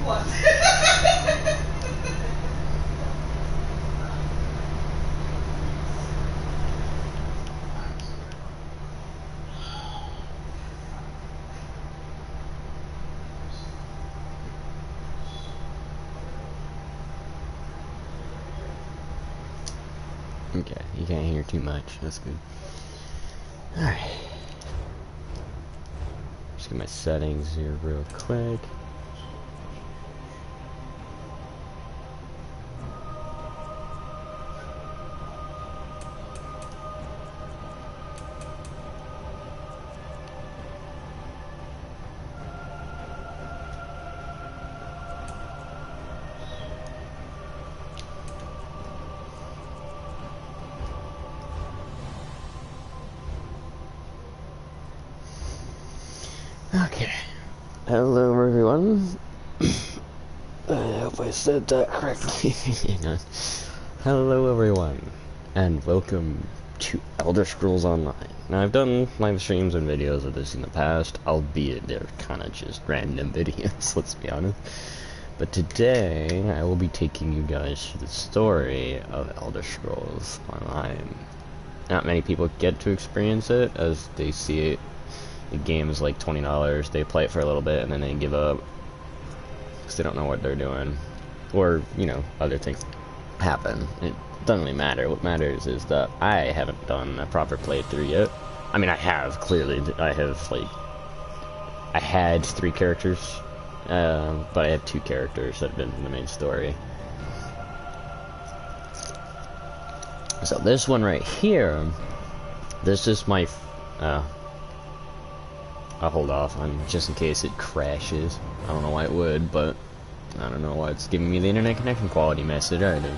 What? Okay, you can't hear too much. That's good. Alright. Just get my settings here real quick. Okay. Hello everyone. I hope I said that correctly. Hang on. Hello everyone, and welcome to Elder Scrolls Online. Now I've done live streams and videos of this in the past, albeit they're kinda just random videos, let's be honest. But today, I will be taking you guys through the story of Elder Scrolls Online. Not many people get to experience it, as they see it. The game is like $20, they play it for a little bit and then they give up because they don't know what they're doing, or you know, other things happen. It doesn't really matter. What matters is that I haven't done a proper playthrough yet. I mean, I have, clearly. I have, like, I had 3 characters, but I have 2 characters that have been in the main story. So this one right here, this is my I'll hold off on just in case it crashes. I don't know why it would, but I don't know why it's giving me the internet connection quality message either.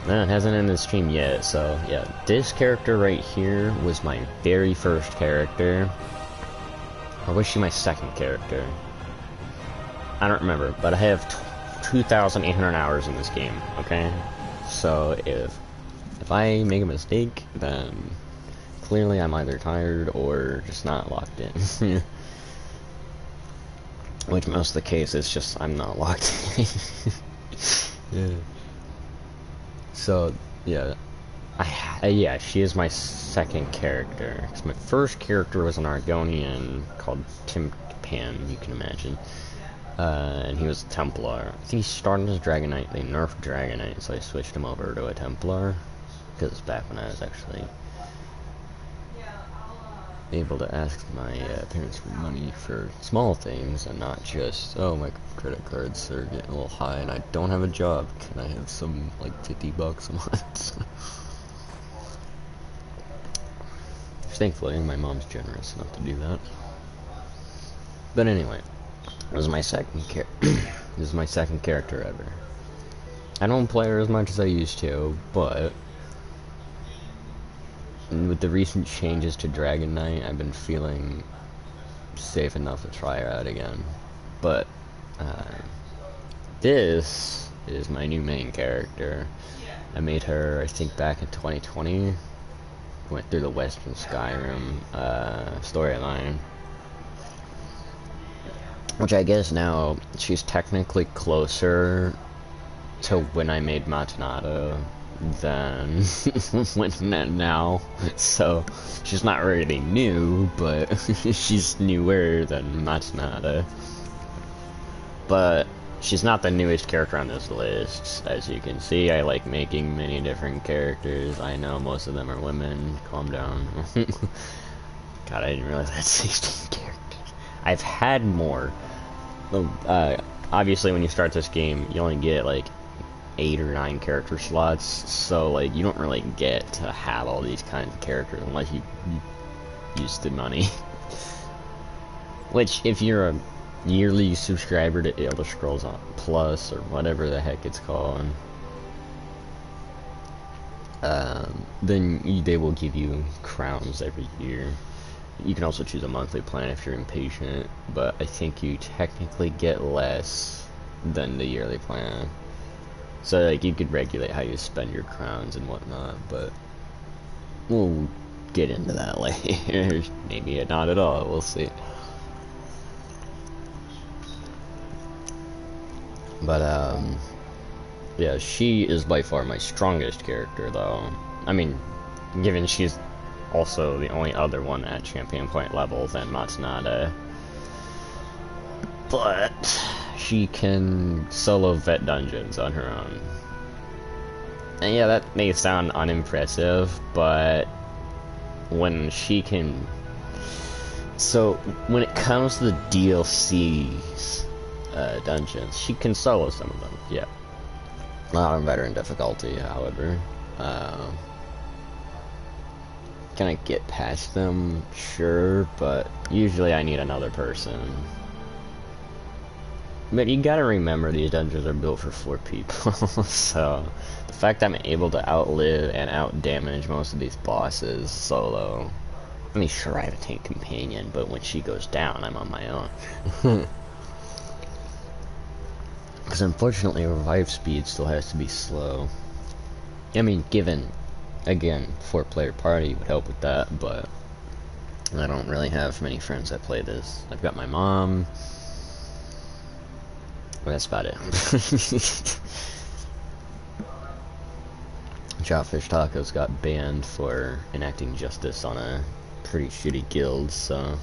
No, it hasn't ended the stream yet, so yeah. This character right here was my very first character. Or was she my second character? I don't remember, but I have 2,800 hours in this game, okay? So if I make a mistake, then clearly I'm either tired or just not locked in. Which most of the case is just I'm not locked in. Yeah. So, yeah. Yeah, she is my second character. 'Cause my first character was an Argonian called Timpan, you can imagine. And he was a Templar. I think he started as Dragon Knight, they nerfed Dragon Knight, so I switched him over to a Templar. Because back when I was actually able to ask my parents for money for small things and not just, oh, my credit cards are getting a little high and I don't have a job, can I have some, like, $50 a month? Thankfully my mom's generous enough to do that. But anyway, this is my second this is my second character ever. I don't play her as much as I used to, but with the recent changes to Dragon Knight, I've been feeling safe enough to try her out again. But this is my new main character. I made her, I think, back in 2020. Went through the Western Skyrim storyline, which I guess now she's technically closer to when I made Matanata than when now, so she's not really new, but she's newer than Matanata. But she's not the newest character on this list. As you can see, I like making many different characters. I know most of them are women. Calm down. God, I didn't realize I had 16 characters. I've had more. Obviously, when you start this game, you only get like 8 or 9 character slots, so like you don't really get to have all these kinds of characters unless you use the money. Which, if you're a yearly subscriber to Elder Scrolls Plus or whatever the heck it's called, then they will give you crowns every year. You can also choose a monthly plan if you're impatient, but I think you technically get less than the yearly plan. So like you could regulate how you spend your crowns and whatnot, but we'll get into that later. Maybe not at all, we'll see. But yeah, she is by far my strongest character, though. I mean, given she's also the only other one at champion point level than Matsunade. But she can solo vet dungeons on her own. And yeah, that may sound unimpressive, but when she can... So, when it comes to the DLCs dungeons, she can solo some of them, yeah. Not on veteran difficulty, however. Can I get past them? Sure, but usually I need another person. But you gotta remember these dungeons are built for 4 people, so the fact I'm able to outlive and out-damage most of these bosses solo. I mean, sure, I have a tank companion, but when she goes down, I'm on my own. Because unfortunately, revive speed still has to be slow. I mean, given, again, 4-player party would help with that, but I don't really have many friends that play this. I've got my mom. Well, that's about it. Jawfish Tacos got banned for enacting justice on a pretty shitty guild, so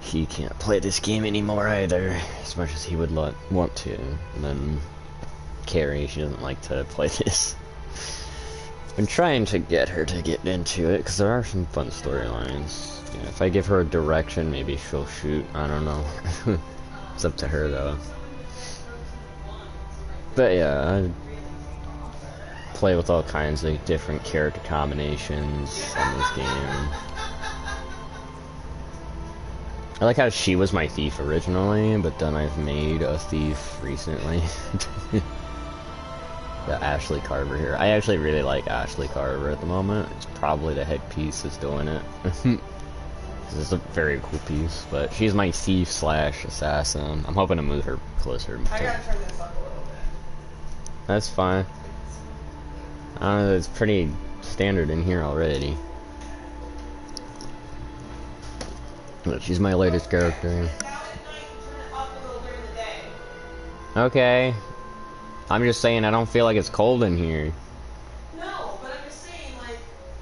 he can't play this game anymore either, as much as he would want to. And then Carrie, she doesn't like to play this. Been trying to get her to get into it, because there are some fun storylines. Yeah, if I give her a direction, maybe she'll shoot. I don't know. It's up to her, though. But yeah, I play with all kinds of different character combinations in this game. I like how she was my thief originally, but then I've made a thief recently. Got Ashley Carver here. I actually really like Ashley Carver at the moment. It's probably the headpiece that's doing it. This is a very cool piece, but she's my thief slash assassin. I'm hoping to move her closer. I gotta turn this up a little bit. That's fine. It's pretty standard in here already. But she's my latest character. Okay. I'm just saying I don't feel like it's cold in here. No, but I'm just saying, like,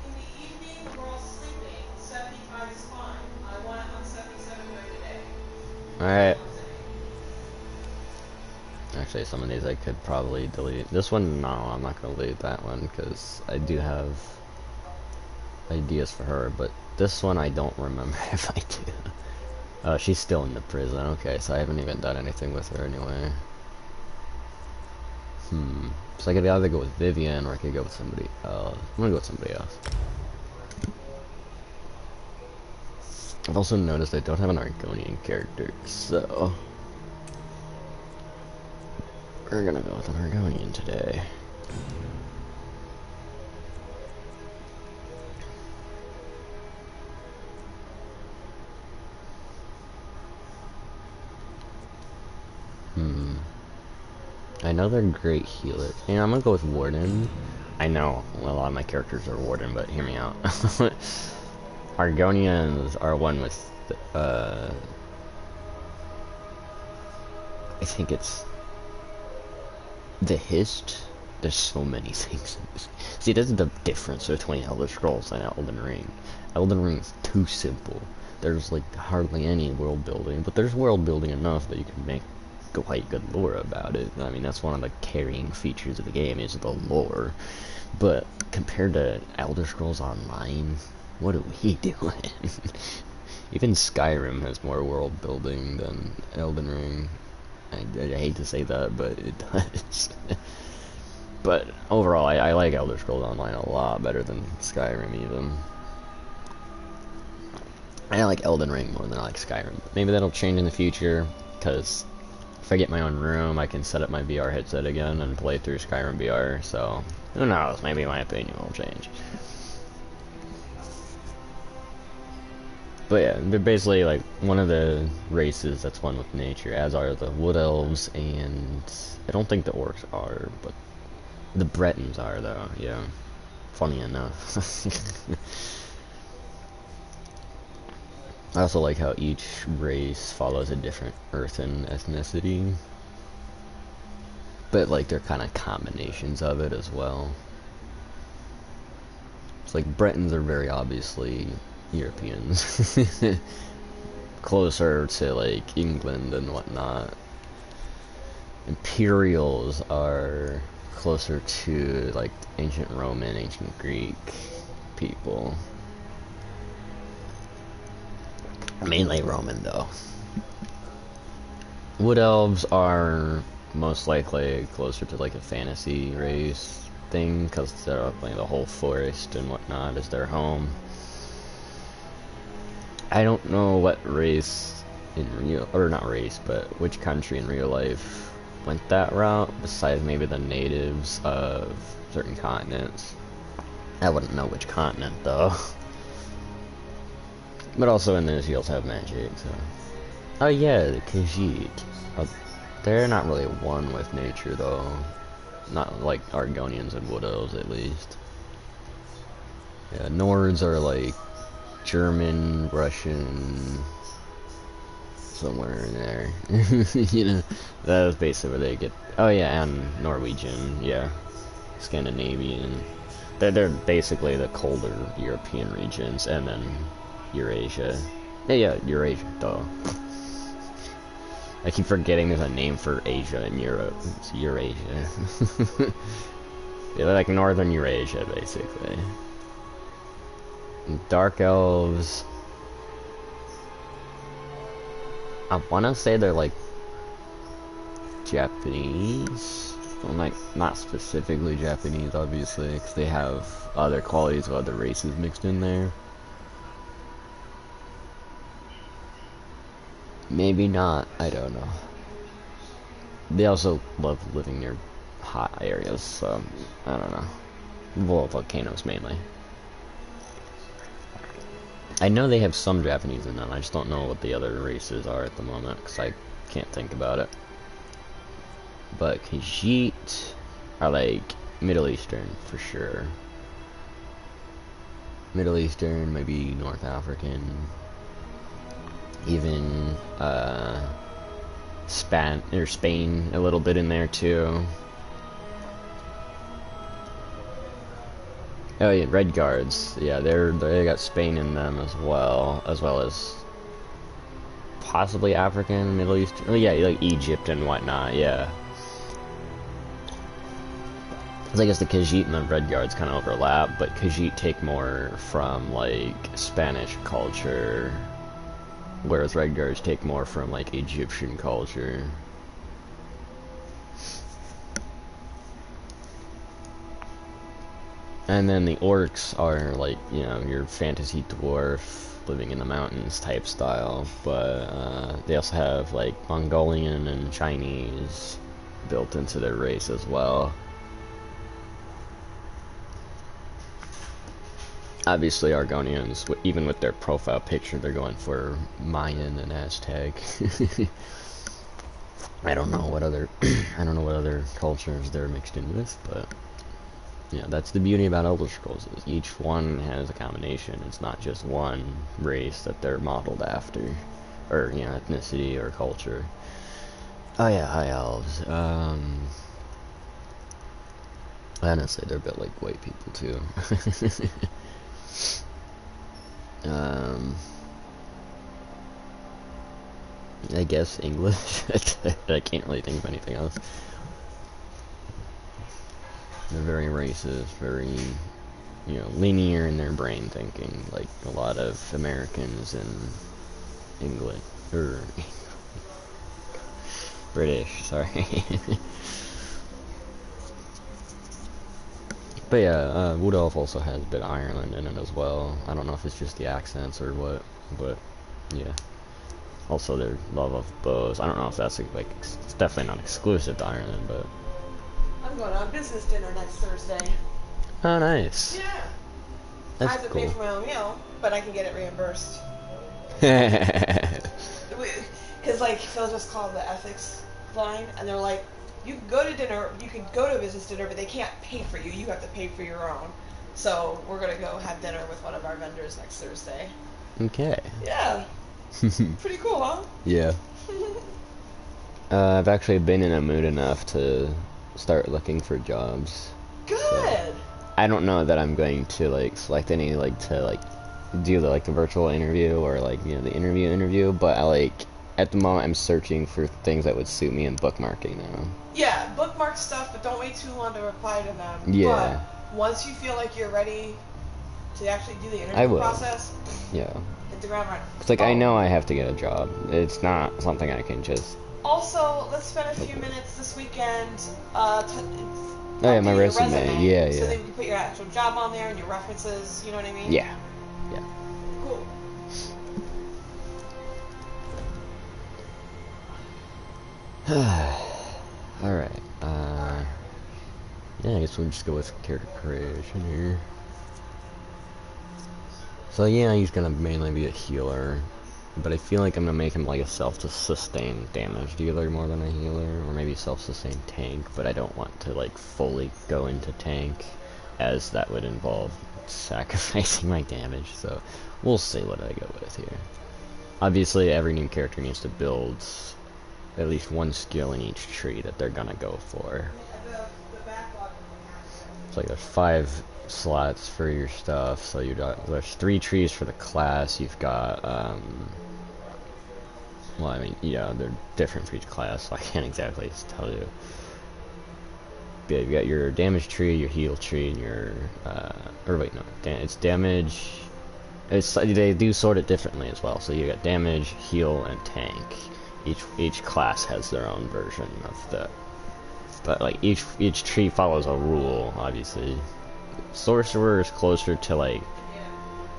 in the evening, we're all sleeping. 75 is fine. I want it on 77 during the day. Alright. Actually, some of these I could probably delete. This one, no, I'm not going to delete that one, because I do have ideas for her, but this one I don't remember if I do. Oh, she's still in the prison. Okay, so I haven't even done anything with her anyway. So I could either go with Vivian or I could go with somebody else. I'm gonna go with somebody else. I've also noticed I don't have an Argonian character, so we're gonna go with an Argonian today. Another great healer. And I'm gonna go with Warden. I know a lot of my characters are Warden, but hear me out. Argonians are one with, I think it's the Hist. There's so many things in this. See, this is the difference between Elder Scrolls and Elden Ring. Elden Ring is too simple. There's like hardly any world building, but there's world building enough that you can make quite good lore about it. I mean, that's one of the carrying features of the game is the lore. But compared to Elder Scrolls Online, what are we doing? Even Skyrim has more world building than Elden Ring. I hate to say that, but it does. But overall, I like Elder Scrolls Online a lot better than Skyrim even. I like Elden Ring more than I like Skyrim. Maybe that'll change in the future, because if I get my own room, I can set up my VR headset again and play through Skyrim VR, so who knows, maybe my opinion will change. But yeah, they're basically like one of the races that's one with nature, as are the Wood Elves, and I don't think the Orcs are, but the Bretons are though, yeah. Funny enough. I also like how each race follows a different earthen ethnicity. but like they're kind of combinations of it as well. It's like Bretons are very obviously Europeans, closer to like England and whatnot. Imperials are closer to like ancient Roman, ancient Greek people. Mainly Roman though. Wood elves are most likely closer to like a fantasy race thing, because they're up like the whole forest and whatnot is their home. I don't know what race in real, or not race, but which country in real life went that route, besides maybe the natives of certain continents. I wouldn't know which continent though. But also in this you also have magic, so. Oh yeah, the Khajiit. They're not really one with nature though. Not like Argonians and Wood Elves at least. Yeah, Nords are like German, Russian, somewhere in there. You know, that was basically where they get. Oh yeah, and Norwegian, yeah, Scandinavian. They're basically the colder European regions, and then Eurasia. Yeah, Eurasia, duh. I keep forgetting there's a name for Asia in Europe. It's Eurasia. Yeah, like northern Eurasia, basically. Dark elves. I want to say they're like Japanese. Well, like not specifically Japanese, obviously, because they have other qualities of other races mixed in there. Maybe not. I don't know. They also love living near hot areas, so I don't know. Well, volcanoes mainly. I know they have some Japanese in them, I just don't know what the other races are at the moment, because I can't think about it. But Khajiit are like Middle Eastern, for sure. Middle Eastern, maybe North African. Even, Spain a little bit in there too. Oh yeah, Red Guards. Yeah, they got Spain in them as well as possibly African, Middle East. Oh yeah, like Egypt and whatnot. Yeah. I guess the Khajiit and the Red Guards kind of overlap, but Khajiit take more from like Spanish culture, whereas Red Guards take more from like Egyptian culture. And then the orcs are like, you know, your fantasy dwarf living in the mountains type style, but they also have like Mongolian and Chinese built into their race as well. Obviously Argonians, even with their profile picture, they're going for Mayan and Aztec. I don't know what other cultures they're mixed in with, but yeah, that's the beauty about Elder Scrolls, is each one has a combination. It's not just one race that they're modeled after, or, you know, ethnicity or culture. Oh yeah, High Elves. Honestly, they're a bit like white people too. I guess English. I can't really think of anything else. They're very racist, very, you know, linear in their brain thinking, like a lot of Americans in England, or British, sorry. But yeah, Wood Elf also has a bit of Ireland in it as well. I don't know if it's just the accents or what, but yeah. Also their love of bows. I don't know if that's like, it's definitely not exclusive to Ireland, but I'm going on business dinner next Thursday. oh, nice. Yeah. That's I have to cool. pay for my own meal, but I can get it reimbursed. Because like Phil just called the ethics line, and they're like, you can go to dinner, you can go to a business dinner, but they can't pay for you. You have to pay for your own. So we're gonna go have dinner with one of our vendors next Thursday. Okay. Yeah. Pretty cool, huh? Yeah. I've actually been in a mood enough to start looking for jobs. Good. So, I don't know that I'm going to like select any like to like do the like the virtual interview or like the interview, but I like at the moment I'm searching for things that would suit me in bookmarking now. Yeah, bookmark stuff, but don't wait too long to reply to them. Yeah. But once you feel like you're ready to actually do the I interview will. process, Yeah. hit the ground running. It's like I know I have to get a job. It's not something I can just. Also, let's spend a few minutes this weekend. Oh yeah, my updating your resume. Yeah, So yeah. then you can put your actual job on there and your references. You know what I mean? Yeah. Yeah. Cool. Alright, yeah, I guess we'll just go with character creation here. So yeah, he's gonna mainly be a healer, but I feel like I'm gonna make him like a self-sustained damage dealer more than a healer, or maybe self-sustained tank, but I don't want to like fully go into tank, as that would involve sacrificing my damage, so we'll see what I go with here. Obviously, every new character needs to build at least one skill in each tree that they're gonna go for. It's like there's 5 slots for your stuff, so there's 3 trees for the class. You've got well, I mean, yeah, they're different for each class, so I can't exactly tell you. But you've got your damage tree, your heal tree, and your or wait, no, it's damage. They do sort it differently as well. So you got damage, heal, and tank. Each class has their own version of that, but like each tree follows a rule. Obviously, sorcerer is closer to like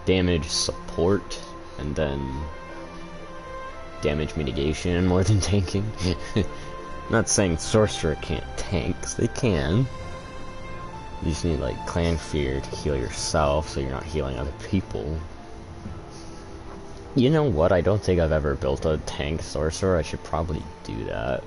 damage support, and then damage mitigation more than tanking. Not saying sorcerer can't tank, 'cause they can. You just need like clan fear to heal yourself, so you're not healing other people. You know what? I don't think I've ever built a tank sorcerer. I should probably do that.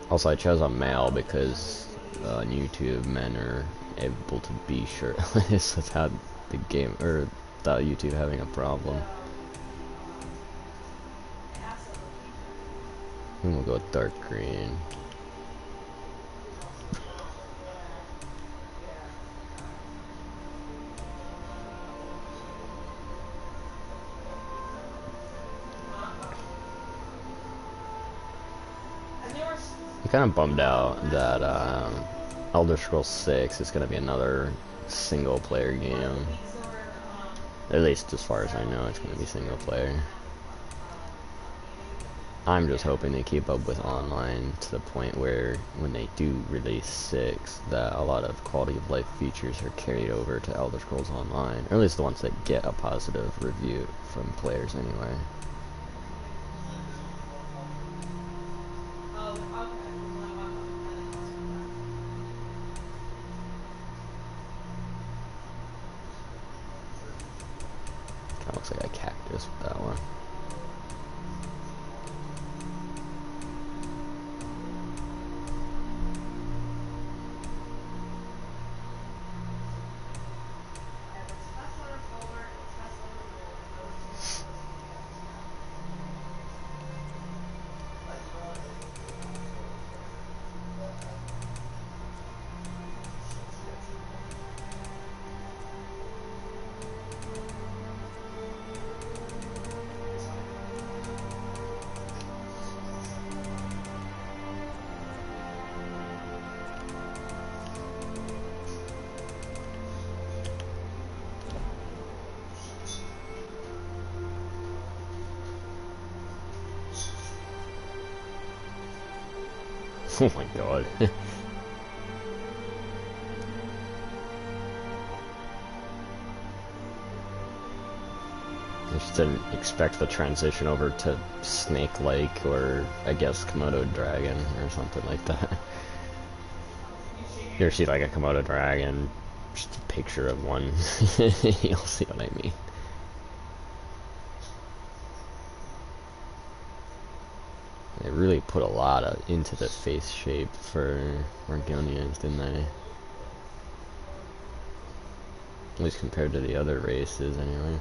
Also, I chose a male because on YouTube, men are able to be shirtless without the game or without YouTube having a problem. And we'll go with dark green. I'm kind of bummed out that Elder Scrolls 6 is going to be another single player game. At least as far as I know, it's going to be single player. I'm just hoping they keep up with online to the point where when they do release 6, that a lot of quality of life features are carried over to Elder Scrolls Online, or at least the ones that get a positive review from players anyway. Kinda looks like a cactus with that one. Oh my god. I just didn't expect the transition over to Snake Lake or I guess Komodo Dragon or something like that. You ever see like a Komodo Dragon? Just a picture of one. You'll see what I mean. They really put a lot into the face shape for Argonians, didn't they? At least compared to the other races, anyway.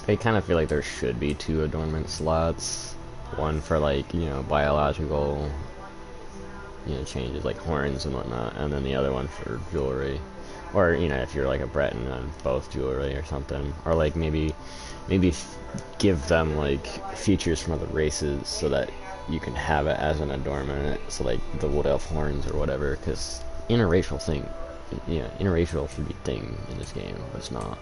I kind of feel like there should be 2 adornment slots. One for, like, you know, biological, you know, changes like horns and whatnot, and then the other one for jewelry. Or, you know, if you're like a Breton, then both jewelry or something. Or like maybe give them like features from other races so that you can have it as an adornment. So like the wood elf horns or whatever, because interracial thing, yeah, interracial should be a thing in this game, but it's not.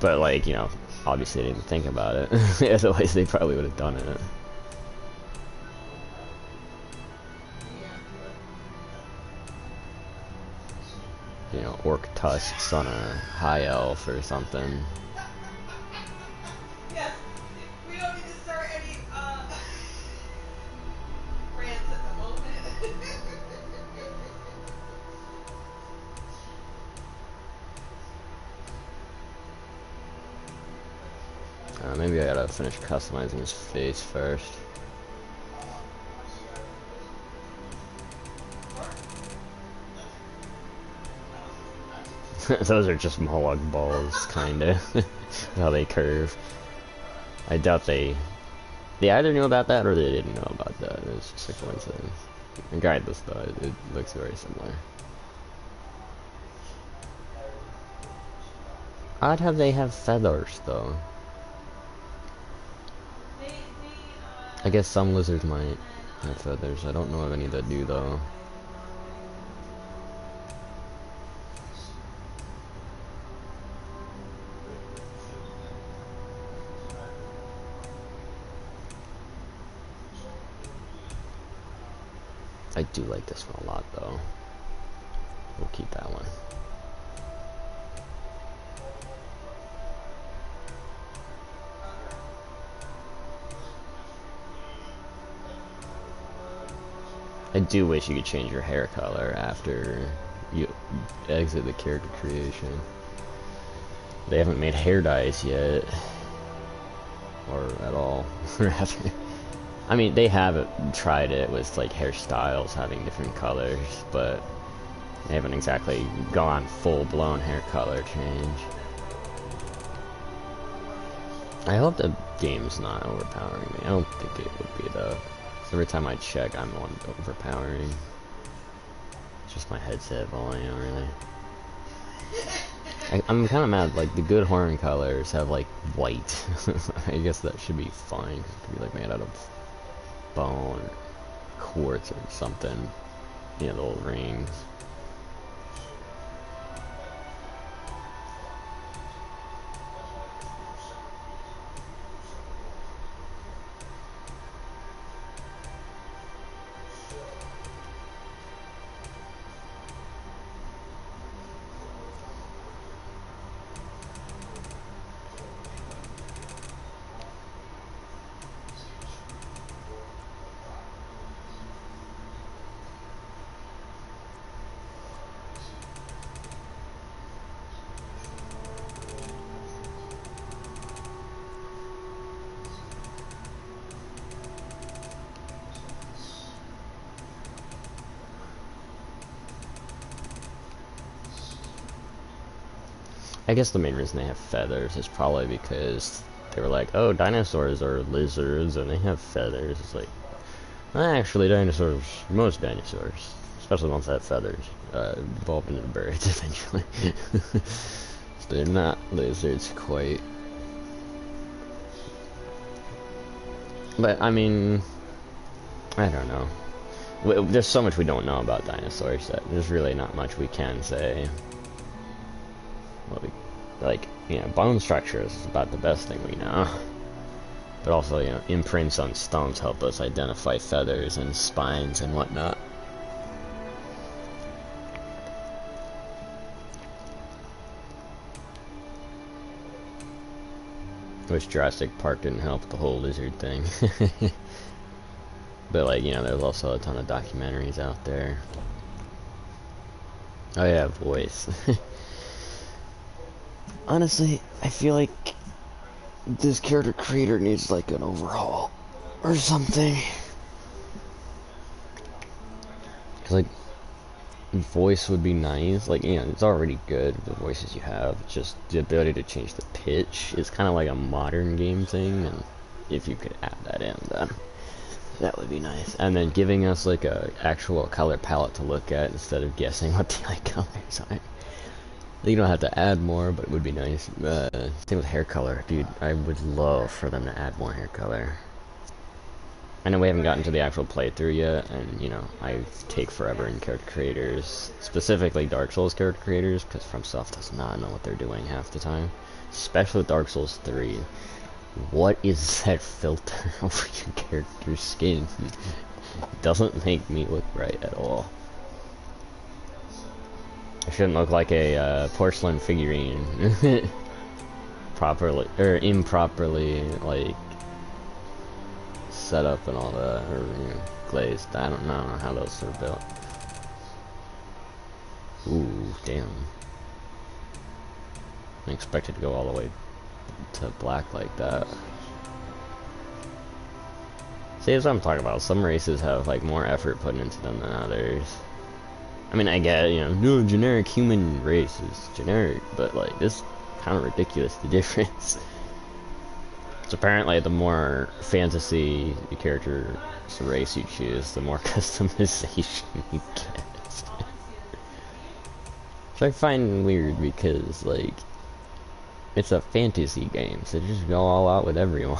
But like, you know, obviously they didn't think about it. Otherwise they probably would have done it. You know, orc tusks on a high elf or something. Yes, we don't need to start any rants at the moment. Maybe I gotta finish customizing his face first. Those are just Mollog balls, kinda. How they curve. I doubt they either knew about that or they didn't know about that. It's just a coincidence. Regardless though, it looks very similar. Odd how they have feathers though. I guess some lizards might have feathers. I don't know of any that do though. I do like this one a lot though. We'll keep that one. I do wish you could change your hair color after you exit the character creation. They haven't made hair dyes yet. Or at all. I mean, they have tried it with like hairstyles having different colors, but they haven't exactly gone full-blown hair color change. I hope the game's not overpowering me. I don't think it would be though. Every time I check, I'm the one overpowering. It's just my headset volume, really. I'm kind of mad, like, the good horn colors have, like, white. I guess that should be fine. It could be, like, made out of bone, quartz, or something. You know, the old rings. I guess the main reason they have feathers is probably because they were like, oh, dinosaurs are lizards and they have feathers. It's like, actually, dinosaurs, most dinosaurs, especially ones that have feathers, evolve into birds eventually. So they're not lizards quite. But, I mean, I don't know. There's so much we don't know about dinosaurs that there's really not much we can say. Well, like, you know, bone structure is about the best thing we know. But also, you know, imprints on stones help us identify feathers and spines and whatnot. Wish Jurassic Park didn't help with the whole lizard thing. But, like, you know, there's also a ton of documentaries out there. Oh yeah, voice. Honestly, I feel like this character creator needs like an overhaul or something. Cause like, voice would be nice. Like, you know, it's already good, the voices you have. Just the ability to change the pitch is kind of like a modern game thing, and if you could add that in, then that would be nice. And then giving us like a actual color palette to look at instead of guessing what the eye colors are. You don't have to add more, but it would be nice. Same with hair color, dude. I would love for them to add more hair color. I know we haven't gotten to the actual playthrough yet, and you know, I take forever in character creators, specifically Dark Souls character creators, because FromSoft does not know what they're doing half the time. Especially with Dark Souls 3. What is that filter over your character's skin? It doesn't make me look right at all. I shouldn't look like a porcelain figurine. Properly, or improperly, like, set up and all that, or, you know, glazed. I don't know how those are built. Ooh, damn. I expected to go all the way to black like that. See, that's what I'm talking about. Some races have, like, more effort put into them than others. I mean, I get, you know, no, generic human race is generic, but, like, this is kind of ridiculous, the difference. So apparently, the more fantasy character race you choose, the more customization you get. Which I find weird because, like, it's a fantasy game, so just go all out with everyone.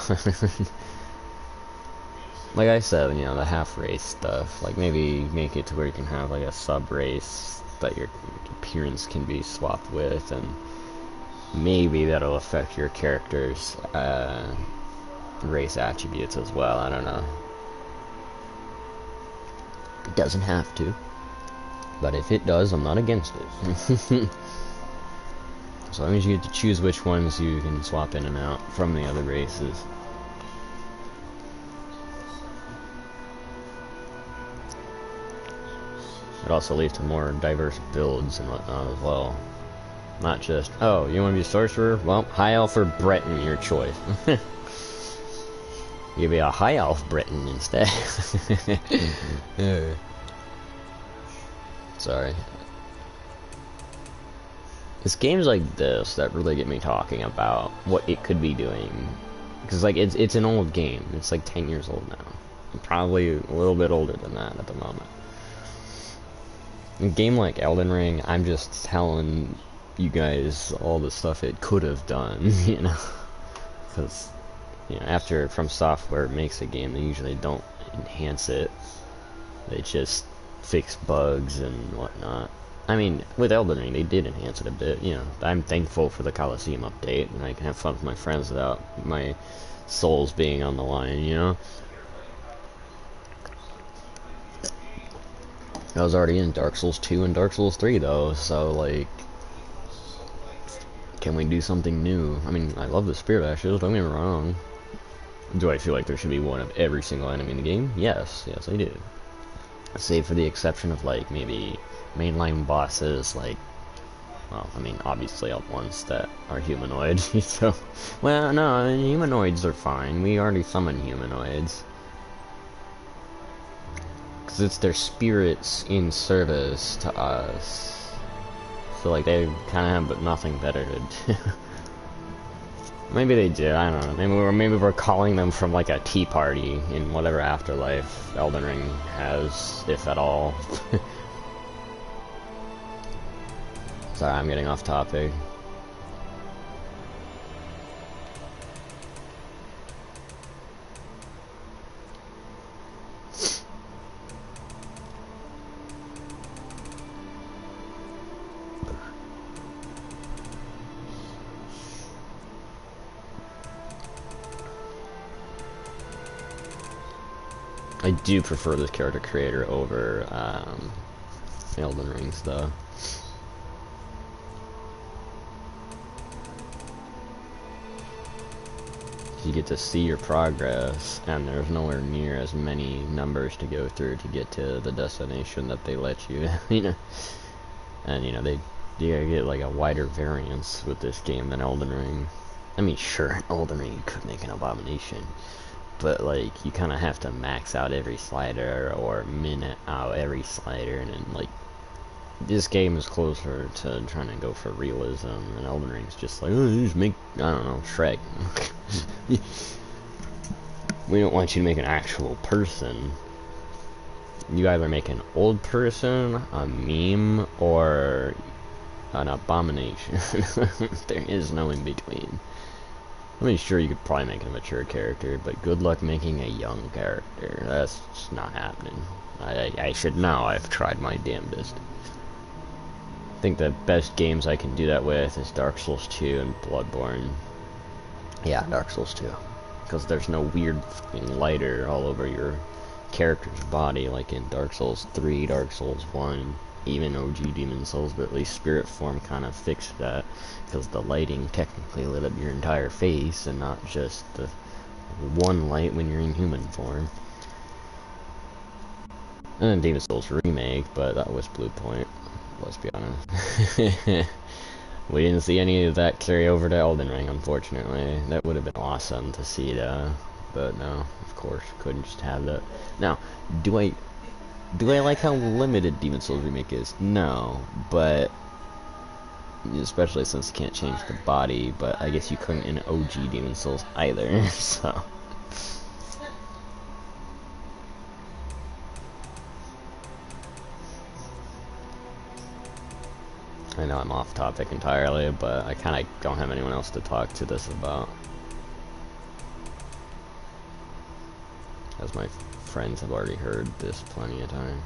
Like I said, you know, the half-race stuff, like maybe make it to where you can have like a sub-race that your appearance can be swapped with, and maybe that'll affect your character's race attributes as well, I don't know. It doesn't have to, but if it does, I'm not against it. As long as you get to choose which ones you can swap in and out from the other races. It also leads to more diverse builds and whatnot as well. Not just, oh, you want to be a sorcerer? Well, high elf or Breton, your choice. You be a high elf Breton instead. Sorry. It's games like this that really get me talking about what it could be doing. Because, like, it's an old game. It's like 10 years old now. Probably a little bit older than that at the moment. A game like Elden Ring, I'm just telling you guys all the stuff it could have done, you know? Because, you know, after FromSoftware makes a game, they usually don't enhance it. They just fix bugs and whatnot. I mean, with Elden Ring, they did enhance it a bit, you know. I'm thankful for the Coliseum update, and I can have fun with my friends without my souls being on the line, you know? I was already in Dark Souls 2 and Dark Souls 3 though, so like, can we do something new? I mean, I love the Spirit Ashes, don't get me wrong. Do I feel like there should be one of every single enemy in the game? Yes, yes I do. Save for the exception of like, maybe mainline bosses, like, well, I mean, obviously ones that are humanoid, so, well, no, I mean, humanoids are fine, we already summoned humanoids. Because it's their spirits in service to us. So, like, they kind of have nothing better to do. Maybe they do, I don't know. Maybe we're calling them from, like, a tea party in whatever afterlife Elden Ring has, if at all. Sorry, I'm getting off topic. I do prefer this character creator over Elden Rings, though. You get to see your progress, and there's nowhere near as many numbers to go through to get to the destination that they let you, you know. And you know, you get like a wider variance with this game than Elden Ring. I mean, sure, in Elden Ring you could make an abomination, but like you kind of have to max out every slider or min out every slider, and then like this game is closer to trying to go for realism, and Elden Ring's just like, oh, just make, I don't know, Shrek. We don't want you to make an actual person. You either make an old person, a meme, or an abomination. There is no in between. I mean, sure, you could probably make a mature character, but good luck making a young character. That's just not happening. I should know. I've tried my damnedest. I think the best games I can do that with is Dark Souls 2 and Bloodborne. Yeah, Dark Souls 2. Because there's no weird fucking lighter all over your character's body like in Dark Souls 3, Dark Souls 1, even OG Demon Souls, but at least Spirit Form kind of fixed that, because the lighting technically lit up your entire face and not just the one light when you're in human form. And then Demon Souls Remake, but that was Blue Point, let's be honest. We didn't see any of that carry over to Elden Ring, unfortunately. That would have been awesome to see that, but no, of course, couldn't just have that. Now, do I like how limited Demon Souls Remake is? No, but especially since you can't change the body, but I guess you couldn't in OG Demon Souls either, so. I know I'm off topic entirely, but I kind of don't have anyone else to talk to this about. As my friends have already heard this plenty of times.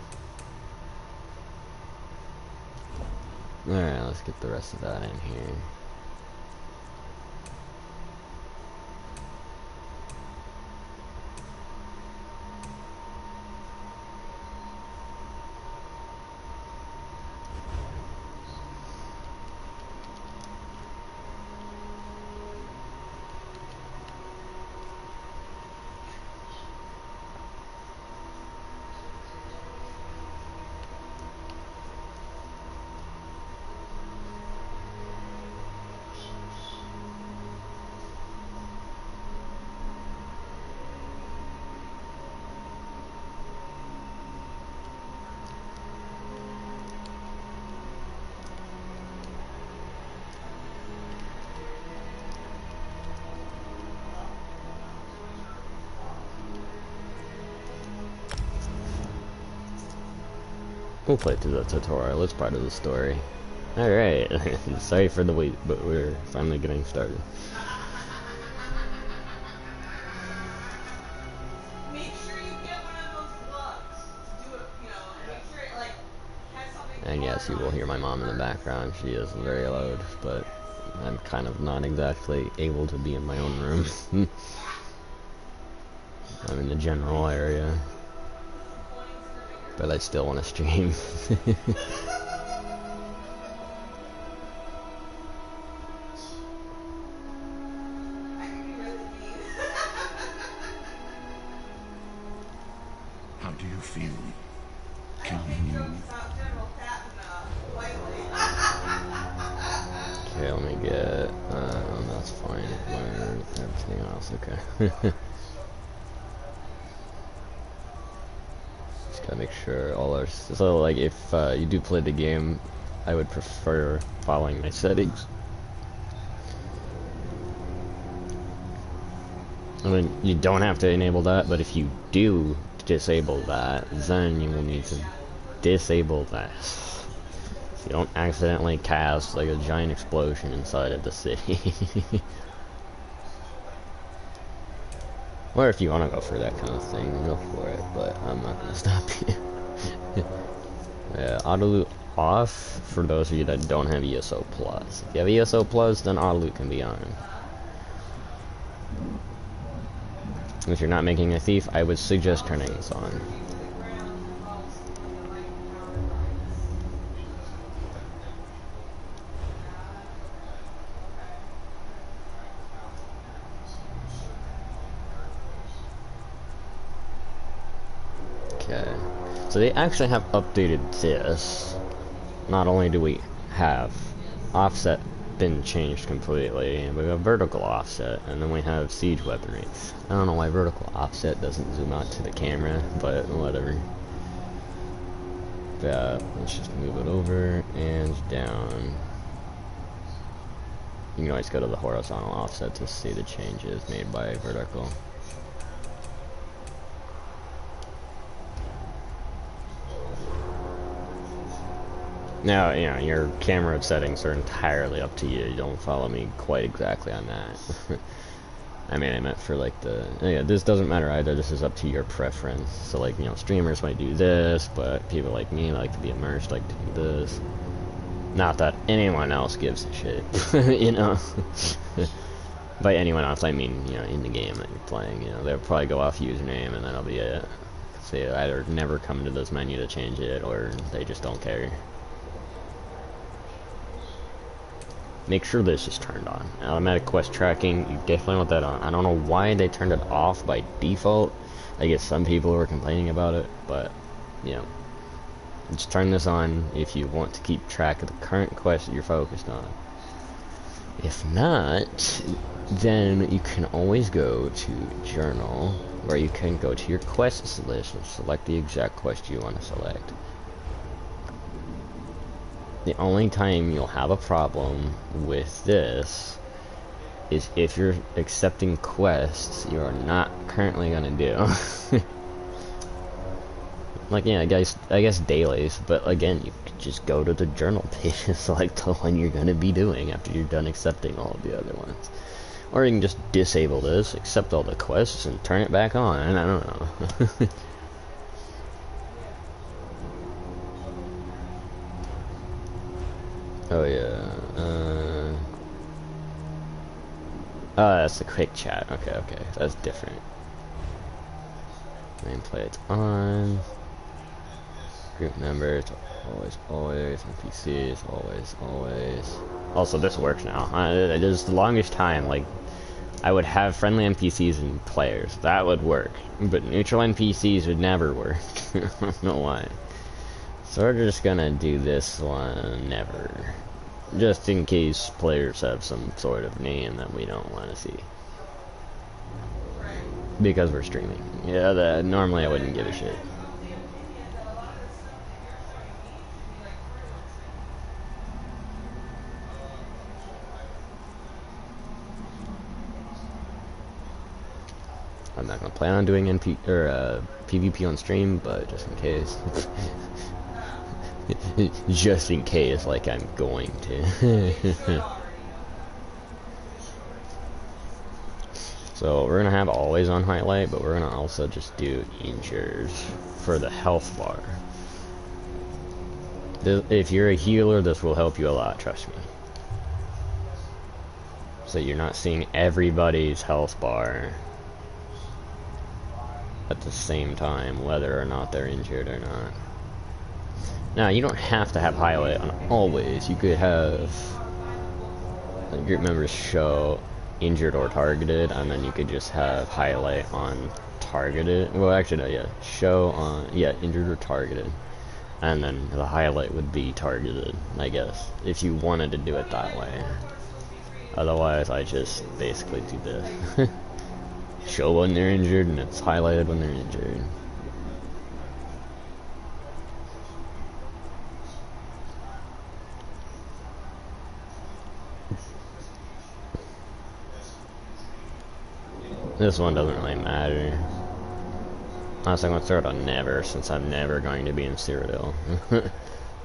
Alright, let's get the rest of that in here. We'll play through the tutorial, it's part of the story. Alright, sorry for the wait, but we're finally getting started. Make sure you get one of those gloves. Do it, you know, make sure it, like, has something. And yes, you will hear my mom in the background, she is very loud, but I'm kind of not exactly able to be in my own room. I'm in the general area. But I still want to stream. How do you feel? Can you... Okay, let me get, that's fine, everything else, okay. Just gotta make sure all our, so like if you do play the game, I would prefer following my settings. I mean, you don't have to enable that, but if you do disable that, then you will need to disable that. So you don't accidentally cast like a giant explosion inside of the city. Or if you want to go for that kind of thing, go for it, but I'm not going to stop you. Yeah, auto loot off for those of you that don't have ESO Plus. If you have ESO Plus, then auto loot can be on. If you're not making a thief, I would suggest turning this on. Okay, so they actually have updated this. Not only do we have offset been changed completely, we have vertical offset, and then we have siege weaponry. I don't know why vertical offset doesn't zoom out to the camera, but whatever. that. Let's just move it over and down. You can always go to the horizontal offset to see the changes made by vertical. Now, you know, your camera settings are entirely up to you. You don't follow me quite exactly on that. I mean, I meant for like the... Yeah, this doesn't matter either. This is up to your preference. So like, you know, streamers might do this, but people like me like to be immersed, like to do this. Not that anyone else gives a shit, you know? By anyone else, I mean, you know, in the game that you're playing, you know, they'll probably go off username and that'll be it. So they either never come to this menu to change it, or they just don't care. Make sure this is turned on. Automatic quest tracking, you definitely want that on. I don't know why they turned it off by default. I guess some people were complaining about it, but, you know. Just turn this on if you want to keep track of the current quest that you're focused on. If not, then you can always go to Journal, where you can go to your quests list and select the exact quest you want to select. The only time you'll have a problem with this is if you're accepting quests you are not currently gonna do. Like, yeah, I guess dailies, but again, you could just go to the journal page and select the one you're gonna be doing after you're done accepting all of the other ones. Or you can just disable this, accept all the quests, and turn it back on. I don't know. Oh yeah. Oh, that's the quick chat. Okay, that's different. Nameplate it's on. Group members, always. NPCs, always. Also, this works now. There's the longest time, like, I would have friendly NPCs and players. That would work. But neutral NPCs would never work. I don't know why. So we're just gonna do this one, never. Just in case players have some sort of name that we don't want to see. Because we're streaming. Yeah, normally I wouldn't give a shit. I'm not gonna plan on doing PvP on stream, but just in case. Just in case, like I'm going to. So we're gonna have always on highlight, but we're gonna also just do injured for the health bar. If you're a healer, this will help you a lot, trust me. So you're not seeing everybody's health bar at the same time, whether or not they're injured or not. Now, you don't have to have highlight on always. You could have group members show injured or targeted, and then you could just have highlight on targeted. Well, actually, no, yeah. Show on, yeah, injured or targeted. And then the highlight would be targeted, I guess, if you wanted to do it that way. Otherwise, I just basically do this. Show when they're injured, and it's highlighted when they're injured. This one doesn't really matter. Honestly, I'm gonna start on never, since I'm never going to be in Cyrodiil.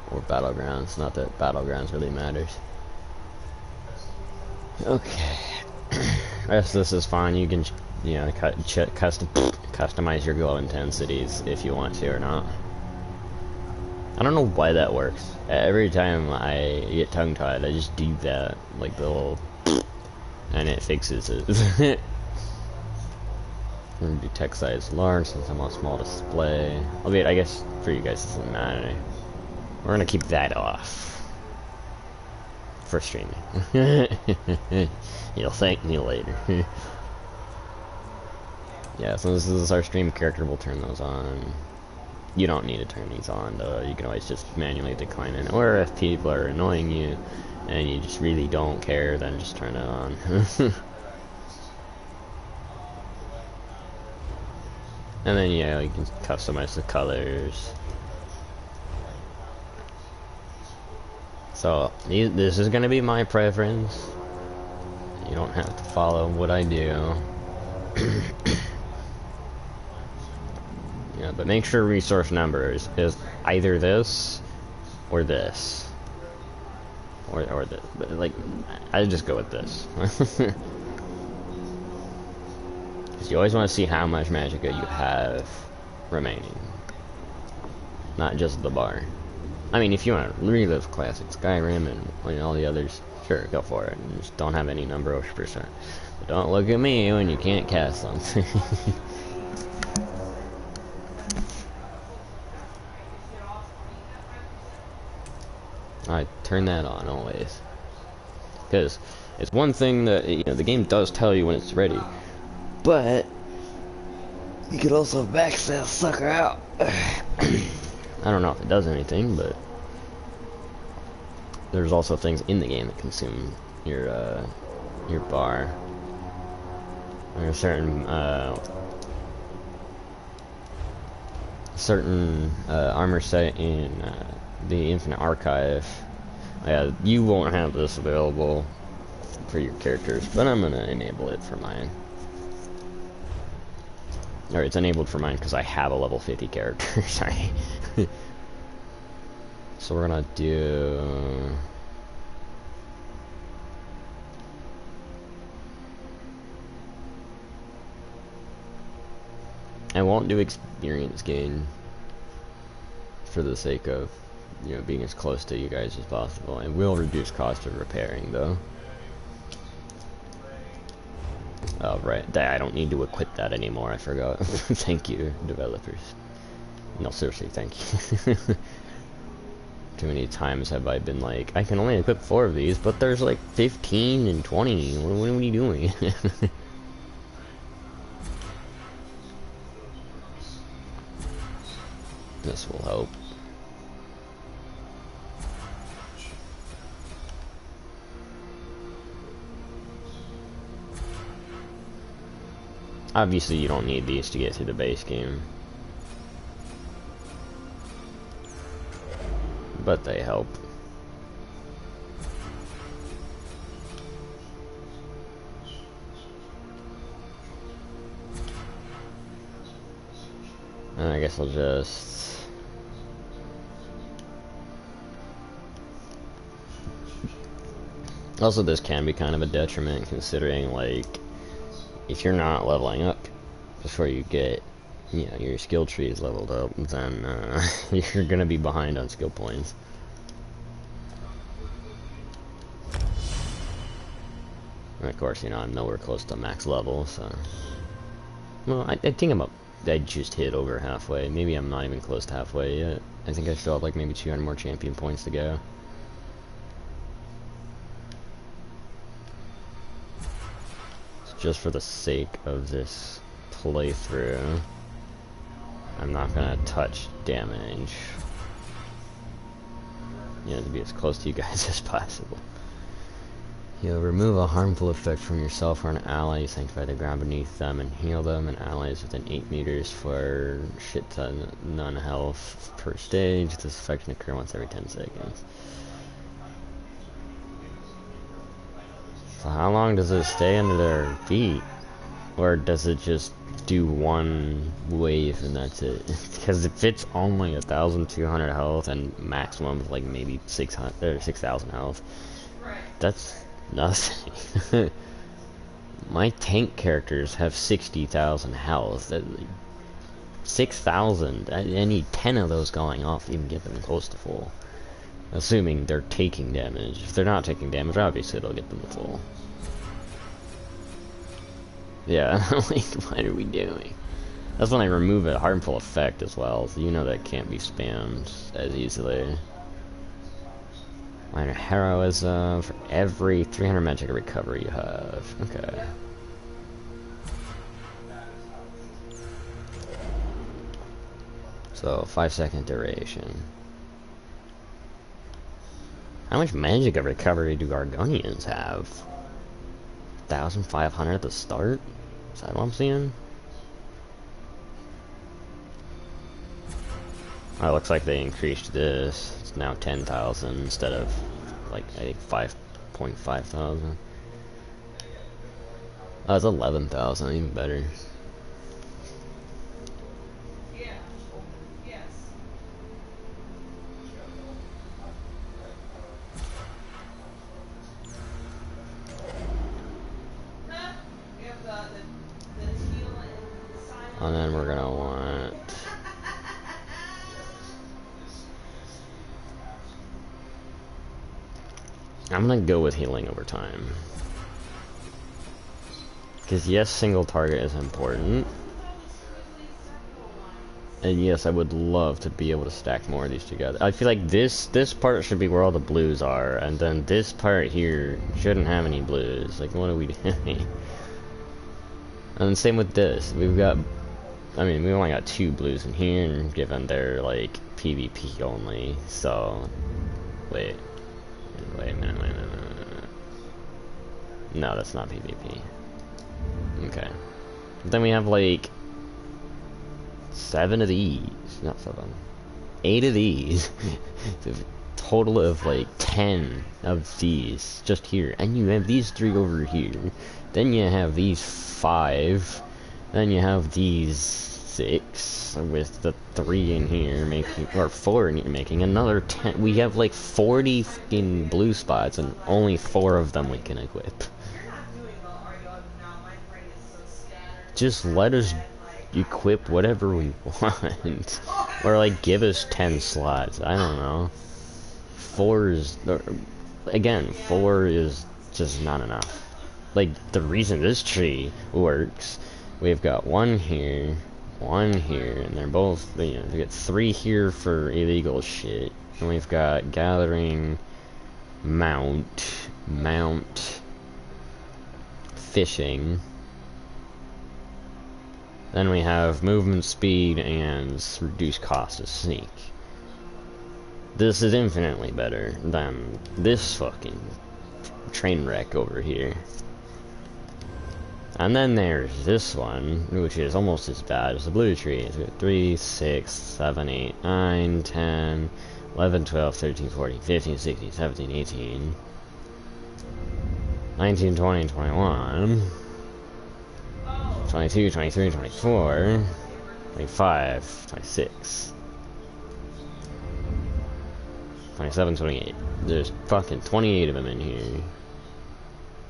Or Battlegrounds. Not that Battlegrounds really matters. Okay. Rest of this is fine. You can, you know, customize your glow intensities if you want to or not. I don't know why that works. Every time I get tongue-tied, I just do that, like the little, and it fixes it. We're gonna do text size large since I'm on small display. Albeit, I guess for you guys it doesn't matter. We're gonna keep that off for streaming. You'll thank me later. Yeah, so this is our stream character. We'll turn those on. You don't need to turn these on though. You can always just manually decline it. Or if people are annoying you and you just really don't care, then just turn it on. And then, yeah, you can customize the colors. So, this is gonna be my preference. You don't have to follow what I do. Yeah, but make sure resource numbers is either this or this. Or this. But like, I just go with this. Because you always want to see how much magicka you have remaining. Not just the bar. I mean, if you want to relive classic Skyrim and all the others, sure, go for it. And just don't have any number of percent. But don't look at me when you can't cast them. I turn that on always. Because it's one thing that, you know, the game does tell you when it's ready. But you could also max that sucker out. I don't know if it does anything, but there's also things in the game that consume your bar. There's a certain armor set in the Infinite Archive. Yeah, you won't have this available for your characters, but I'm gonna enable it for mine. Or it's enabled for mine because I have a level 50 character. Sorry. So we're gonna do. I won't do experience gain for the sake of, you know, being as close to you guys as possible. It will reduce cost of repairing though. Oh, right. I don't need to equip that anymore. I forgot. Thank you, developers. No, seriously, thank you. Too many times have I been like, I can only equip 4 of these, but there's like 15 and 20. What are you doing? This will help. Obviously, you don't need these to get through the base game. But they help. And I guess I'll just... Also, this can be kind of a detriment considering, like, if you're not leveling up before you get, you know, your skill tree is leveled up, then you're gonna be behind on skill points. And of course, you know, I'm nowhere close to max level, so... Well, I think I just hit over halfway. Maybe I'm not even close to halfway yet. I think I still have like maybe 200 more champion points to go. Just for the sake of this playthrough, I'm not gonna touch damage. You know, to be as close to you guys as possible. You'll remove a harmful effect from yourself or an ally, sanctify the ground beneath them, and heal them and allies within 8 meters for shit ton none health per stage. This effect can occur once every 10 seconds. So how long does it stay under their feet? Or does it just do one wave and that's it? Because if it's only 1,200 health and maximum of like maybe 600 or 6,000 health, that's nothing. My tank characters have 60,000 health. 6,000. I need 10 of those going off to even get them close to full. Assuming they're taking damage. If they're not taking damage, obviously it'll get them to full. Yeah, like, what are we doing? That's when I remove a harmful effect as well, so you know that can't be spammed as easily. Minor heroism for every 300 magic recovery you have. Okay. So, 5-second duration. How much magic recovery do Argonians have? 1,500 at the start? Is that what I'm seeing? Oh, it looks like they increased this. It's now 10,000 instead of like I think 5.5 thousand. Oh, it's 11,000, even better. And then we're gonna want I'm gonna go with healing over time. Because yes, single target is important. And yes, I would love to be able to stack more of these together. I feel like this part should be where all the blues are, and then this part here shouldn't have any blues. Like, what are we doing? And same with this. We've got, I mean, we only got 2 blues in here, and given they're like PvP only. So, wait a minute. No, that's not PvP. Okay. Then we have like 7 of these. Not 7. 8 of these. A total of like 10 of these just here. And you have these 3 over here. Then you have these 5. Then you have these 6 with the 3 in here making, or 4 in here making another 10. We have like 40 fucking blue spots and only 4 of them we can equip. Just let us equip whatever we want. Or like give us 10 slots. I don't know. 4 is, again, 4 is just not enough. Like, the reason this tree works, we've got 1 here, 1 here, and they're both, you know, we got 3 here for illegal shit. And we've got gathering, mount, fishing. Then we have movement speed and reduced cost to sneak. This is infinitely better than this fucking train wreck over here. And then there's this one, which is almost as bad as the blue tree. It's got 3, 6, 7, 8, 9, 10, 11, 12, 13, 14, 15, 16, 17, 18, 19, 20, 21, 22, 23, 24, 25, 26, 27, 28. There's fucking 28 of them in here.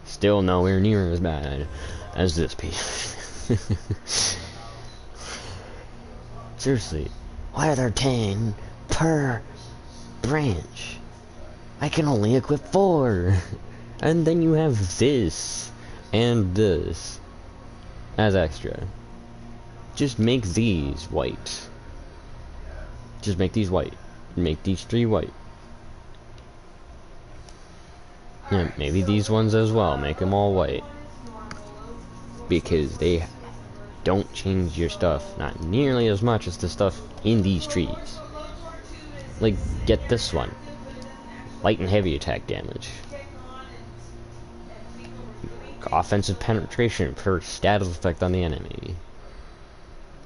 Still nowhere near as bad as this piece. Seriously, why are there 10 per branch? I can only equip 4. And then you have this and this as extra. Just make these white. Just make these white. Make these 3 white. Yeah, maybe these ones as well. Make them all white. Because they don't change your stuff not nearly as much as the stuff in these trees. Like, get this one. Light and heavy attack damage. Offensive penetration per status effect on the enemy.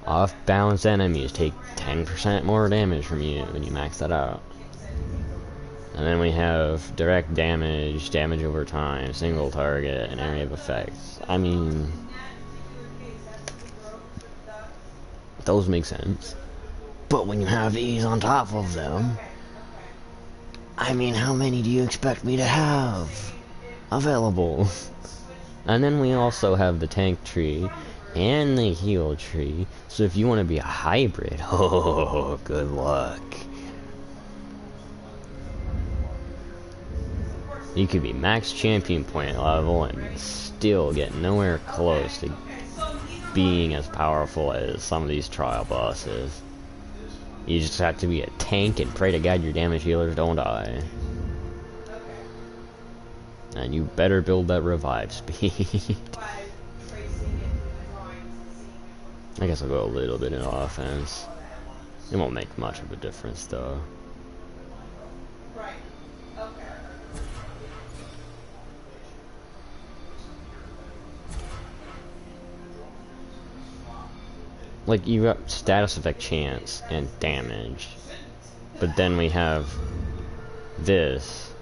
Off-balance enemies take 10% more damage from you when you max that out. And then we have direct damage, damage over time, single target, and area of effects. I mean, those make sense. But when you have these on top of them, I mean, how many do you expect me to have available? And then we also have the tank tree and the heal tree. So if you want to be a hybrid, oh, good luck. You could be max champion point level and still get nowhere close to being as powerful as some of these trial bosses. You just have to be a tank and pray to God your damage healers don't die. And you better build that revive speed. I guess I'll go a little bit in offense. It won't make much of a difference though. Like, you got status effect chance and damage, but then we have this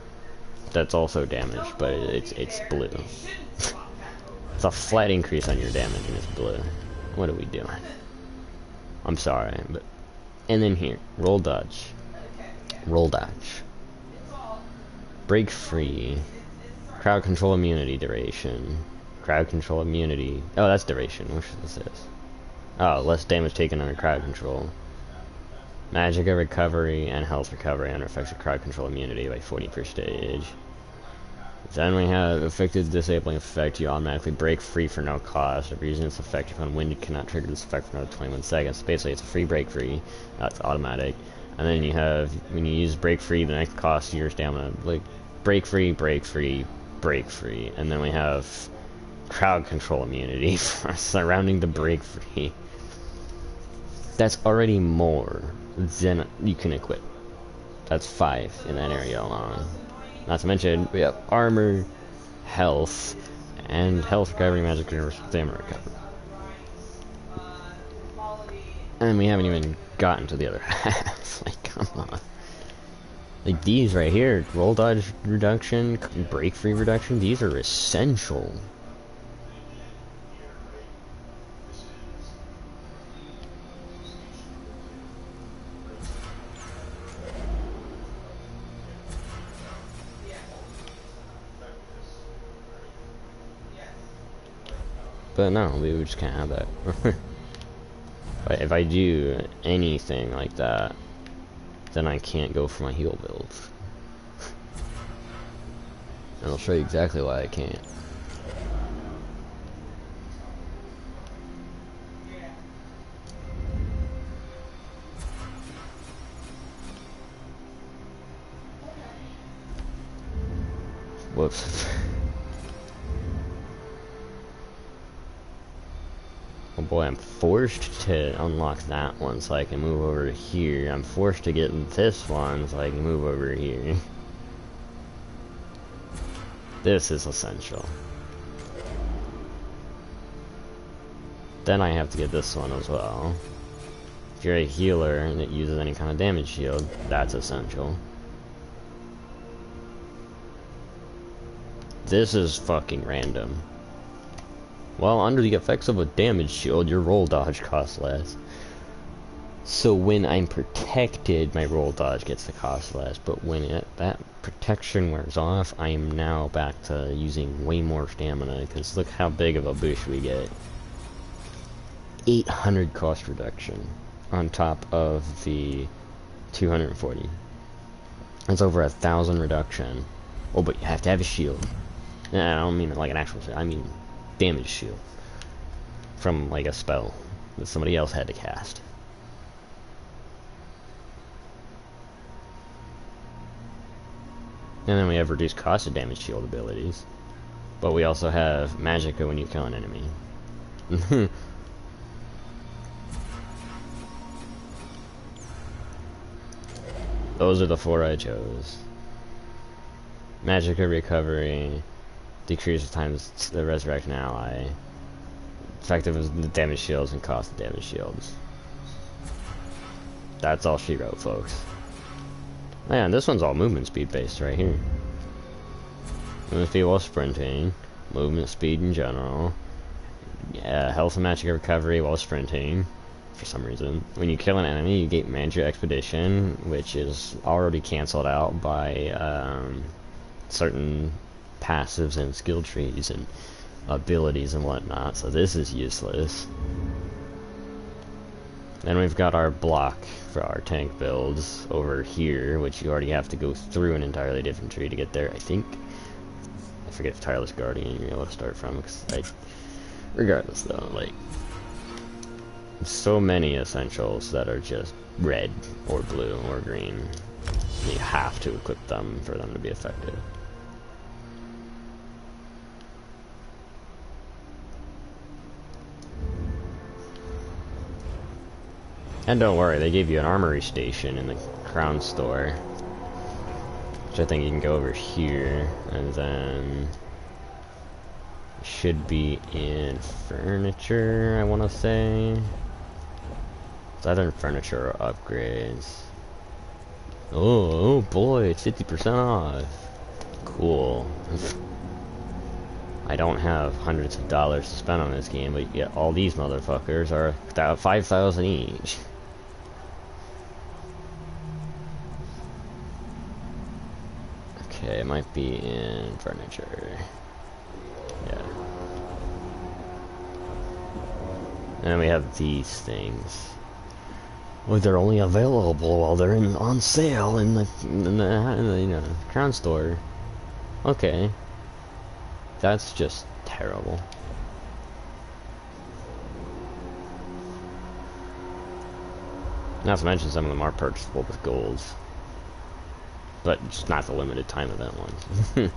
That's also damage, but it's blue. It's a flat increase on your damage and it's blue. What are we doing? I'm sorry, but... And then here, roll dodge. Roll dodge. Break free. Crowd control immunity duration. Crowd control immunity. Oh, that's duration. Which this is? Oh, less damage taken under crowd control. Magicka recovery and health recovery under effects of crowd control immunity by 40 per stage. Then we have effective disabling effect. You automatically break free for no cost. If using this effect, if unwinded, cannot trigger this effect for another 21 seconds. Basically, it's a free break free. That's automatic. And then you have, when you use break free, the next cost your stamina. Like, break free, break free, break free. And then we have crowd control immunity for surrounding the break free. That's already more than you can equip. That's 5 in that area alone. Not to mention, we have armor, health, and health recovery, magic recovery, stamina recovery. And we haven't even gotten to the other half. Like, come on. Like, these right here, roll dodge reduction, break free reduction, these are essential. But no, we just can't have that. But if I do anything like that, then I can't go for my heal builds. And I'll show you exactly why I can't. Whoops. Oh boy, I'm forced to unlock that one so I can move over to here. I'm forced to get this one so I can move over here. This is essential. Then I have to get this one as well. If you're a healer that uses any kind of damage shield, that's essential. This is fucking random. Well, under the effects of a damage shield, your roll dodge costs less. So when I'm protected, my roll dodge gets to cost less. But when that protection wears off, I am now back to using way more stamina. Because look how big of a boost we get. 800 cost reduction on top of the 240. That's over 1,000 reduction. Oh, but you have to have a shield. I don't mean like an actual shield. I mean damage shield from like a spell that somebody else had to cast. And then we have reduced cost of damage shield abilities, but we also have Magicka when you kill an enemy. Those are the 4 I chose. Magicka recovery, decreases times the resurrection ally, effective as the damage shields and cost of damage shields. That's all she wrote, folks. Man, this one's all movement speed based right here. Movement speed while sprinting, movement speed in general, health and magic recovery while sprinting. For some reason, when you kill an enemy, you get Magic Expedition, which is already cancelled out by certain passives and skill trees and abilities and whatnot, so this is useless. Then we've got our block for our tank builds over here, which you already have to go through an entirely different tree to get there, I think. I forget if Tireless Guardian you're able to start from, because regardless though, like, so many essentials that are just red or blue or green. You have to equip them for them to be effective. And don't worry, they gave you an armory station in the Crown Store, which I think you can go over here, and then it should be in furniture, I want to say. It's either in furniture or upgrades. Oh boy, it's 50% off. cool. I don't have hundreds of dollars to spend on this game, but yet all these motherfuckers are 5,000 each. Okay, it might be in furniture. Yeah. And then we have these things. Well, they're only available while they're on sale in the you know, Crown Store. Okay. That's just terrible. Not to mention some of them are purchasable with golds. But just not the limited time event ones.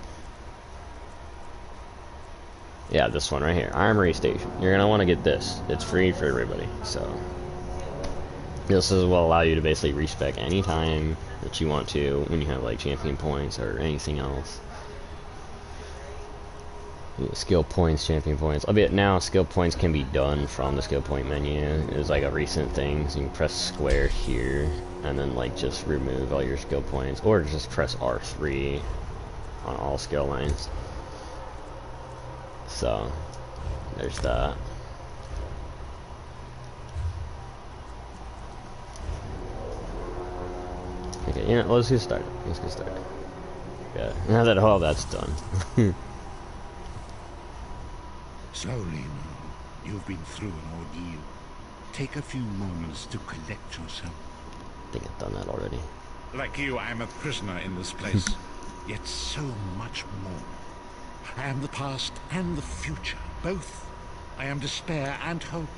Yeah, this one right here. Armory Station. You're gonna want to get this. It's free for everybody, so... This will allow you to basically respec any time that you want to when you have like champion points or anything else. Skill points, champion points. Albeit now skill points can be done from the skill point menu. It's like a recent thing, so you can press square here and then like just remove all your skill points, or just press R3 on all skill lines. So there's that. Okay, you know, let's get started. Let's get started. Yeah, now that all that's done. Slowly now. You've been through an ordeal. Take a few moments to collect yourself. I think I've done that already. Like you, I am a prisoner in this place. Yet so much more. I am the past and the future, both. I am despair and hope.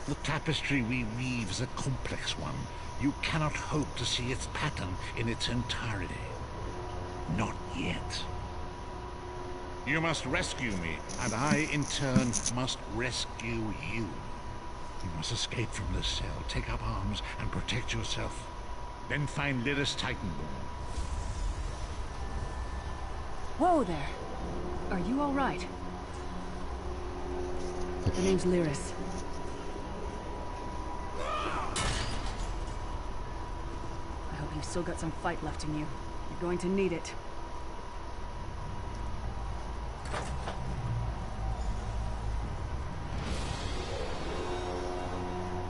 The tapestry we weave is a complex one. You cannot hope to see its pattern in its entirety. Not yet. You must rescue me, and I, in turn, must rescue you. You must escape from this cell, take up arms, and protect yourself. Then find Lyris Titanborn. Whoa there. Are you all right? The name's Lyris. I hope you've still got some fight left in you. You're going to need it.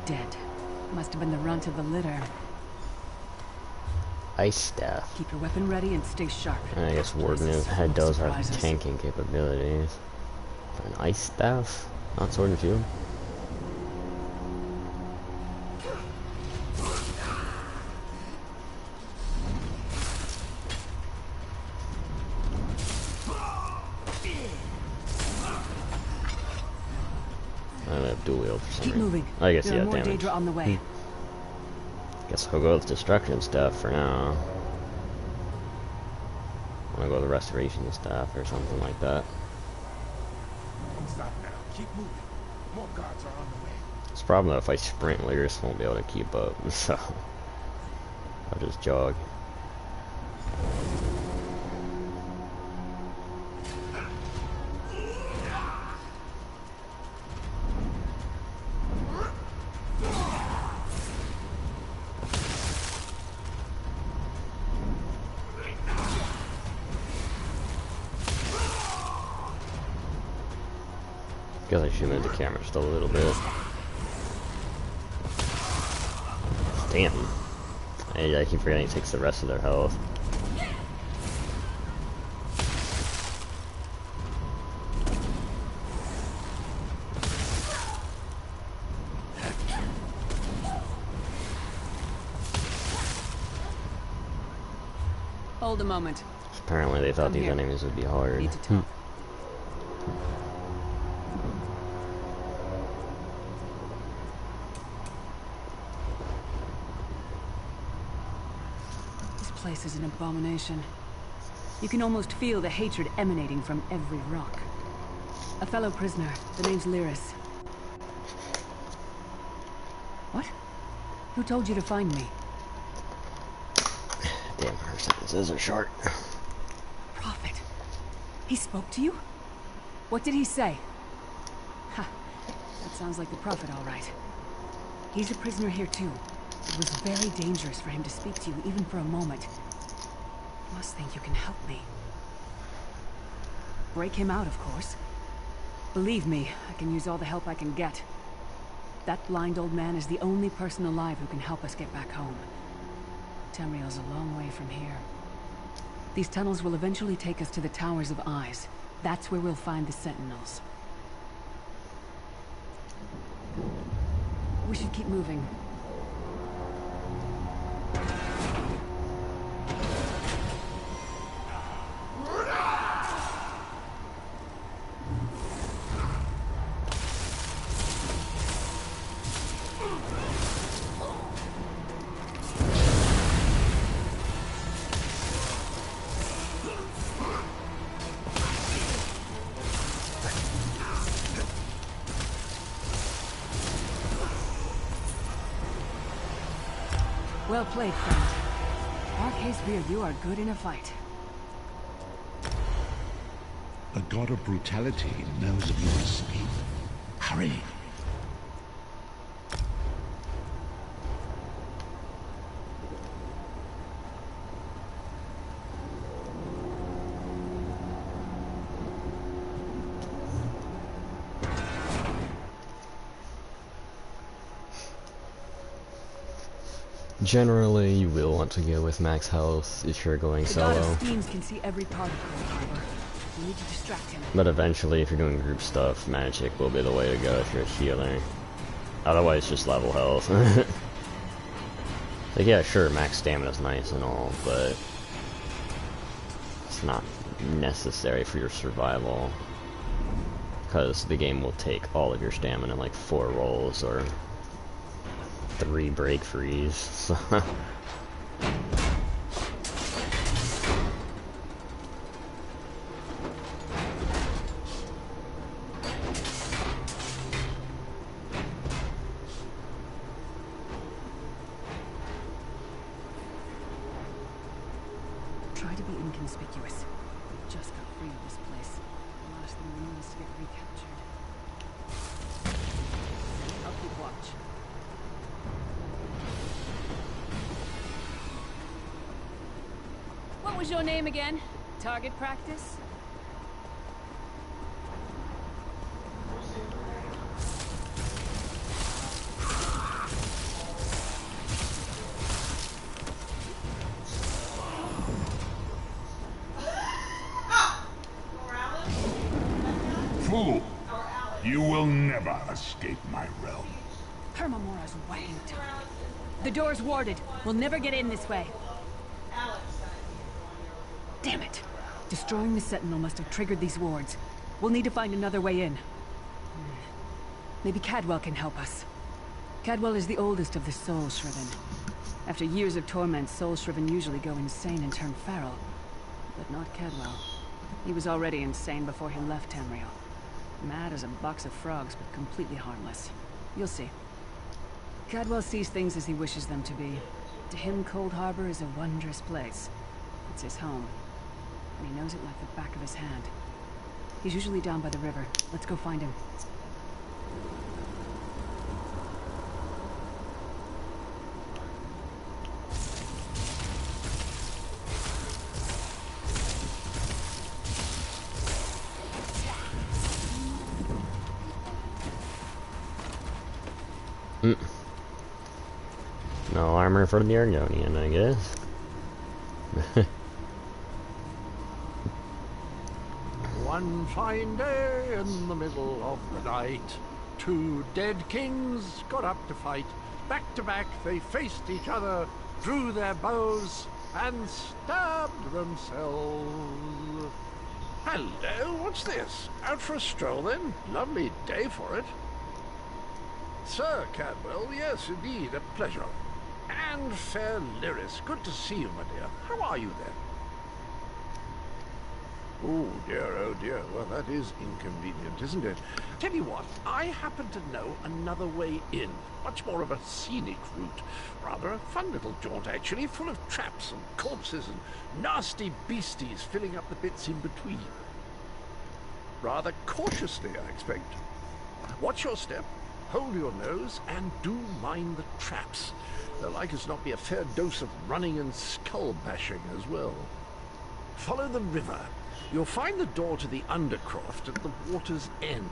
Dead. Must have been the runt of the litter. Ice staff. Keep your weapon ready and stay sharp. I guess Warden had those are tanking capabilities. For an ice staff? Not sword and shield? I don't have dual wield for some Keep reason. moving. I guess There yeah, are more damage. Daedra on the way. Guess I'll go with destruction stuff for now. I'm gonna go with restoration stuff or something like that. Don't stop now. Keep moving. More guards are on the way. It's a problem though, if I sprint, Lyris won't be able to keep up, so I'll just jog. Guess I should move the camera just a little bit. Damn. I keep forgetting it takes the rest of their health. Hold a moment. Apparently they thought Come these here. enemies would be hard. Need to talk. This place is an abomination. You can almost feel the hatred emanating from every rock. A fellow prisoner. The name's Lyris. What? Who told you to find me? Damn, her sentences are short. Prophet. He spoke to you? What did he say? Ha. That sounds like the Prophet, all right. He's a prisoner here, too. It was very dangerous for him to speak to you, even for a moment. You must think you can help me. Break him out, of course. Believe me, I can use all the help I can get. That blind old man is the only person alive who can help us get back home. Tamriel's a long way from here. These tunnels will eventually take us to the Towers of Eyes. That's where we'll find the Sentinels. We should keep moving. Well played, friend. Arkhae's you are good in a fight. The god of brutality knows of your escape. Hurry! Generally, you will want to go with max health if you're going The god solo. of Steams can see every part of Cold Harbor. We need to distract him. But eventually, if you're doing group stuff, magic will be the way to go if you're a healer. Otherwise, just level health. Like, yeah, sure, max stamina is nice and all, but it's not necessary for your survival. Because the game will take all of your stamina in like 4 rolls or 3 break frees. So Try to be inconspicuous. We just got free of this place. The last thing we need is to get recaptured. I'll keep watch. What was your name again? Target practice? Fool! You will never escape my realm. Hermamora's wanked. The door's warded. We'll never get in this way. Damn it. Destroying the Sentinel must have triggered these wards. We'll need to find another way in. Maybe Cadwell can help us. Cadwell is the oldest of the Soul Shriven. After years of torment, Soul Shriven usually go insane and turn feral. But not Cadwell. He was already insane before he left Tamriel. Mad as a box of frogs, but completely harmless. You'll see. Cadwell sees things as he wishes them to be. To him, Cold Harbor is a wondrous place. It's his home. And he knows it like the back of his hand. He's usually down by the river. Let's go find him. no armor for the Argonian, I guess. One fine day in the middle of the night, 2 dead kings got up to fight. Back to back they faced each other, drew their bows, and stabbed themselves. Hello, what's this? Out for a stroll then? Lovely day for it. Sir Cadwell, yes indeed, a pleasure. And fair Lyris, good to see you, my dear. How are you then? Oh dear, well that is inconvenient, isn't it? Tell you what, I happen to know another way in. Much more of a scenic route. Rather a fun little jaunt actually, full of traps and corpses and nasty beasties filling up the bits in between. Rather cautiously, I expect. Watch your step, hold your nose, and do mind the traps. There'll like as not be a fair dose of running and skull bashing as well. Follow the river. You'll find the door to the Undercroft at the water's end.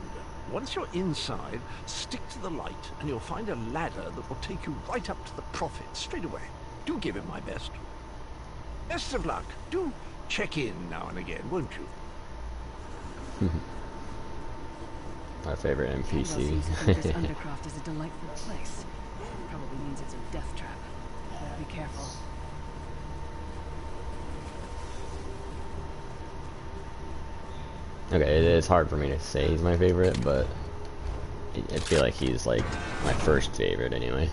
Once you're inside, stick to the light, and you'll find a ladder that will take you right up to the Prophet straight away. Do give him my best. Best of luck. Do check in now and again, won't you? My favorite Kendall NPC. seems to think this Undercroft is a delightful place. Probably means it's a death trap. Better be careful. Okay, it's hard for me to say he's my favorite, but I feel like he's like my first favorite anyway.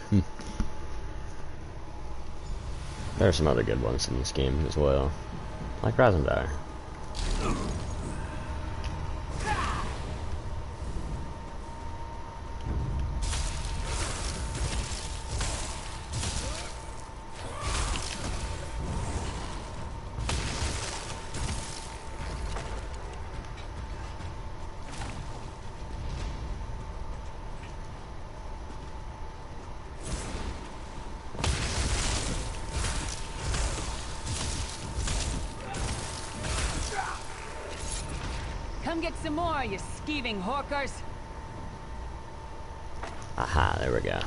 There are some other good ones in this game as well, like Razendar. Come get some more, you skeeving hawkers. Aha, there we go.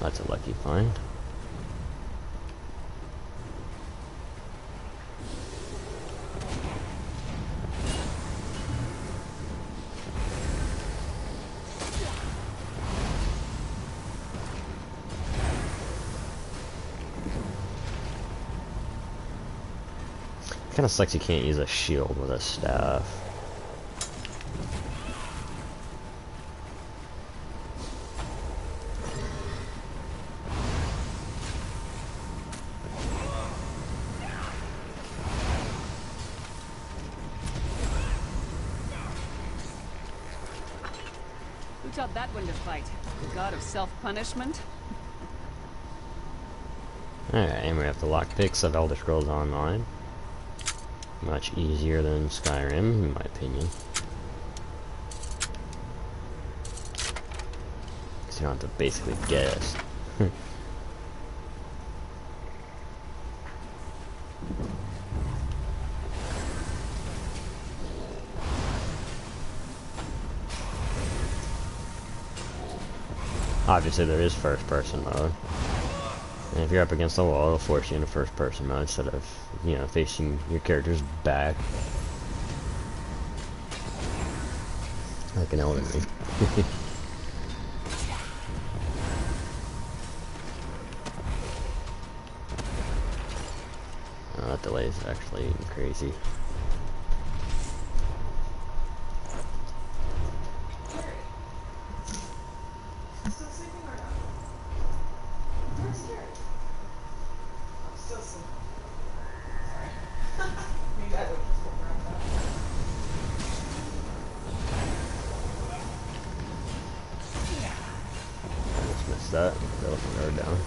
That's a lucky find. Kind of sucks you can't use a shield with a staff. Who taught that one to fight? The god of self-punishment? Alright, and we have the lockpicks of Elder Scrolls Online. Much easier than Skyrim, in my opinion. So you don't have to basically guess. Obviously there is first person mode. And if you're up against the wall, it'll force you into first person mode instead of, you know, facing your character's back. Like an Elden Ring. Oh, that delay is actually crazy. That guard down.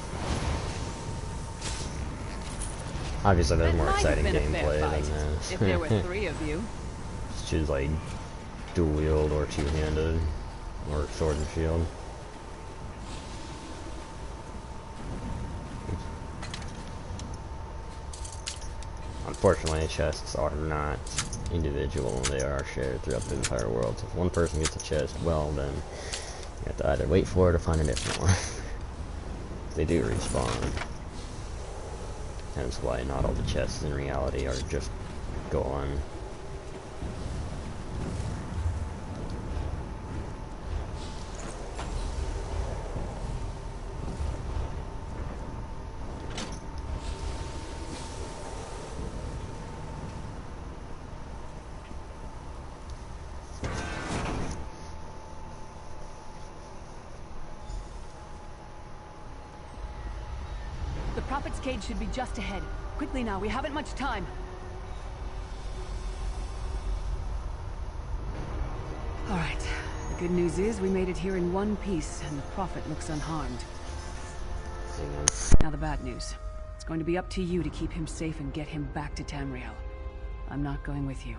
Obviously, there's more exciting gameplay than this. If there were 3 of you. Just choose like dual wield or two-handed or sword and shield. Unfortunately, chests are not individual; they are shared throughout the entire world. So if one person gets a chest, well then. You have to either wait for it or find a different one. They do respawn. Hence why not all the chests in reality are just gone. The Prophet's cage should be just ahead. Quickly now, we haven't much time. Alright, the good news is we made it here in one piece, and the Prophet looks unharmed. Now the bad news. It's going to be up to you to keep him safe and get him back to Tamriel. I'm not going with you.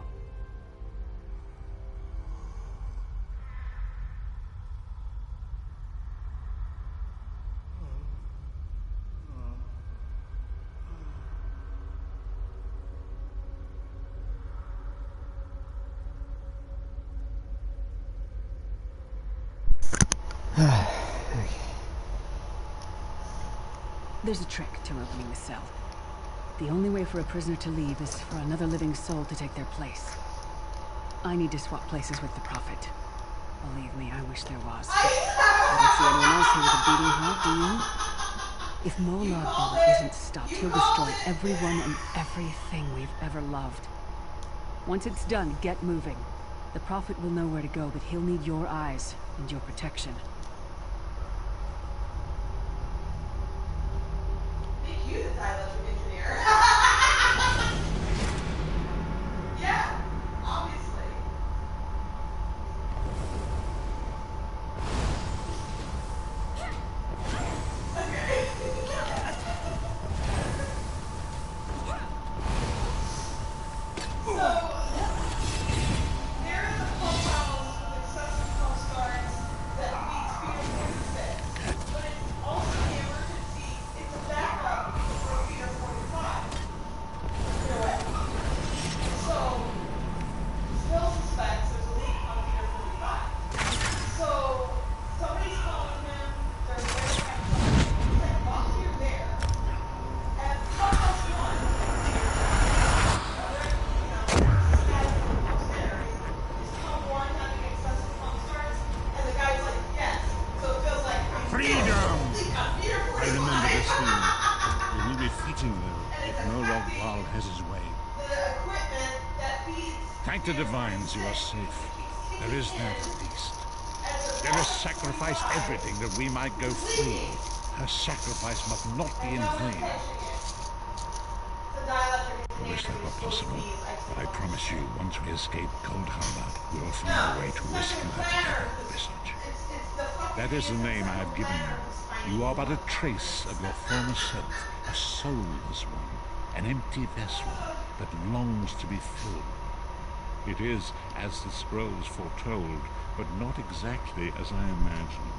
There's a trick to opening the cell. The only way for a prisoner to leave is for another living soul to take their place. I need to swap places with the Prophet. Believe me, I wish there was. I don't see anyone else here with a beating heart, do you? If Molag Bal isn't stopped, he'll destroy everyone and everything we've ever loved. Once it's done, get moving. The Prophet will know where to go, but he'll need your eyes and your protection. Make you the dialectric engineer. Yeah, obviously. Okay. So, there is a pump house with excessive pump starts that needs feeder 46, but it's also the emergency, it's a backup for feeder 45. Either way. So, still suspects there's a leak on feeder 45. So, somebody's calling him, they're there to have something. He's like, "Boss, you're there." And pump house 1, upstairs, is pump 1 having excessive pump starts, and the guy's like, "Yes." So it feels like Freedom! Yeah, feeder I remember 45. this feeling. It will be fitting, though, if Molag Bal has his way. The equipment that feeds Thank the divines you are safe. There is that at least. Dennis sacrificed everything that we might go free. Her sacrifice must not be in vain. the dialectric I wish that were possible, but I promise you, once we escape Cold Harbor, we will find a way to rescue her together, Visage. That is the name I have given you. You are but a trace of your former self, a soulless one, an empty vessel that longs to be filled. It is as the scrolls foretold, but not exactly as I imagined.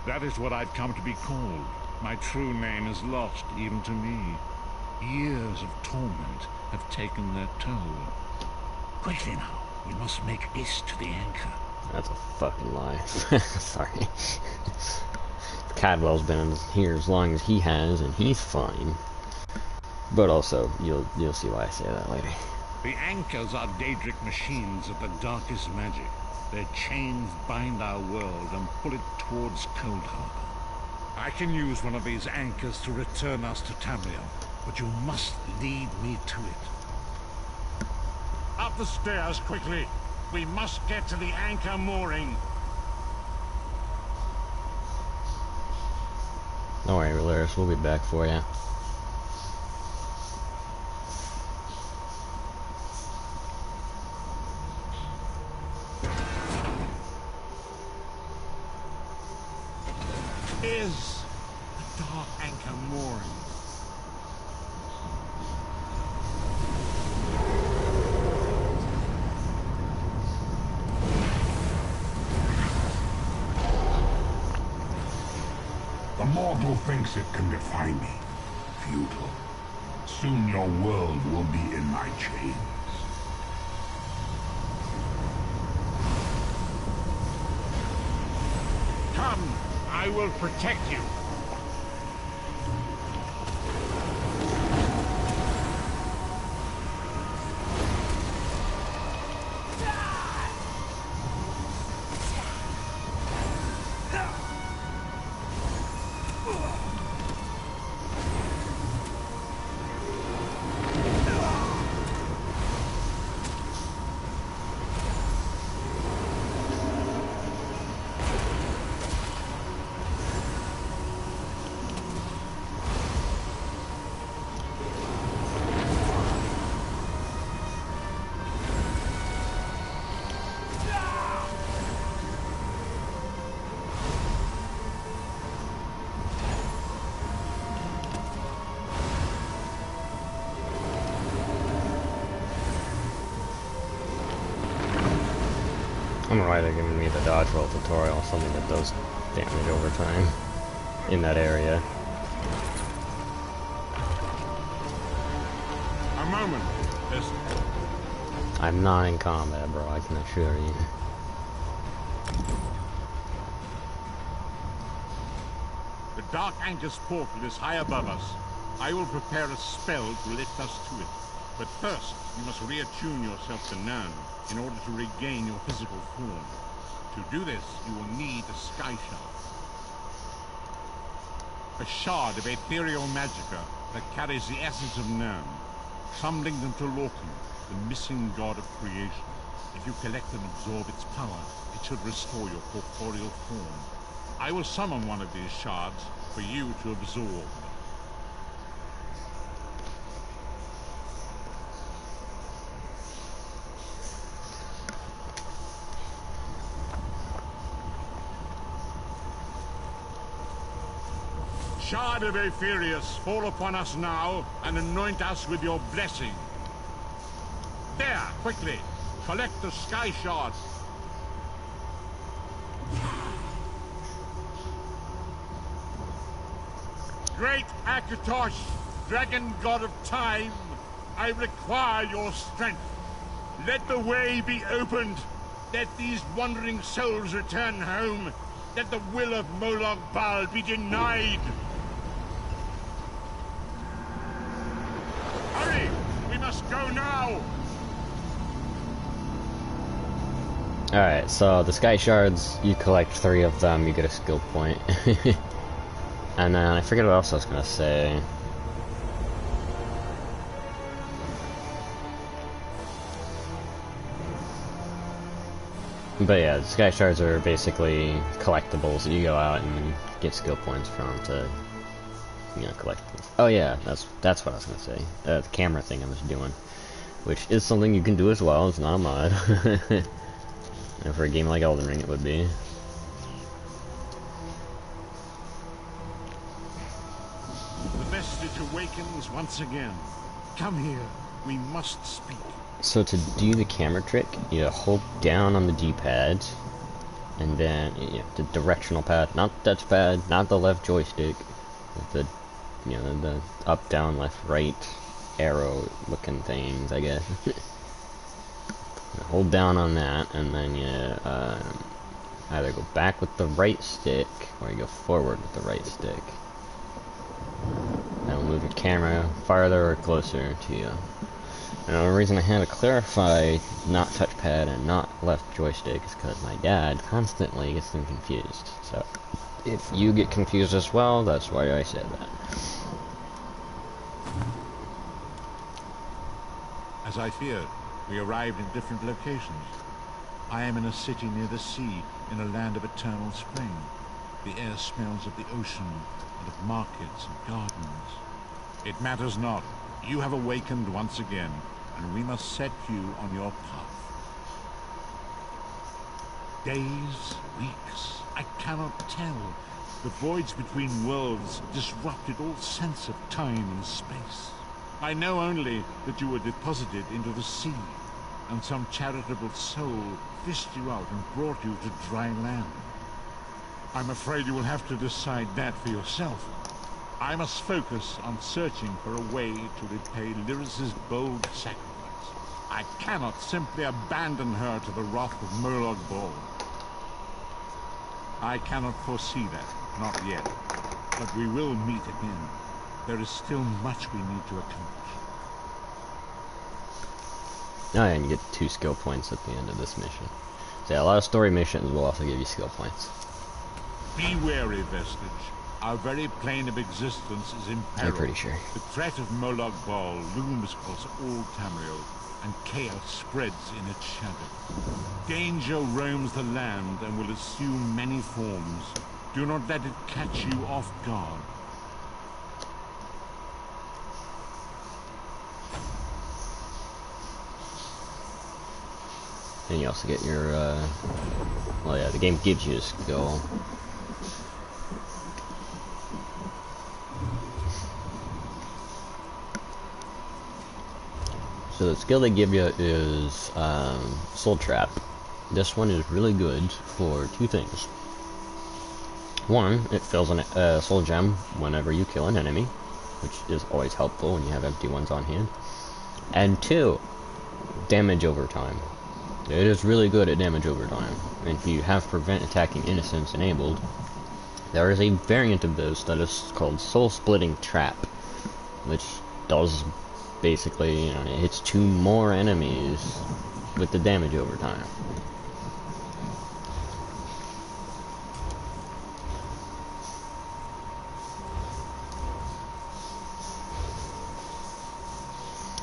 That is what I've come to be called. My true name is lost even to me. Years of torment have taken their toll. Quickly now, we must make haste to the anchor. That's a fucking lie. Sorry. Cadwell's been here as long as he has, and he's fine. But also, you'll see why I say that later. The anchors are Daedric machines of the darkest magic. Their chains bind our world and pull it towards Cold Harbor. I can use one of these anchors to return us to Tamriel, but you must lead me to it. Up the stairs, quickly! We must get to the anchor mooring. Don't worry, Valeris, we'll be back for you. Is the dark anchor mooring. The mortal thinks it can defy me. Futile. Soon your world will be in my chains. Come, I will protect you. I don't know why they're giving me the dodge roll tutorial, something that does damage over time in that area. A moment. This I'm not in combat, bro, I can assure you. Dark Anchor's portal is high above us. I will prepare a spell to lift us to it. But first, you must reattune yourself to Nirn in order to regain your physical form. To do this, you will need a Sky Shard. A shard of ethereal magicka that carries the essence of Nirn. Some link them to Lorkhan, the missing god of creation. If you collect and absorb its power, it should restore your corporeal form. I will summon one of these shards for you to absorb. Shard of Aetherius, fall upon us now and anoint us with your blessing. There, quickly, collect the Sky Shard. Great Akatosh, dragon god of time, I require your strength. Let the way be opened. Let these wandering souls return home. Let the will of Molag Bal be denied. Hurry! We must go now! Alright, so the Sky Shards, you collect 3 of them, you get a skill point. And then, I forget what else I was gonna say. But yeah, the Sky Shards are basically collectibles that you go out and get skill points from to, you know, collect things. Oh yeah, that's what I was gonna say. The camera thing I was doing, which is something you can do as well. It's not a mod. And for a game like Elden Ring, it would be. The vestige awakens once again. Come here. We must speak. So to do the camera trick, you hold down on the D-pad, and then the directional pad, not the touchpad, not the left joystick, the the up, down, left, right arrow looking things, I guess. Hold down on that, and then you either go back with the right stick, or you go forward with the right stick. That'll move your camera farther or closer to you. And the only reason I had to clarify not touchpad and not left joystick is because my dad constantly gets them confused. So, if you get confused as well, that's why I said that. As I feared, we arrived in different locations. I am in a city near the sea, in a land of eternal spring. The air smells of the ocean, and of markets and gardens. It matters not. You have awakened once again, and we must set you on your path. Days, weeks, I cannot tell. The voids between worlds disrupted all sense of time and space. I know only that you were deposited into the sea, and some charitable soul fished you out and brought you to dry land. I'm afraid you will have to decide that for yourself. I must focus on searching for a way to repay Lyris's bold sacrifice. I cannot simply abandon her to the wrath of Molag Bal. I cannot foresee that, not yet. But we will meet again. There is still much we need to accomplish. Oh yeah, and you get 2 skill points at the end of this mission. So yeah, a lot of story missions will also give you skill points. Be wary, Vestige. Our very plane of existence is in peril. I'm pretty sure. The threat of Molag Bal looms across all Tamriel, and chaos spreads in its shadow. Danger roams the land and will assume many forms. Do not let it catch you off guard. And you also get your, well yeah, the game gives you a skill. So the skill they give you is Soul Trap. This one is really good for 2 things. One, it fills a soul gem whenever you kill an enemy, which is always helpful when you have empty ones on hand. And 2, damage over time. It is really good at damage over time. And if you have Prevent Attacking Innocents enabled, There is a variant of this that is called Soul Splitting Trap, which does basically, you know, it hits 2 more enemies with the damage over time.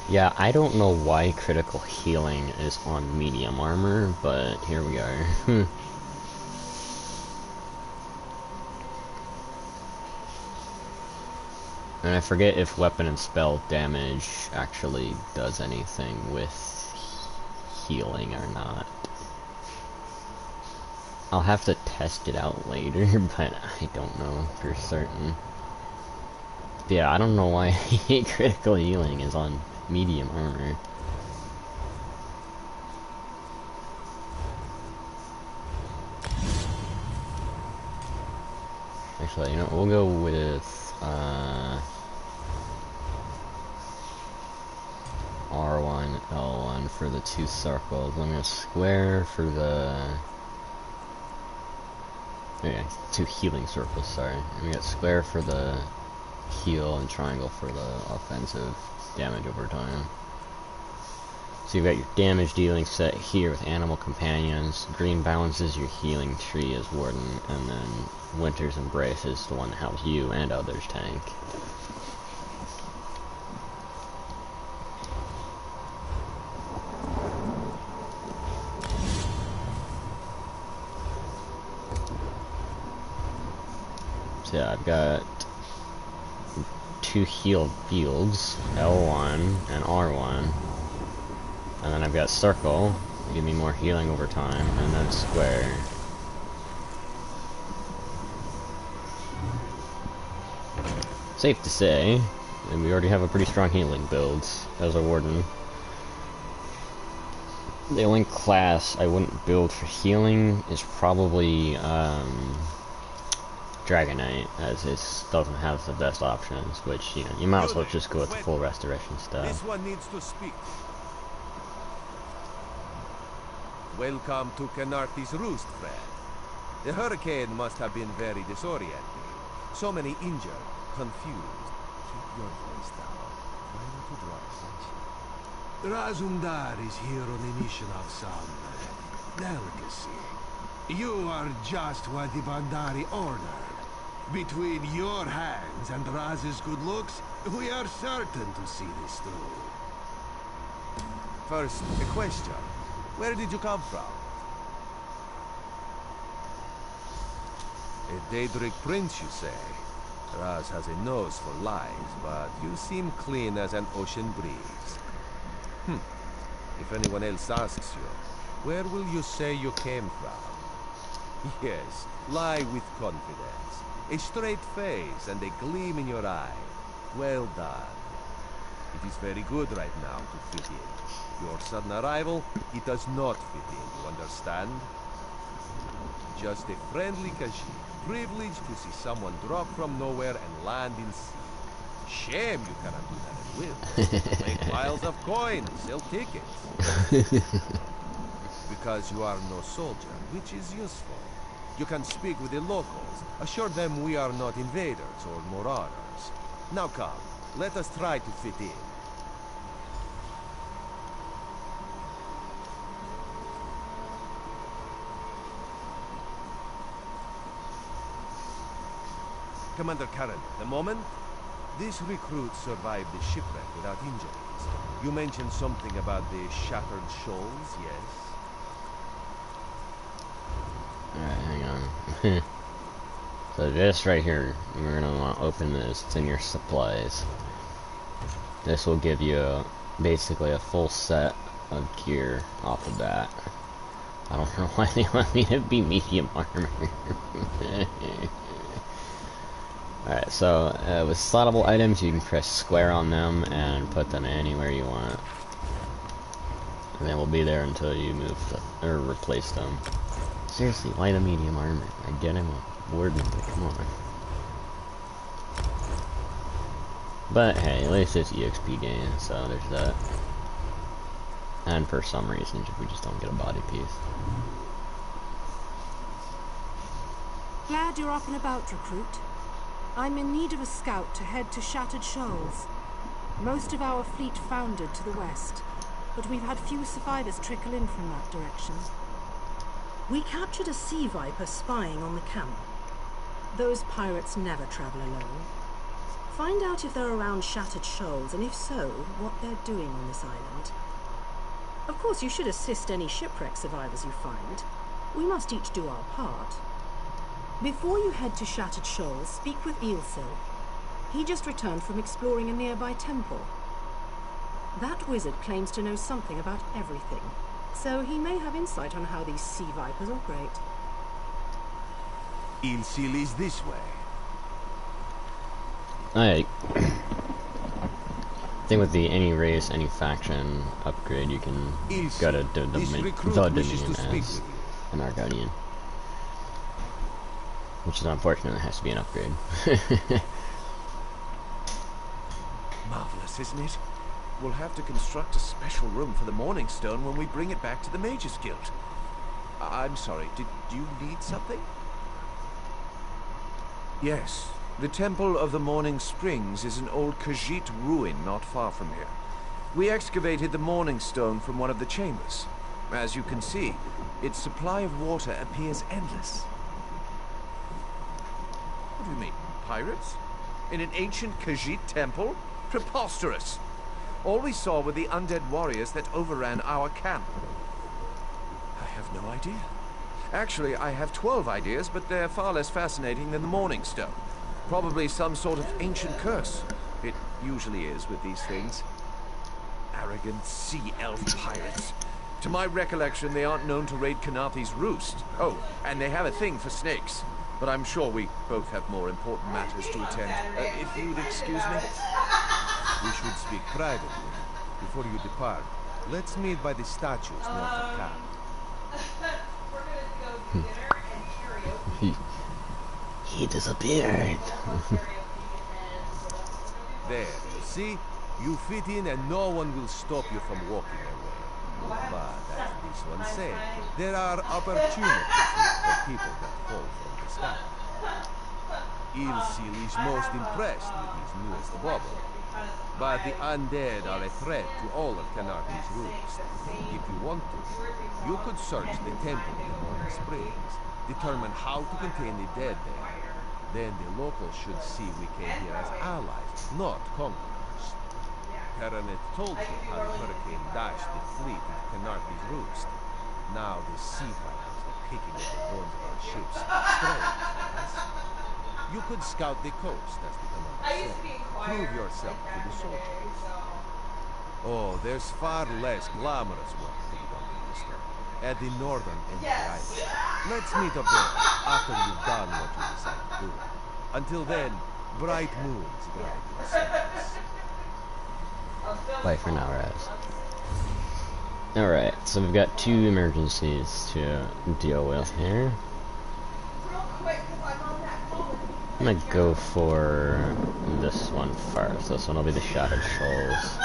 Yeah, I don't know why critical healing is on medium armor, but here we are. And I forget if weapon and spell damage actually does anything with healing or not. I'll have to test it out later, but I don't know for certain. But yeah, I don't know why critical healing is on medium armor. Actually, you know, we'll go with R1, L1 for the 2 circles. I'm gonna square for the... yeah, 2 healing circles, sorry. And we got square for the heal and triangle for the offensive damage over time. So you've got your damage dealing set here with animal companions. Green balances your healing tree as warden, and then Winter's Embrace is the one that helps you and others tank. So yeah, I've got 2 healed fields, L1 and R1. And then I've got circle, give me more healing over time, and then square. Safe to say, and we already have a pretty strong healing build as a warden. The only class I wouldn't build for healing is probably Dragon Knight, as it doesn't have the best options, which, you know, you might as well just go with the full restoration stuff. This one needs to speak. Welcome to Kenarty's Roost, friend. The hurricane must have been very disorienting. So many injured, confused. Keep your voice down. Try not to drop such. Razumdar is here on a mission of some delicacy. You are just what the Bandari ordered. Between your hands and Raz's good looks, we are certain to see this through. First, a question. Where did you come from? A Daedric prince, you say? Raz has a nose for lies, but you seem clean as an ocean breeze. If anyone else asks you, where will you say you came from? Yes, lie with confidence. A straight face and a gleam in your eye. Well done. It is very good right now to fit in. Your sudden arrival, it does not fit in, you understand? Just a friendly Khajiit, privileged to see someone drop from nowhere and land in sea. Shame you cannot do that at will. Make piles of coins, sell tickets. Because you are no soldier, which is useful. You can speak with the locals, assure them we are not invaders or marauders. Now come, let us try to fit in. Commander Karen, the moment? This recruit survived the shipwreck without injuries. You mentioned something about the Shattered Shoals, yes? Alright, hang on. So this right here, you're gonna want to open this. It's in your supplies. This will give you basically a full set of gear off the bat. I don't know why they want me to be medium armor. Alright, so with slottable items, you can press square on them and put them anywhere you want. And they will be there until you move them, or replace them. Seriously, why the medium armor? I get him a warden, but come on. But hey, at least it's EXP gain, so there's that. And for some reason, we just don't get a body piece. Glad you're up and about, recruit. I'm in need of a scout to head to Shattered Shoals. Most of our fleet foundered to the west, but we've had few survivors trickle in from that direction. We captured a sea viper spying on the camp. Those pirates never travel alone. Find out if they're around Shattered Shoals, and if so, what they're doing on this island. Of course, you should assist any shipwreck survivors you find. We must each do our part. Before you head to Shattered Shoals, speak with Eelsil. He just returned from exploring a nearby temple. That wizard claims to know something about everything, so he may have insight on how these sea vipers operate. Eelsil is this way. Alright. Thing with the any race, any faction upgrade, you can go to the Dominion as an Argonian. Which is unfortunate, it has to be an upgrade. Marvelous, isn't it? We'll have to construct a special room for the Morning Stone when we bring it back to the Mages Guild. I'm sorry, did you need something? Yes, the Temple of the Morning Springs is an old Khajiit ruin not far from here. We excavated the Morning Stone from one of the chambers. As you can see, its supply of water appears endless. What do you mean, pirates? In an ancient Khajiit temple? Preposterous! All we saw were the undead warriors that overran our camp. I have no idea. Actually, I have 12 ideas, but they're far less fascinating than the Morning Stone. Probably some sort of ancient curse. It usually is with these things. Arrogant sea elf pirates. To my recollection, they aren't known to raid Kanathe's roost. Oh, and they have a thing for snakes. But I'm sure we both have more important matters to attend. If you'd excuse me. We should speak privately. Before you depart, let's meet by the statues north of town. We're gonna go to dinner and karaoke. He disappeared. There, see? You fit in and no one will stop you from walking away. But as this one said, there are opportunities for people that fall from the sky. Eelsil is most impressed with his newest bauble. But the undead are a threat to all of Kanathe's roost. If you want to, you could search the temple in the Morning Springs, determine how to contain the dead there. Then the locals should see we came here as allies, not conquerors. Karanet told you how the hurricane dashed the fleet into Kanathe's roost. Now the sea fighters are picking at the bones of our ships. Strange, yes? You could scout the coast, as the commander said. Prove yourself to the soldiers. Oh, there's far less glamorous work to be done in this town, at the northern end of the island. Let's meet up there, after you've done what you decide to do. Until then, bright moons guide your steps. Bye for now, Raz. Alright, so we've got 2 emergencies to deal with here. I'm gonna go for this one first. This one will be the Shattered Shoals.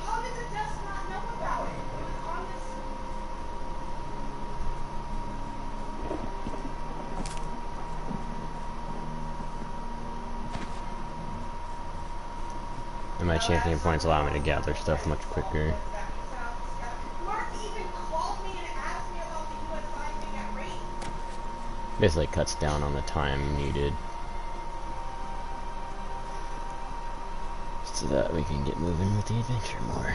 How did the Dust not know about it? It was on this. And my champion points allow me to gather stuff much quicker. Mark even called me and asked me about the USI thing at rate. Basically cuts down on the time needed, so that we can get moving with the adventure more.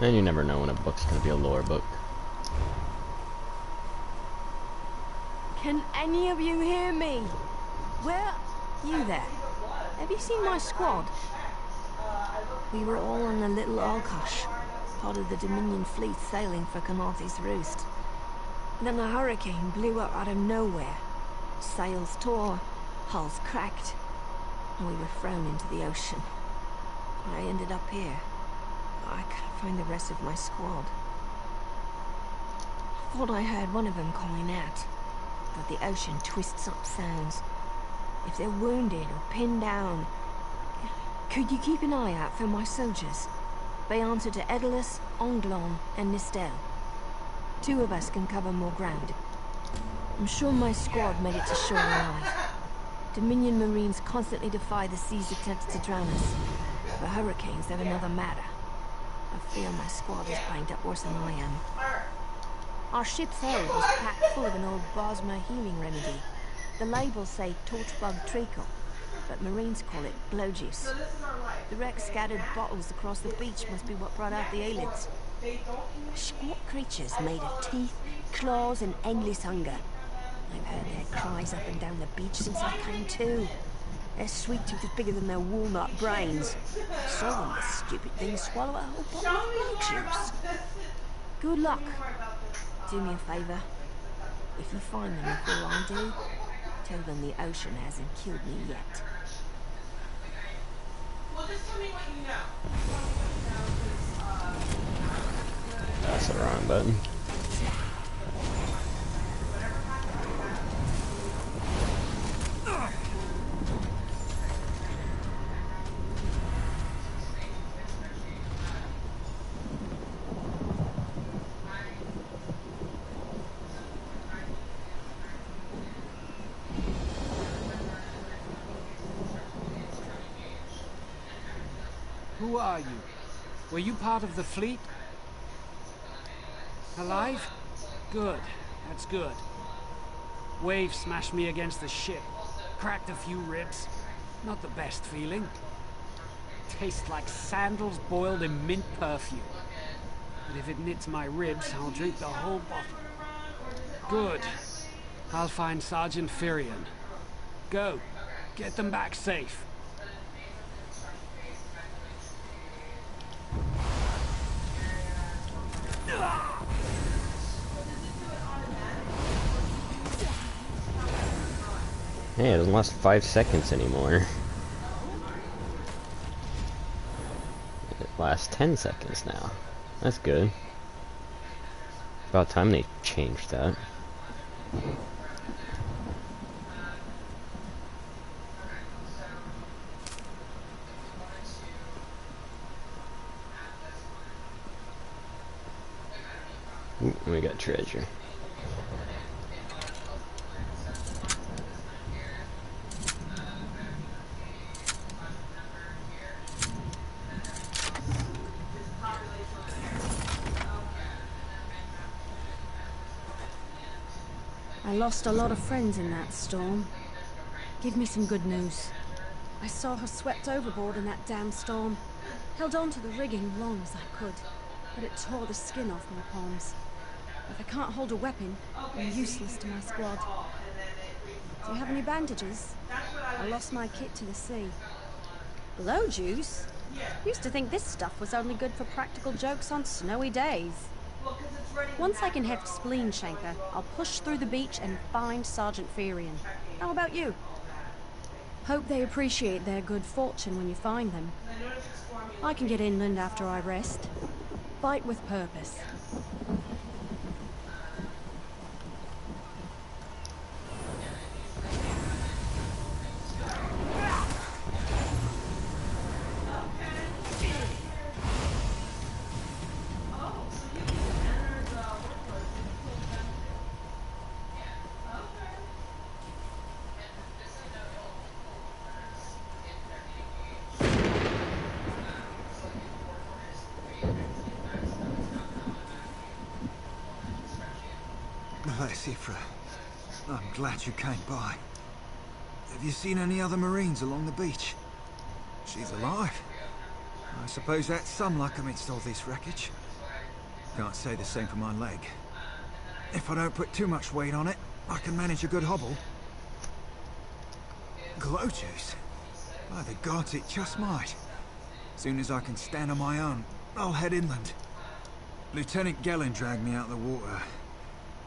And you never know when a book's gonna be a lore book. Can any of you hear me? Where? You there? Have you seen my squad? We were all on the little Alkosh, part of the Dominion fleet sailing for Kanathe's roost. Then a hurricane blew up out of nowhere. Sails tore, Hulls cracked, and we were thrown into the ocean. And I ended up here. I couldn't find the rest of my squad. I thought I heard one of them calling out, but the ocean twists up sounds. If they're wounded or pinned down, could you keep an eye out for my soldiers? They answer to Edelus, Anglon, and Nistel. 2 of us can cover more ground. I'm sure my squad made it to shore alive. Dominion Marines constantly defy the sea's attempts to drown us. The hurricanes, they're another matter. I fear my squad is banged up worse than I am. Our ship's hold was packed full of an old Bosmer healing remedy. The labels say torchbug treacle, but Marines call it blow juice. The wreck scattered bottles across the beach must be what brought out the aliens. Squat creatures made of teeth, claws, and endless hunger. I've heard their cries up and down the beach since I came to. Their sweet tooth is bigger than their walnut brains. I saw them, the stupid things, swallow a whole bottle of blow juice. Good luck. Do me a favour. If you find them before I do, tell them the ocean hasn't killed me yet. Well, just tell me what you know. That's the wrong button. Who are you? Were you part of the fleet? Alive? Good. That's good. Wave smashed me against the ship. Cracked a few ribs. Not the best feeling. Tastes like sandals boiled in mint perfume. But if it knits my ribs, I'll drink the whole bottle. Good. I'll find Sergeant Firion. Go. Get them back safe. Hey, it doesn't last 5 seconds anymore. It lasts 10 seconds now. That's good. About time they changed that. Ooh, we got treasure. I lost a lot of friends in that storm. Give me some good news. I saw her swept overboard in that damn storm. Held on to the rigging long as I could, but it tore the skin off my palms. If I can't hold a weapon, I'm useless to my squad. Do you have any bandages? I lost my kit to the sea. Blow juice? Used to think this stuff was only good for practical jokes on snowy days. Once I can heft Spleen Shanker, I'll push through the beach and find Sergeant Firion. How about you? Hope they appreciate their good fortune when you find them. I can get inland after I rest. Fight with purpose. Sifra, I'm glad you came by. Have you seen any other Marines along the beach? She's alive. I suppose that's some luck amidst all this wreckage. Can't say the same for my leg. If I don't put too much weight on it, I can manage a good hobble. Glow juice? By the gods, it just might. Soon as I can stand on my own, I'll head inland. Lieutenant Gellin dragged me out of the water.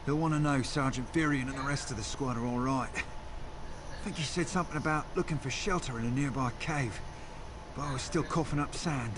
He'll want to know Sergeant Firion and the rest of the squad are all right. think he said something about looking for shelter in a nearby cave, but I was still coughing up sand.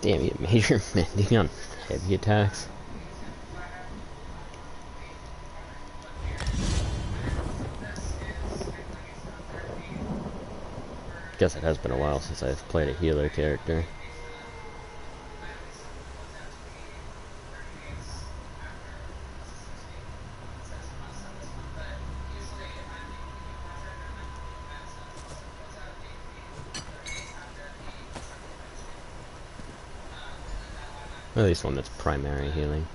Damn, you get major mending on heavy attacks. Guess it has been a while since I've played a healer character. Or at least one that's primary healing.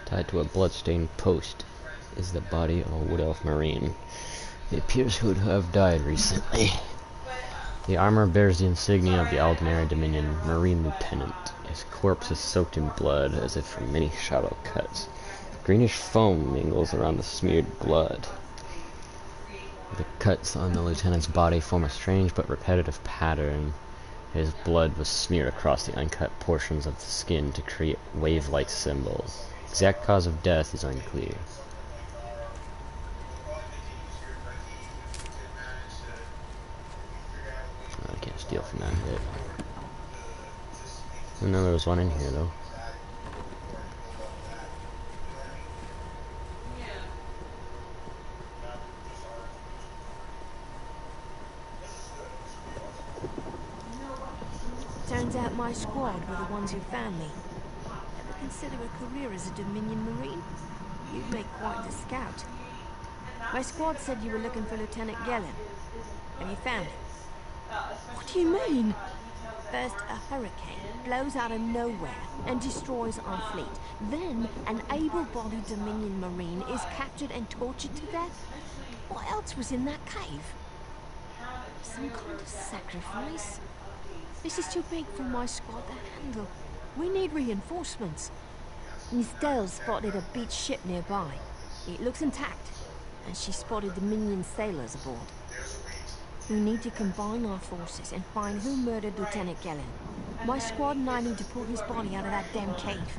Tied to a bloodstained post is the body of a Wood Elf Marine. It appears to have died recently. The armor bears the insignia of the Aldmeri Dominion Marine Lieutenant. His corpse is soaked in blood, as if from many shallow cuts. Greenish foam mingles around the smeared blood. The cuts on the lieutenant's body form a strange but repetitive pattern. His blood was smeared across the uncut portions of the skin to create wave-like symbols. Exact cause of death is unclear. Oh, I can't steal from that hit. I know there was one in here though. Turns out my squad were the ones who found me. Ever consider a career as a Dominion Marine? You'd make quite the scout. My squad said you were looking for Lieutenant Gellin. Have you found him? What do you mean? First, a hurricane blows out of nowhere and destroys our fleet. Then, an able-bodied Dominion Marine is captured and tortured to death? What else was in that cave? Some kind of sacrifice? This is too big for my squad to handle. We need reinforcements. Nistel spotted a beached ship nearby. It looks intact, and she spotted Dominion sailors aboard. We need to combine our forces and find who murdered Lieutenant Gellin. My squad and I need to pull his body out of that damn cave.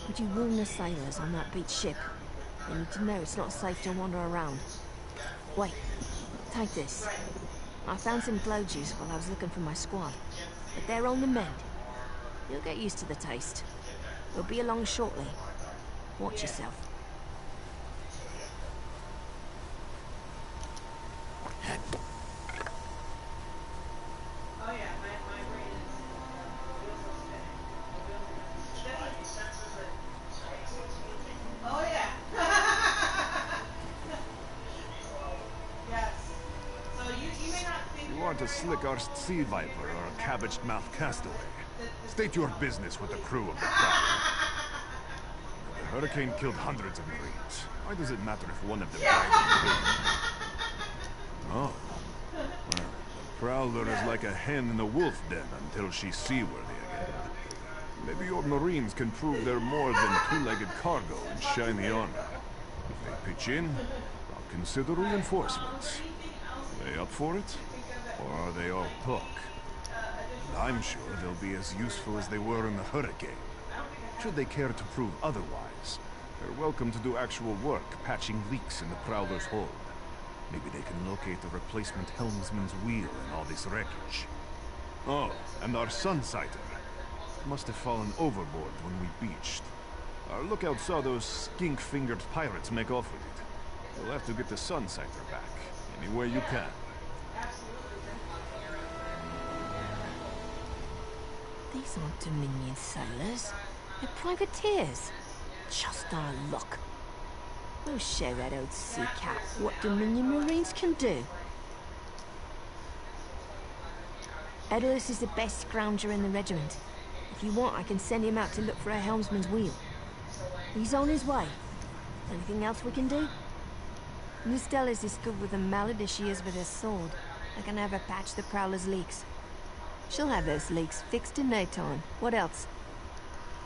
Would you warn the sailors on that beached ship? They need to know it's not safe to wander around. Wait, take this. I found some glow juice while I was looking for my squad, but they're on the mend. You'll get used to the taste. We'll be along shortly. Watch yourself. You aren't a slick-arsed sea viper or a cabbage-mouthed castaway. State your business with the crew of the Prowler. The hurricane killed hundreds of Marines. Why does it matter if one of them died in the Oh. Well, the Prowler is like a hen in a wolf den until she's seaworthy again. Maybe your Marines can prove they're more than two-legged cargo in shiny armor. If they pitch in, I'll consider reinforcements. Are they up for it? Or are they all talk? And I'm sure they'll be as useful as they were in the hurricane. Should they care to prove otherwise, they're welcome to do actual work patching leaks in the Prowler's hold. Maybe they can locate the replacement helmsman's wheel in all this wreckage. Oh, and our Sunsighter. Must have fallen overboard when we beached. Our lookout saw those skink-fingered pirates make off with it. You'll have to get the Sunsighter back, any way you can. These aren't Dominion sailors. They're privateers. Just our luck. We'll show that old sea cat what Dominion Marines can do. Edalus is the best scrounger in the regiment. If you want, I can send him out to look for a helmsman's wheel. He's on his way. Anything else we can do? Nustella is as good with a mallet as she is with a sword. I can have her patch the Prowler's leaks. She'll have those leaks fixed in no time. What else?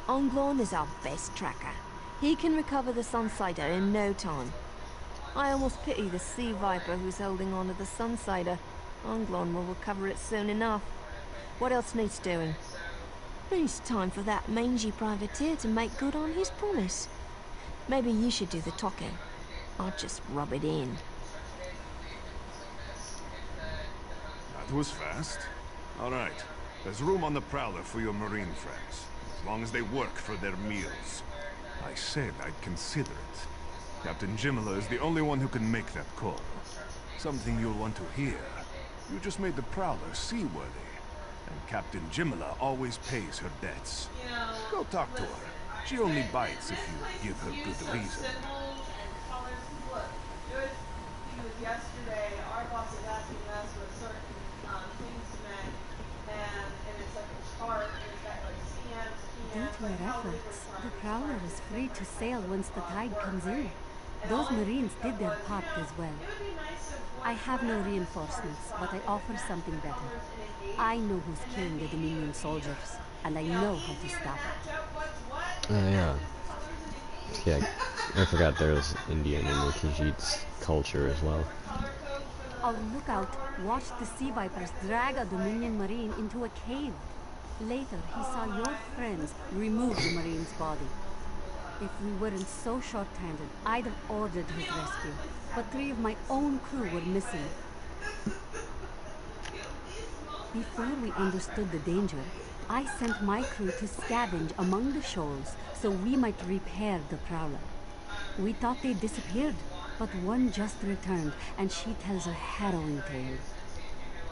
Anglon is our best tracker. He can recover the Sunsighter in no time. I almost pity the Sea Viper who's holding on to the Sunsighter. Anglon will recover it soon enough. What else needs doing? It's time for that mangy privateer to make good on his promise. Maybe you should do the talking. I'll just rub it in. That was fast. All right. There's room on the Prowler for your Marine friends, as long as they work for their meals. I said I'd consider it. Captain Jimala is the only one who can make that call. Something you'll want to hear. You just made the Prowler seaworthy. And Captain Jimala always pays her debts. Go talk to her. She only bites if you give her good reason. Yesterday, our boss was asking us what certain things meant, and it's like a chart, and it's got like CMs, Due to our efforts, the Prowler is free to sail once the tide comes in. Those Marines did their part as well. I have no reinforcements, but I offer something better. I know who's killing the Dominion soldiers, and I know how to stop it. Yeah. Yeah, I forgot there's Indian in the Khajiit's culture as well. Our lookout watched the Sea Vipers drag a Dominion Marine into a cave. Later, he saw your friends remove the Marine's body. If we weren't so short-handed, I'd have ordered his rescue. But 3 of my own crew were missing. Before we understood the danger, I sent my crew to scavenge among the shoals so we might repair the Prowler. We thought they disappeared, but one just returned, and she tells a harrowing tale.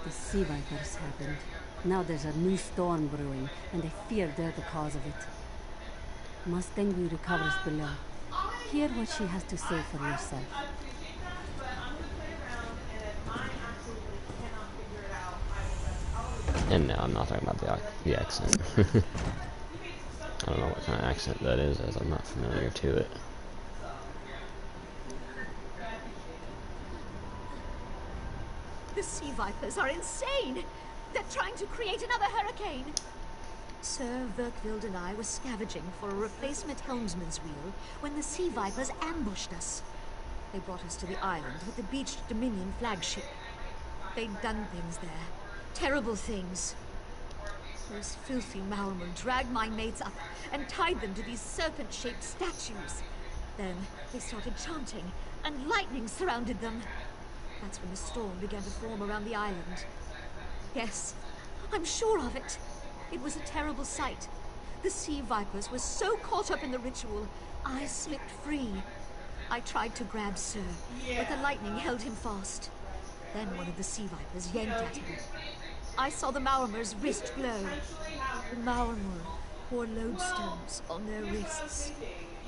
The Sea Vipers happened. Now there's a new storm brewing, and they fear they're the cause of it. Mustangui recovers below. Hear what she has to say for yourself. And no, I'm not talking about the accent. I don't know what kind of accent that is, as I'm not familiar to it. The Sea Vipers are insane! They're trying to create another hurricane! Sir Verkvild and I were scavenging for a replacement helmsman's wheel when the Sea Vipers ambushed us. They brought us to the island with the beached Dominion flagship. They'd done things there. Terrible things. Those filthy Maormer dragged my mates up and tied them to these serpent-shaped statues. Then they started chanting, and lightning surrounded them. That's when the storm began to form around the island. Yes, I'm sure of it. It was a terrible sight. The Sea Vipers were so caught up in the ritual, I slipped free. I tried to grab Sir, but the lightning held him fast. Then one of the Sea Vipers yanked at him. I saw the Maormer's wrist glow. The Maormer wore lodestones on their wrists.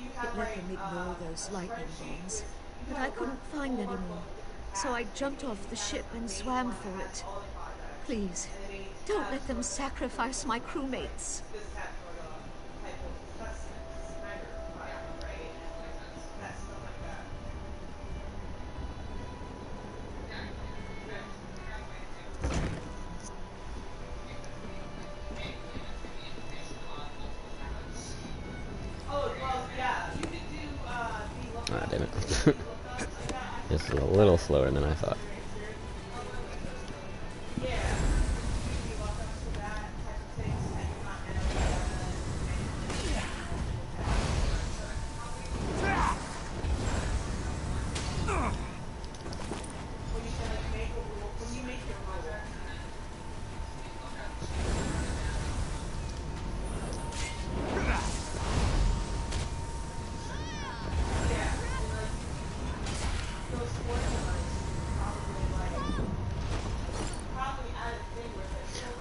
It let them ignore those lightning bombs, but I couldn't find any more. So I jumped off the ship and swam for it. Please, don't let them sacrifice my crewmates. Ah, damn it. This is a little slower than I thought.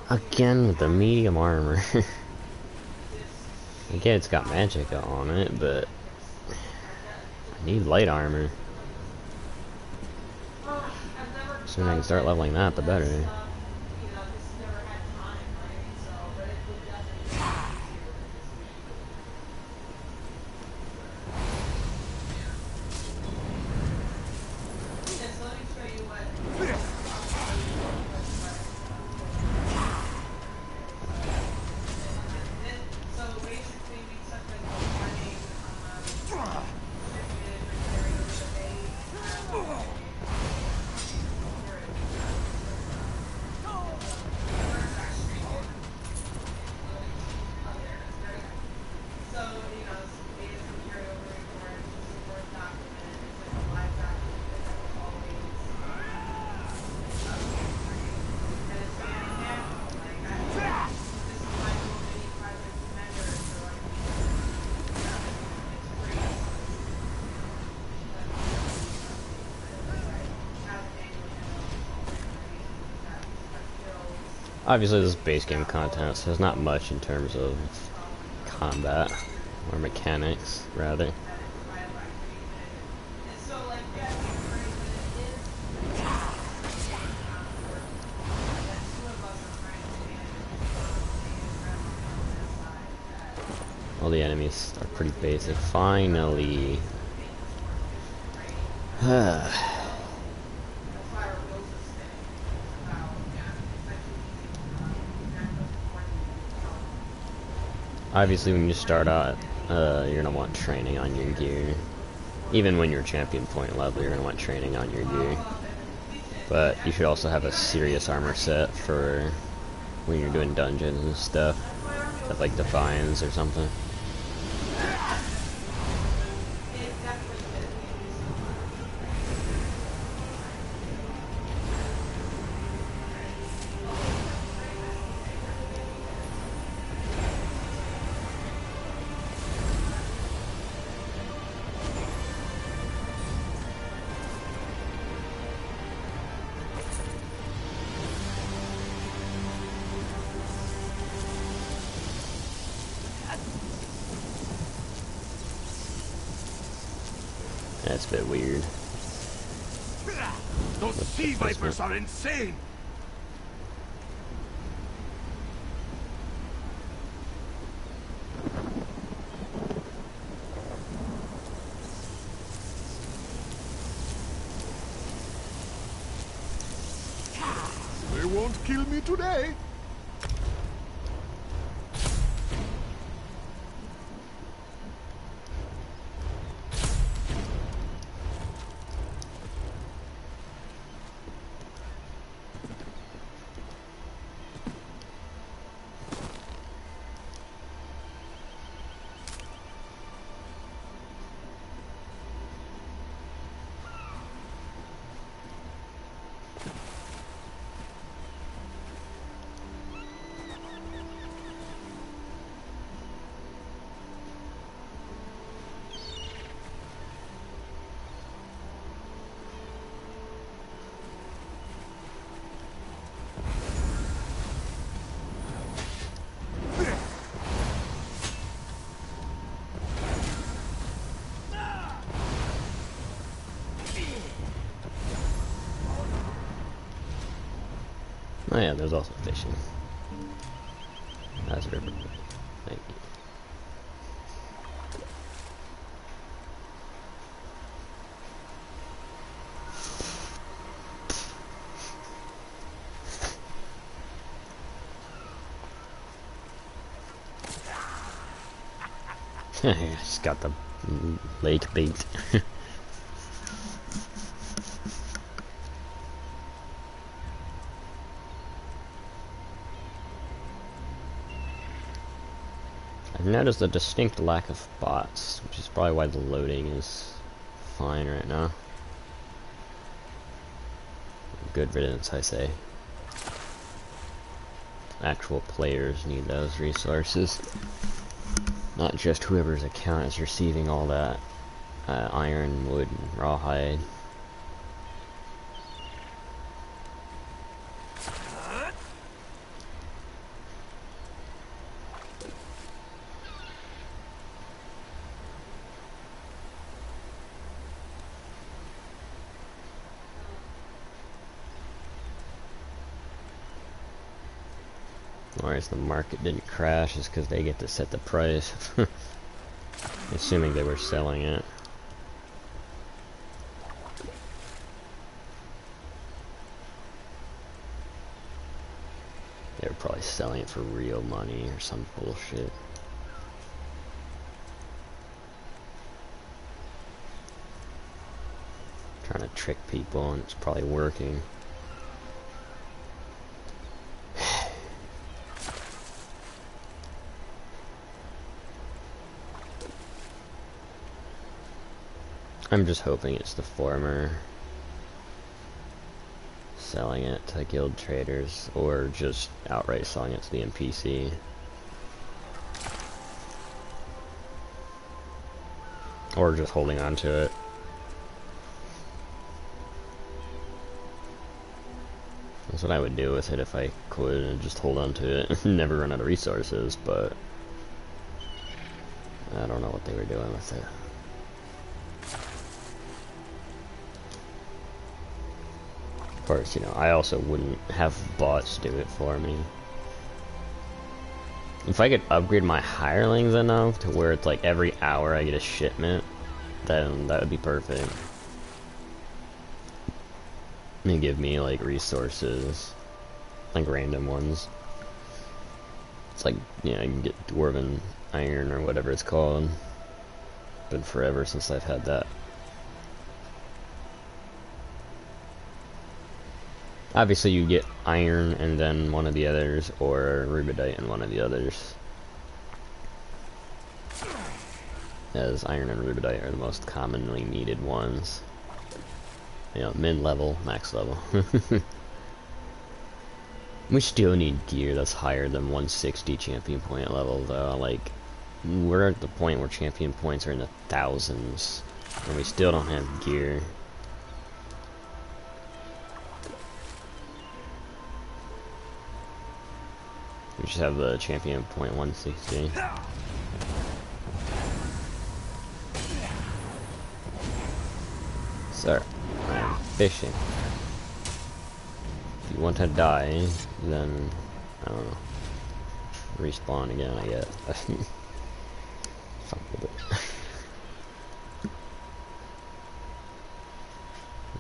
Again with the medium armor. Okay, it's got magic on it, but I need light armor. The sooner I can start leveling that, the better. Obviously this is base game content, so there's not much in terms of combat, or mechanics, rather. All the enemies are pretty basic. Finally. Obviously when you start out, you're going to want training on your gear. Even when you're champion point level, you're going to want training on your gear. But you should also have a serious armor set for when you're doing dungeons and stuff. Stuff like Defiance or something. That's a bit weird. Those sea vipers are insane! They won't kill me today! Oh yeah, there's also fishing. That's a river. Thank you. Just got the lake bait. I've noticed a distinct lack of bots, which is probably why the loading is fine right now. Good riddance, I say. Actual players need those resources. Not just whoever's account is receiving all that iron, wood, and rawhide. Whereas the market didn't crash is because they get to set the price. Assuming they were selling it. They were probably selling it for real money or some bullshit. Trying to trick people, and it's probably working. I'm just hoping it's the former, selling it to guild traders, or just outright selling it to the NPC. Or just holding on to it. That's what I would do with it if I could, and just hold on to it. Never run out of resources, but I don't know what they were doing with it. Of course, you know, I also wouldn't have bots do it for me. If I could upgrade my hirelings enough to where it's like every hour I get a shipment, then that would be perfect. And give me like resources, like random ones. It's like, yeah, I can get dwarven iron or whatever it's called. Been forever since I've had that. Obviously you get iron and then one of the others, or rubidite and one of the others. As iron and rubidite are the most commonly needed ones. You know, mid-level, max level. We still need gear that's higher than 160 champion point level though. Like, we're at the point where champion points are in the thousands, and we still don't have gear. We just have the champion point 160. Sir, I'm fishing. If you want to die, then, I don't know, respawn again, I guess. Fuck with it.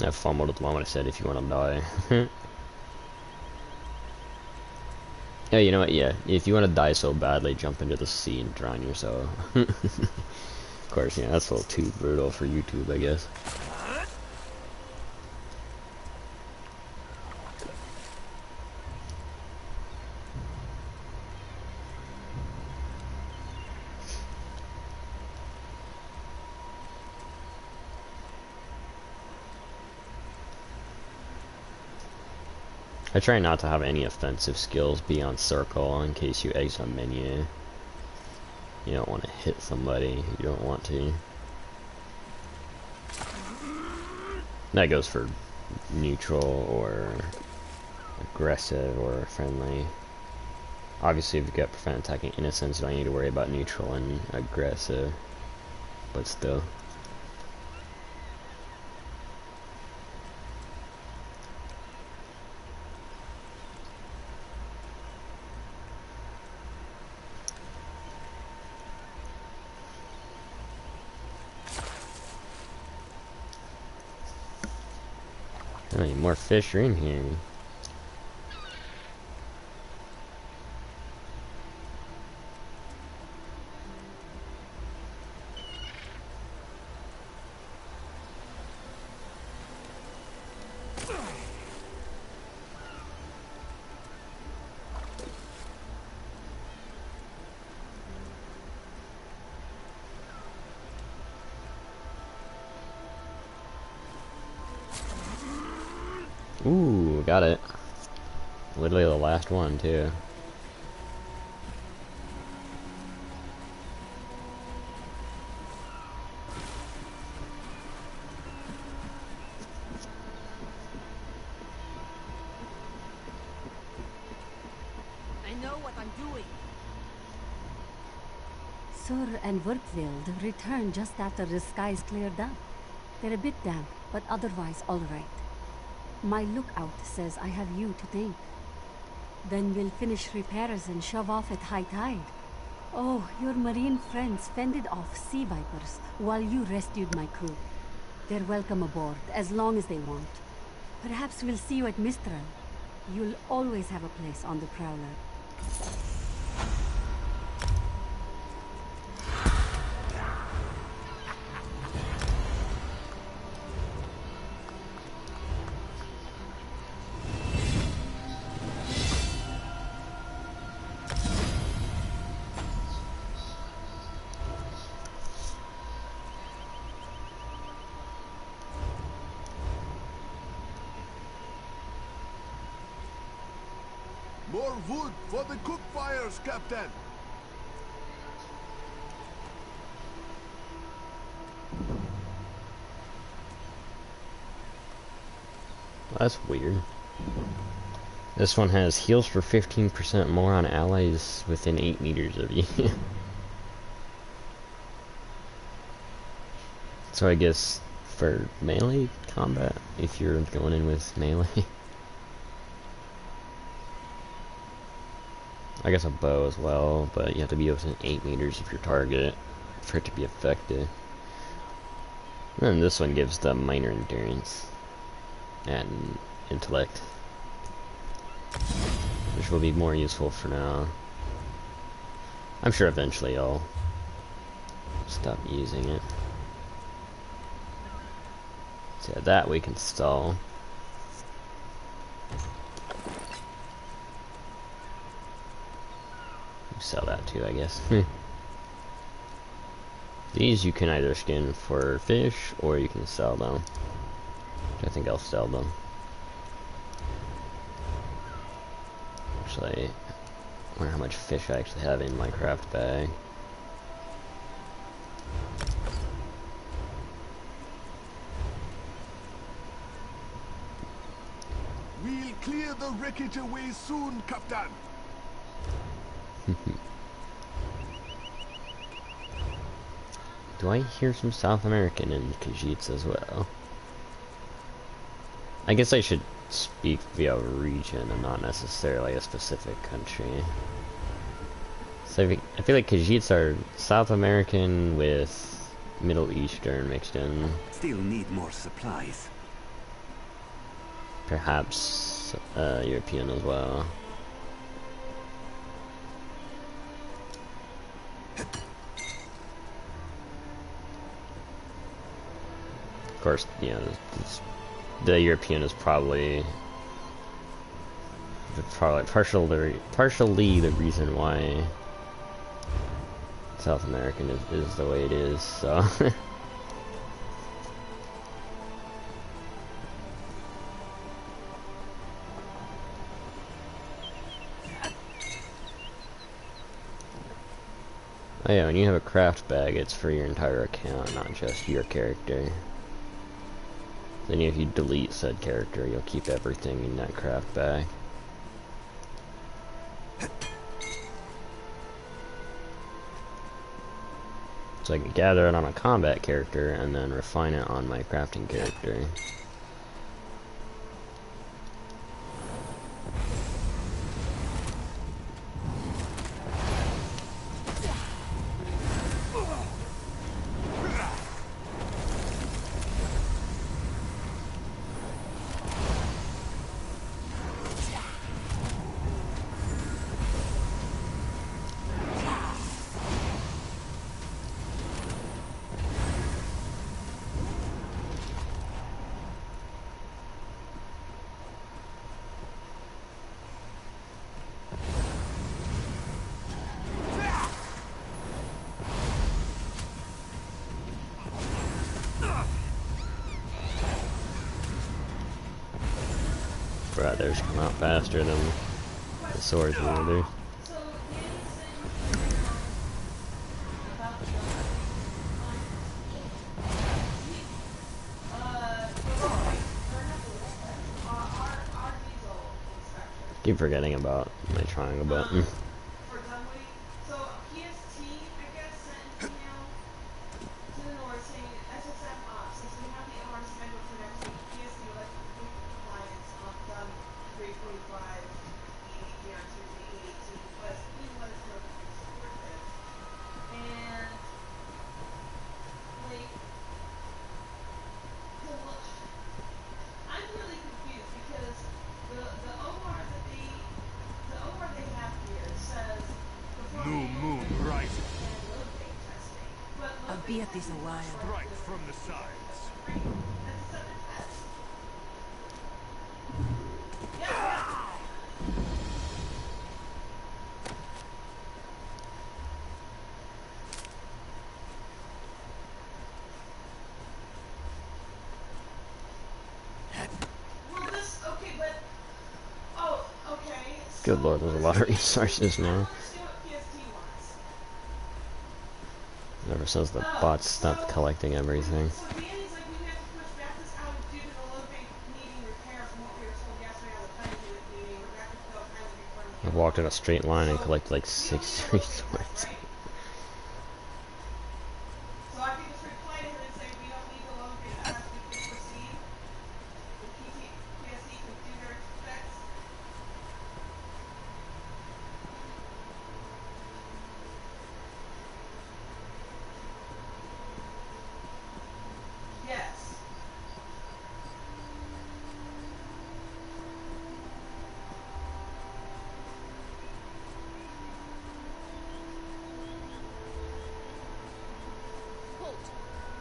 I fumbled at the moment I said if you want to die. Yeah, you know what, yeah, if you want to die so badly, jump into the sea and drown yourself. Of course, yeah, that's a little too brutal for YouTube, I guess. I try not to have any offensive skills beyond circle in case you exit a menu. You don't want to hit somebody you don't want to. That goes for neutral or aggressive or friendly. Obviously if you get prevent attacking innocents, you don't need to worry about neutral and aggressive. But still. How many more fish are in here? Ooh, got it. Literally the last one, too. I know what I'm doing. Sur and Werkwild returned just after the skies cleared up. They're a bit damp, but otherwise all right. My lookout says I have you to thank. Then we'll finish repairs and shove off at high tide. Oh, your marine friends fended off sea vipers while you rescued my crew. They're welcome aboard, as long as they want. Perhaps we'll see you at Mistral. You'll always have a place on the Prowler. More wood for the cook fires, Captain! That's weird. This one has heals for 15% more on allies within 8 meters of you. So I guess for melee combat, if you're going in with melee. I guess a bow as well, but you have to be within 8 meters of your target for it to be effective. And then this one gives them minor endurance and intellect, which will be more useful for now. I'm sure eventually I'll stop using it. So yeah, that we can stall. Sell that too, I guess. These you can either skin for fish or you can sell them. Which I think I'll sell them. Actually, I wonder how much fish I actually have in my craft bag. We'll clear the wreckage away soon, Captain! Do I hear some South American in Khajiits as well? I guess I should speak via region and not necessarily a specific country. So I feel like Khajiits are South American with Middle Eastern mixed in. Still need more supplies. Perhaps European as well. Of course, you know, the European is probably partially the reason why South American is the way it is, so. Oh yeah, when you have a craft bag, it's for your entire account, not just your character. Then if you delete said character, you'll keep everything in that craft bag. So I can gather it on a combat character and then refine it on my crafting character. feathers come out faster than the swords will do. Keep forgetting about my triangle button. I'll be at this a while. Strike from the sides. Good lord, there's a lot of resources now. Never says the bots stopped collecting everything. I've walked in a straight line and collected like 6 resources.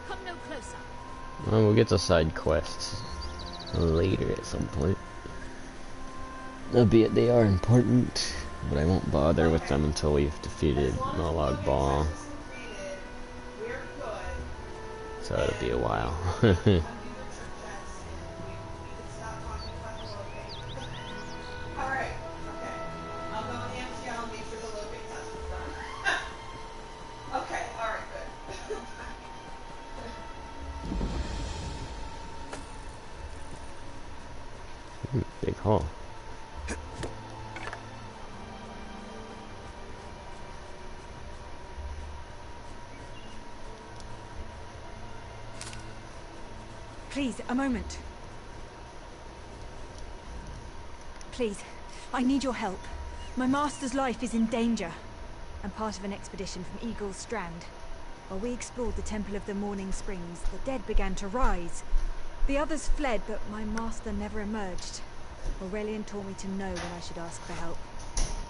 Come no closer. Well, we'll get to side quests later at some point. Albeit they are important, but I won't bother with them until we've defeated Molag Bal. So it'll be a while. Big hole. Please, a moment. Please, I need your help. My master's life is in danger. I'm part of an expedition from Eagle's Strand. While we explored the Temple of the Morning Springs, the dead began to rise. The others fled, but my master never emerged. Aurelian taught me to know when I should ask for help.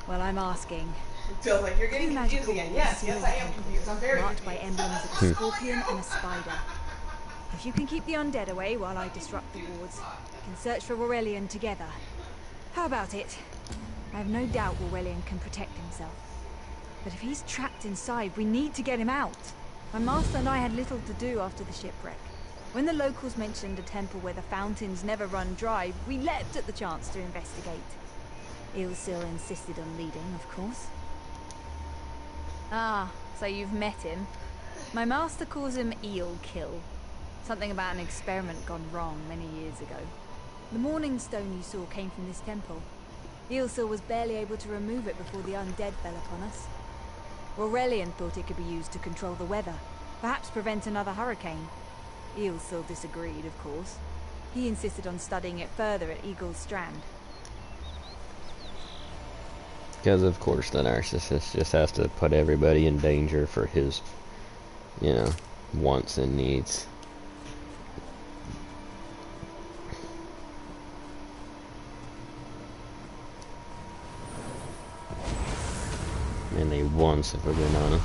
Well, I'm asking. It feels like you're getting confused again. Yes, yes, I am confused. I'm very marked confused. by emblems of a scorpion and a spider. If you can keep the undead away while I disrupt the wards, we can search for Aurelian together. How about it? I have no doubt Aurelian can protect himself. But if he's trapped inside, we need to get him out. My master and I had little to do after the shipwreck. When the locals mentioned a temple where the fountains never run dry, we leapt at the chance to investigate. Ilsil insisted on leading, of course. Ah, so you've met him. My master calls him Eelkill. Something about an experiment gone wrong many years ago. The morning stone you saw came from this temple. Ilsil was barely able to remove it before the undead fell upon us. Aurelian thought it could be used to control the weather, perhaps prevent another hurricane. Ilsil disagreed, of course. He insisted on studying it further at Eagle's Strand. Because of course the narcissist just has to put everybody in danger for his, you know, wants and needs. And they wants if we're being honest.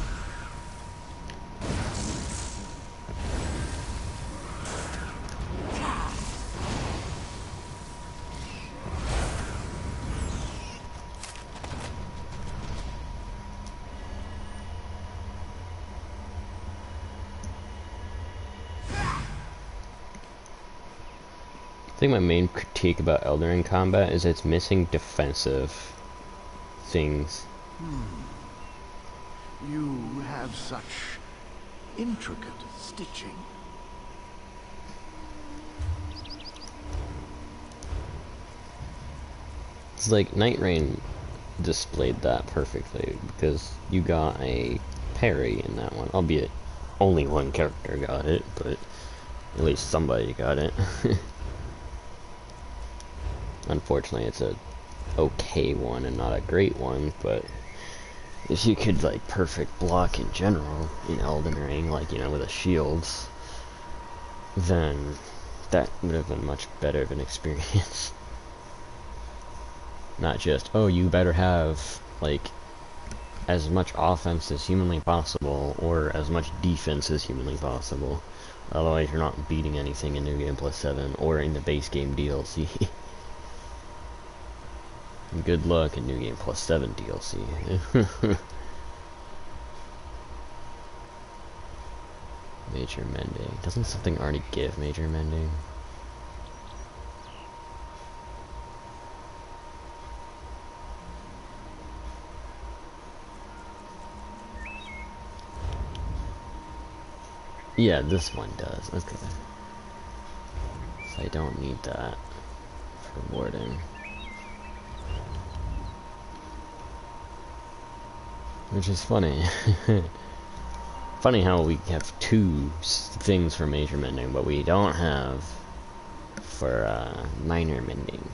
think my main critique about Elden Ring combat is it's missing defensive things. You have such intricate stitching. It's like Night Rain displayed that perfectly because you got a parry in that one, albeit only one character got it, but at least somebody got it. Unfortunately, it's a okay one and not a great one, but if you could like perfect block in general in Elden Ring, like, you know, with the shields, then that would have been much better of an experience. Not just, oh, you better have like as much offense as humanly possible or as much defense as humanly possible, otherwise you're not beating anything in New Game Plus 7 or in the base game DLC. Good luck in New Game Plus 7 DLC. Major mending. Doesn't something already give major mending? Yeah, this one does. Okay. So I don't need that for warding. Which is funny. Funny how we have two things for major mending, but we don't have for minor mending.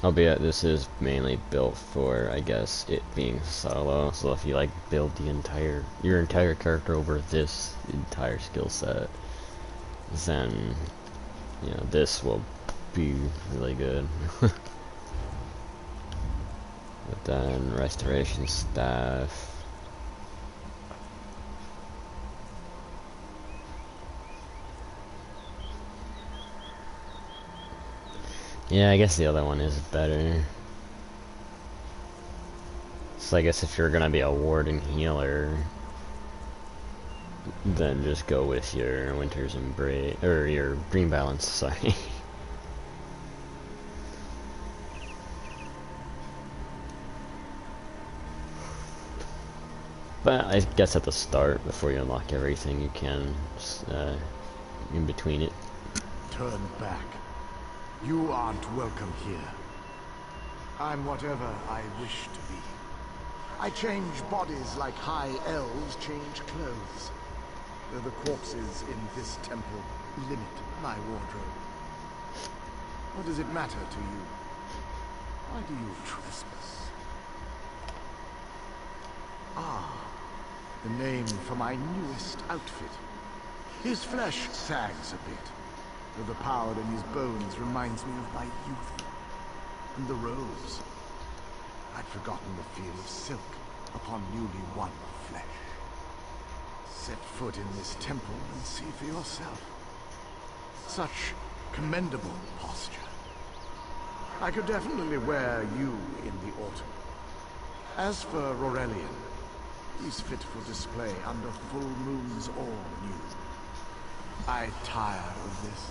Albeit this is mainly built for, I guess, it being solo, so if you like build your entire character over this entire skill set, then, you know, this will be really good. But then restoration staff. Yeah, I guess the other one is better. So I guess if you're gonna be a ward and healer, then just go with your Winter's Embrace, or your Green Balance, sorry. But I guess at the start, before you unlock everything, you can, in between it. Turn back. You aren't welcome here. I'm whatever I wish to be. I change bodies like high elves change clothes. Though the corpses in this temple limit my wardrobe. What does it matter to you? Why do you trespass? Ah, the name for my newest outfit. His flesh sags a bit. Though the power in his bones reminds me of my youth. And the rose. I'd forgotten the feel of silk upon newly won flesh. Set foot in this temple and see for yourself. Such commendable posture. I could definitely wear you in the autumn. As for Aurelian, he's fit for display under full moons all new. I tire of this.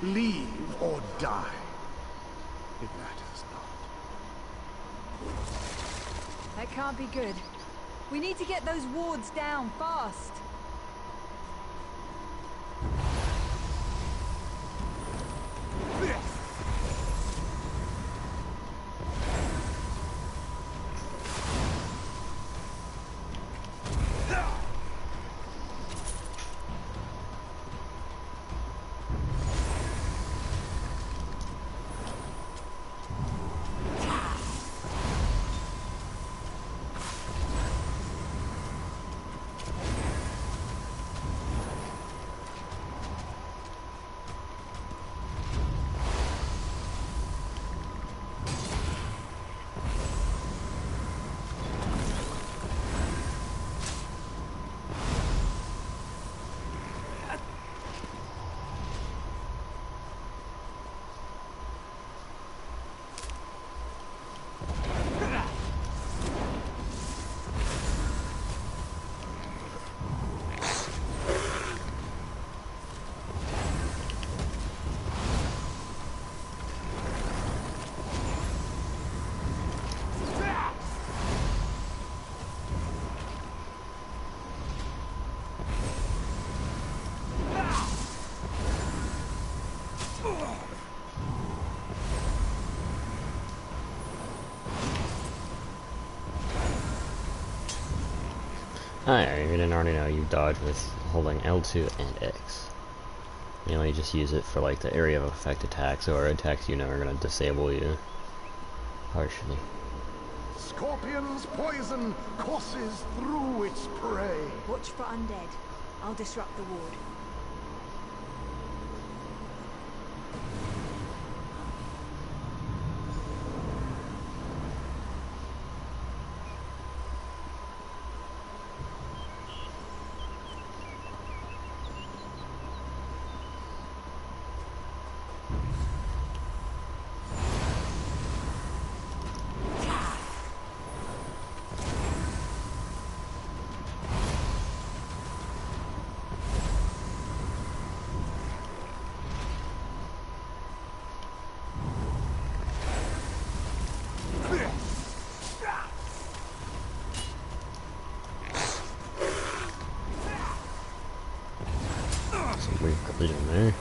Leave or die. It matters not. That can't be good. We need to get those wards down fast. Oh yeah, if you didn't already know, you dodge with holding L2 and X. You only just use it for like the area of effect attacks or attacks you know are going to disable you harshly. Scorpion's poison courses through its prey. Watch for undead. I'll disrupt the ward. We've got in there.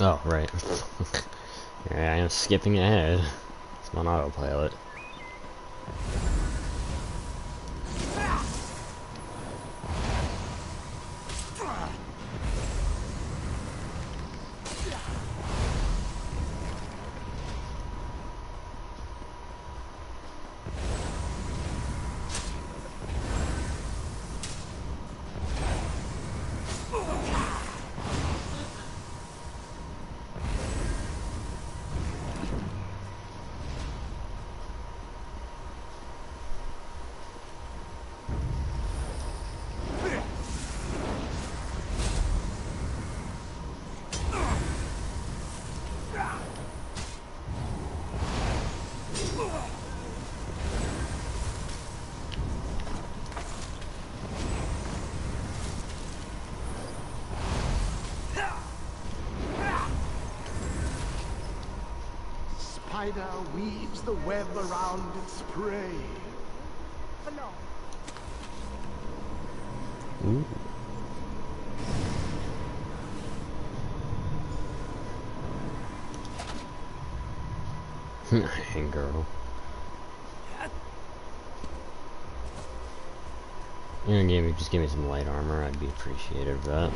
Oh, right. Yeah, I am skipping ahead. It's on autopilot. Spider weaves the web around its prey. Ooh. Hey, girl. Just give me some light armor. I'd be appreciative of that.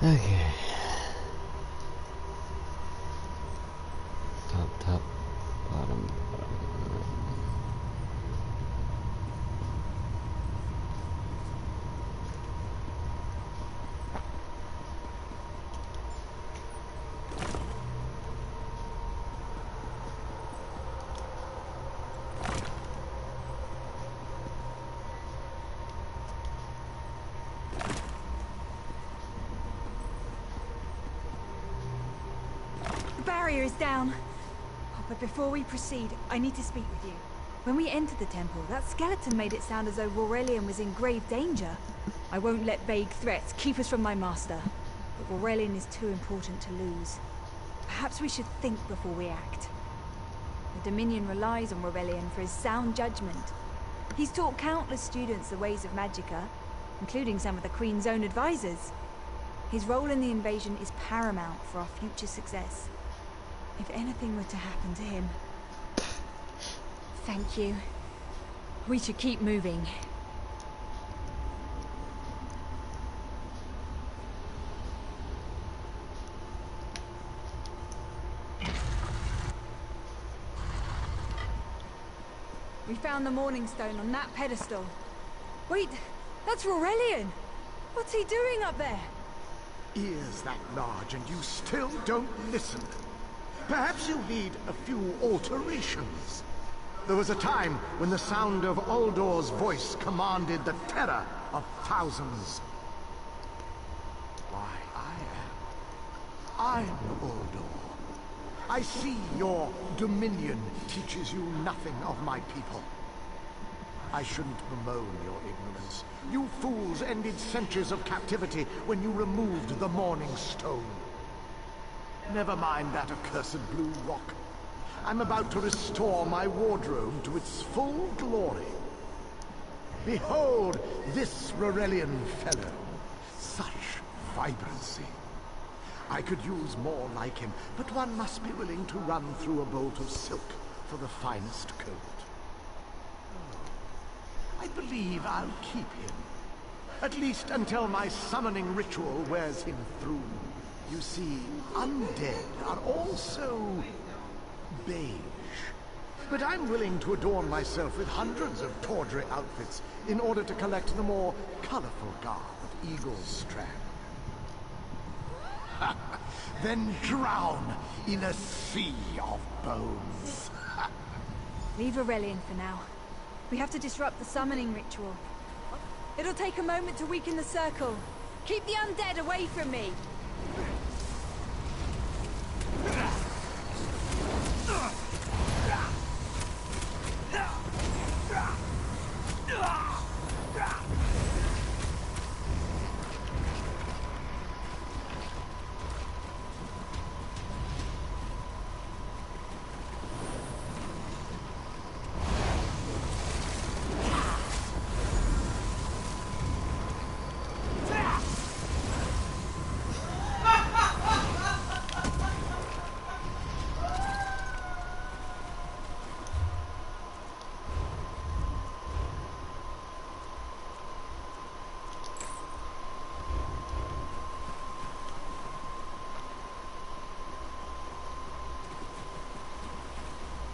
Okay. Top, bottom. The barrier is down. Oh, but before we proceed, I need to speak with you. When we entered the temple, that skeleton made it sound as though Aurelian was in grave danger. I won't let vague threats keep us from my master. But Aurelian is too important to lose. Perhaps we should think before we act. The Dominion relies on Aurelian for his sound judgment. He's taught countless students the ways of Magicka, including some of the Queen's own advisors. His role in the invasion is paramount for our future success. If anything were to happen to him... Thank you. We should keep moving. We found the Morning Stone on that pedestal. Wait, that's Aurelian! What's he doing up there? ears that large and you still don't listen. Perhaps you need a few alterations. There was a time when the sound of Uldor's voice commanded the terror of thousands. Why, I'm Uldor. I see your dominion teaches you nothing of my people. I shouldn't bemoan your ignorance. You fools ended centuries of captivity when you removed the Morning Stone. Never mind that accursed blue rock. I'm about to restore my wardrobe to its full glory. Behold this Rorelian fellow. Such vibrancy. I could use more like him, but one must be willing to run through a bolt of silk for the finest coat. I believe I'll keep him. At least until my summoning ritual wears him through. You see, undead are also beige. But I'm willing to adorn myself with hundreds of tawdry outfits in order to collect the more colorful garb of Eagle's Strand. Then drown in a sea of bones. Leave Aurelian for now. We have to disrupt the summoning ritual. It'll take a moment to weaken the circle. Keep the undead away from me!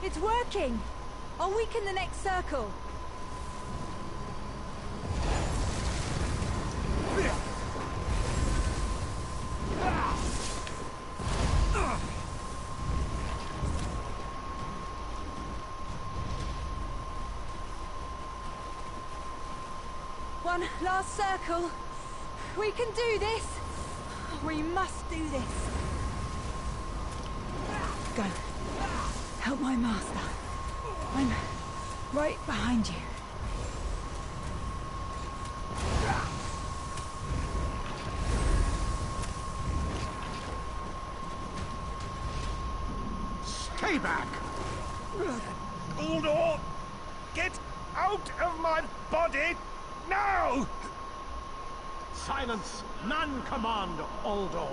It's working! I'll weaken the next circle. One last circle. We can do this. We must do this. Go. Help my master. I'm right behind you. Stay back! Uldor! Get out of my body now! Silence! None command Uldor!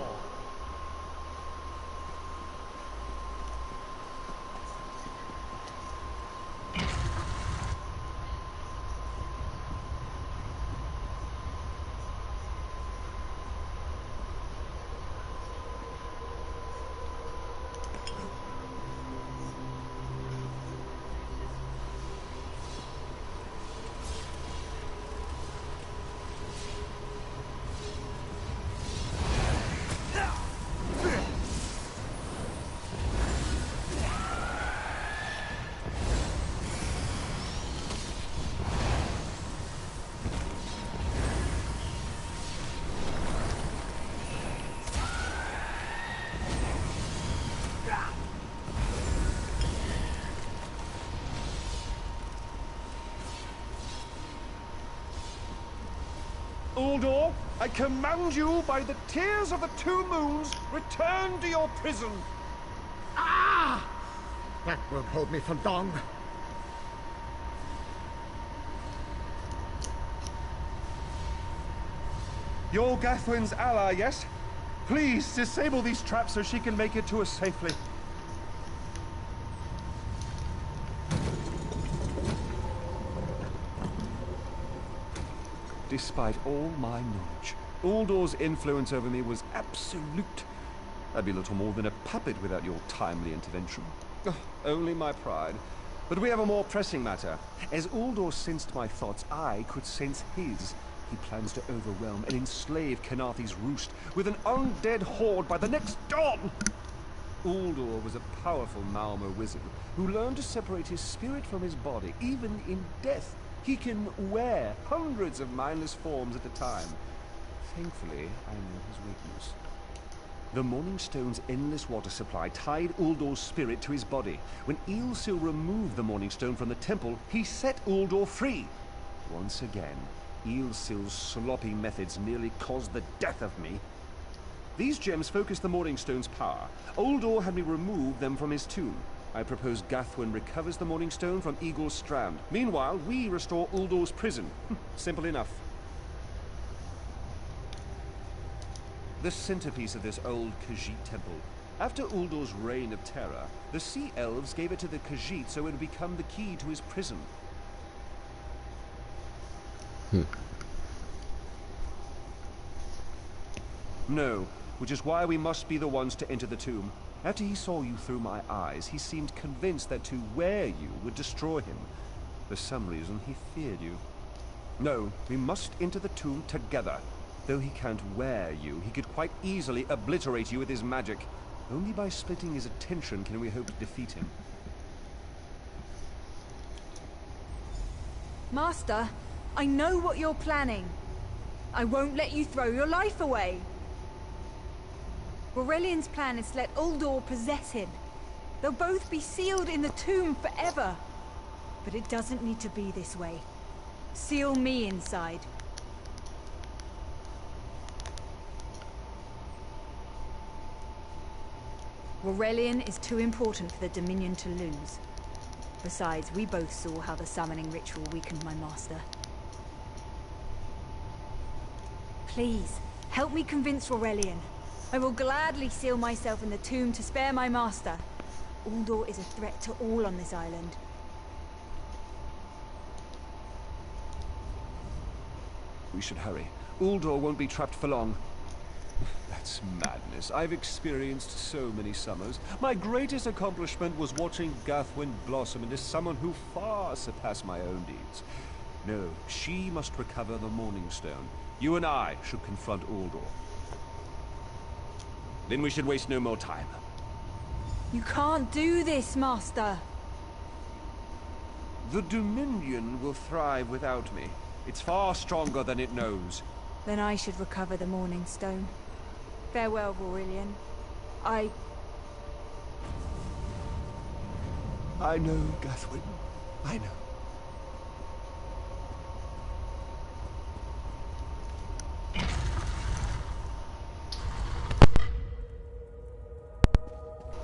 Uldor, I command you by the tears of the two moons, return to your prison. Ah! That won't hold me for long. You're Gathwin's ally, yes? Please disable these traps so she can make it to us safely. Despite all my knowledge, Uldor's influence over me was absolute. I'd be little more than a puppet without your timely intervention. Oh, only my pride. But we have a more pressing matter. As Uldor sensed my thoughts, I could sense his. He plans to overwhelm and enslave Kenathi's roost with an undead horde by the next dawn! Uldor was a powerful Malmer wizard who learned to separate his spirit from his body, even in death. He can wear hundreds of mindless forms at a time. Thankfully, I know his weakness. The Morning Stone's endless water supply tied Uldor's spirit to his body. When Eilsil removed the Morning Stone from the temple, he set Uldor free. Once again, Eilsil's sloppy methods nearly caused the death of me. These gems focus the Morning Stone's power. Uldor had me remove them from his tomb. I propose Gathwin recovers the Morning Stone from Eagle's Strand. Meanwhile, we restore Uldor's prison. Simple enough. The centerpiece of this old Khajiit temple. After Uldor's reign of terror, the Sea Elves gave it to the Khajiit so it would become the key to his prison. No, which is why we must be the ones to enter the tomb. After he saw you through my eyes, he seemed convinced that to wear you would destroy him. For some reason, he feared you. No, we must enter the tomb together. Though he can't wear you, he could quite easily obliterate you with his magic. Only by splitting his attention can we hope to defeat him. Master, I know what you're planning. I won't let you throw your life away. Aurelian's plan is to let Uldor possess him. They'll both be sealed in the tomb forever. But it doesn't need to be this way. Seal me inside. Aurelian is too important for the Dominion to lose. Besides, we both saw how the summoning ritual weakened my master. Please, help me convince Aurelian. I will gladly seal myself in the tomb to spare my master. Uldor is a threat to all on this island. We should hurry. Uldor won't be trapped for long. That's madness. I've experienced so many summers. My greatest accomplishment was watching Gathwin blossom into someone who far surpassed my own deeds. No, she must recover the Morning Stone. You and I should confront Uldor. Then we should waste no more time. You can't do this, Master. The Dominion will thrive without me. It's far stronger than it knows. Then I should recover the Morning Stone. Farewell, Aurelian. I know, Gathwin. I know.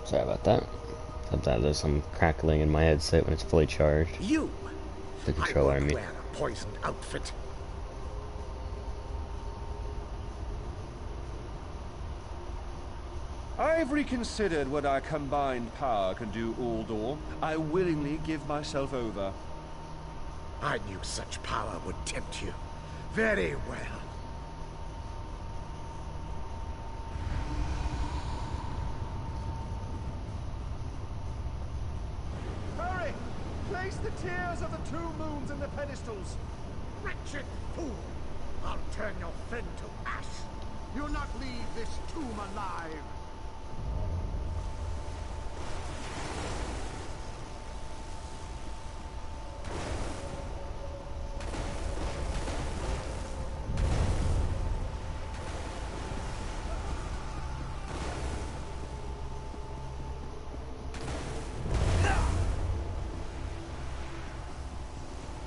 Sorry about that. Sometimes there's some crackling in my headset when it's fully charged. You! The controller, I mean. Wear a poisoned outfit. I've reconsidered what our combined power can do, Uldor. I willingly give myself over. I knew such power would tempt you. Very well. Hurry! Place the tears of the two moons in the pedestals. Wretched fool! I'll turn your friend to ash. You'll not leave this tomb alive.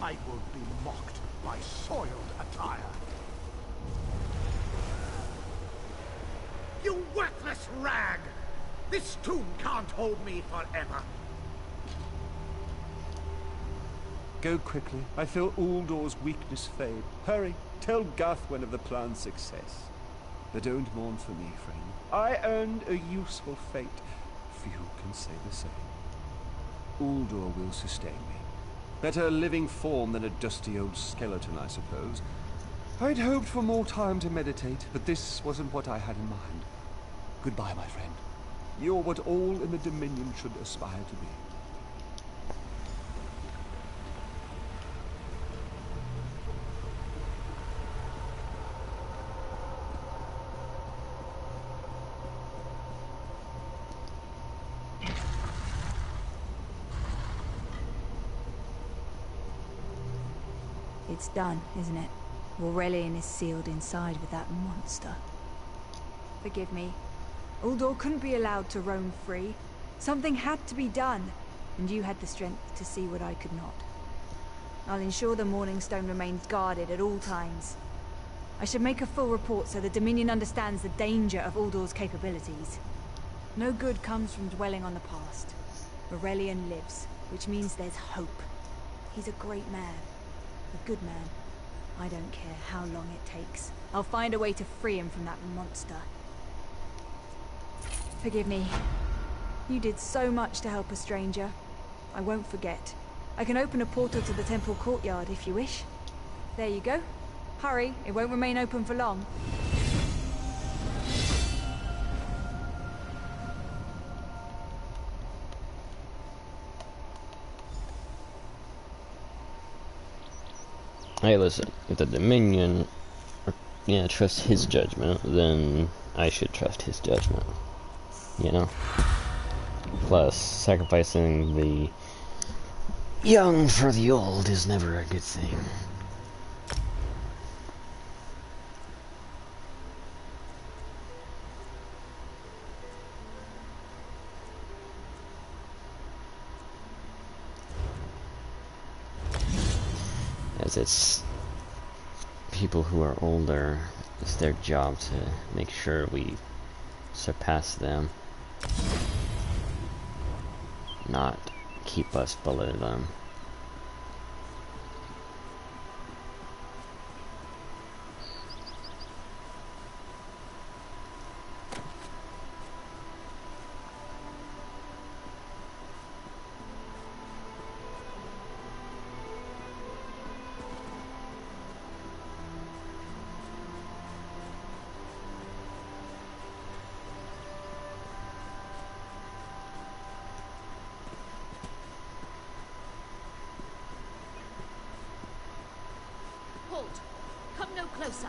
I won't be mocked by soiled attire. You worthless rag! This tomb can't hold me forever. Go quickly. I feel Uldor's weakness fade. Hurry, tell Gathwin of the plan's success. But don't mourn for me, friend. I earned a useful fate. Few can say the same. Uldor will sustain me. Better a living form than a dusty old skeleton, I suppose. I'd hoped for more time to meditate, but this wasn't what I had in mind. Goodbye, my friend. You're what all in the Dominion should aspire to be. It's done, isn't it? Aurelian is sealed inside with that monster. Forgive me. Uldor couldn't be allowed to roam free. Something had to be done, and you had the strength to see what I could not. I'll ensure the Morning Stone remains guarded at all times. I should make a full report so the Dominion understands the danger of Uldor's capabilities. No good comes from dwelling on the past. Aurelian lives, which means there's hope. He's a great man. A good man. I don't care how long it takes. I'll find a way to free him from that monster. Forgive me. You did so much to help a stranger. I won't forget. I can open a portal to the temple courtyard if you wish. There you go. Hurry, it won't remain open for long. Hey, listen, if the Dominion, trust his judgment, then I should trust his judgment. You know? Plus, sacrificing the young for the old is never a good thing. As it's people who are older, it's their job to make sure we surpass them, not keep us below them. Halt! Come no closer!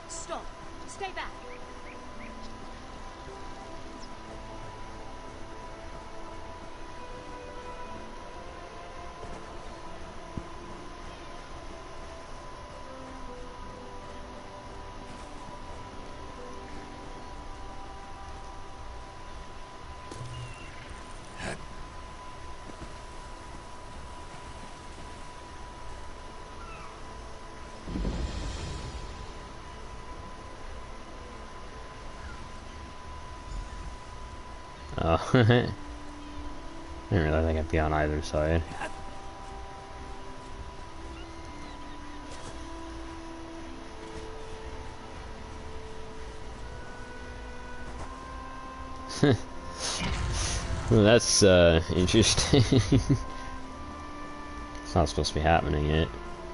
Stop! Stay back! Oh, I didn't realize I could be on either side. Well, that's interesting. It's not supposed to be happening yet.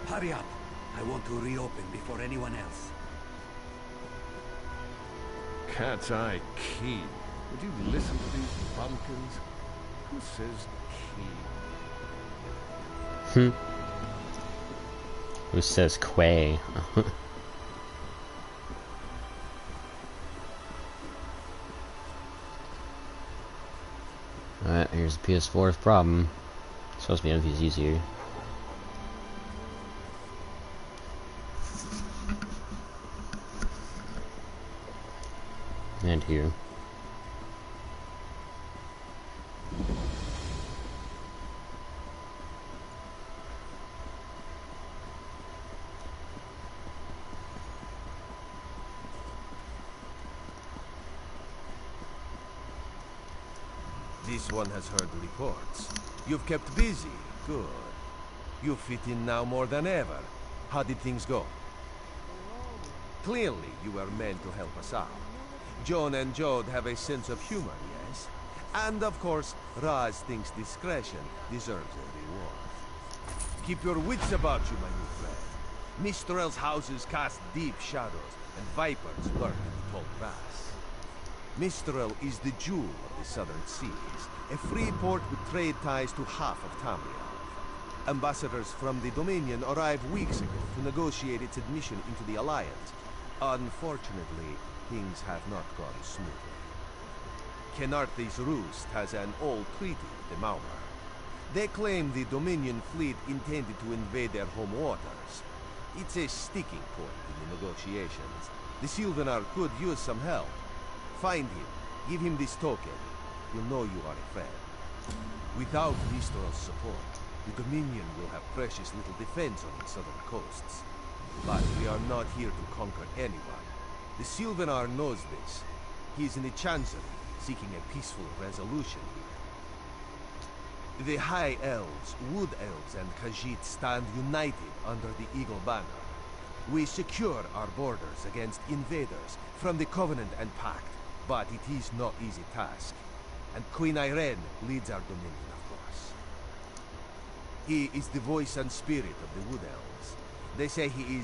Hurry up. I want to reopen before anyone else. Cat's Eye Key. Would you listen to these bumpkins? Who says key? Who says Quay? Alright, here's the PS4's problem. It's supposed to be NPCs easier. And here. This one has heard the reports. You've kept busy. Good. You fit in now more than ever. How did things go? Clearly, you were meant to help us out. Joan and Jode have a sense of humor, yes? And of course, Raz thinks discretion deserves a reward. Keep your wits about you, my new friend. Mistral's houses cast deep shadows, and vipers lurk in the tall grass. Mistral is the jewel of the southern seas, a free port with trade ties to half of Tamriel. Ambassadors from the Dominion arrived weeks ago to negotiate its admission into the Alliance. Unfortunately, things have not gone smoothly. Kenarthi's Roost has an old treaty with the Maumar. They claim the Dominion fleet intended to invade their home waters. It's a sticking point in the negotiations. The Sylvanar could use some help. Find him. Give him this token. He'll know you are a friend. Without Vistor's support, the Dominion will have precious little defense on its southern coasts. But we are not here to conquer anyone. The Sylvanar knows this. He is in the Chancery, seeking a peaceful resolution here. The High Elves, Wood Elves, and Khajiit stand united under the Eagle Banner. We secure our borders against invaders from the Covenant and Pact, but it is no easy task. And Queen Ayrenn leads our dominion, of course. He is the voice and spirit of the Wood Elves. They say he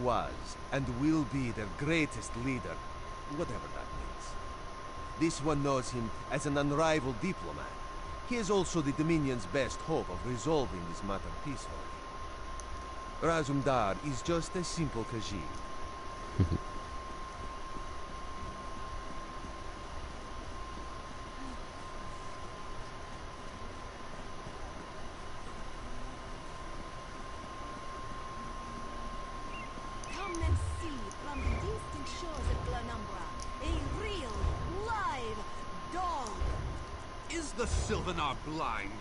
was, and will be their greatest leader, whatever that means. This one knows him as an unrivaled diplomat. He is also the Dominion's best hope of resolving this matter peacefully. Razum-Dar is just a simple Khajiit. Come and see from the distant shores of Glanumbra a real, live dog. Is the Sylvanar blind?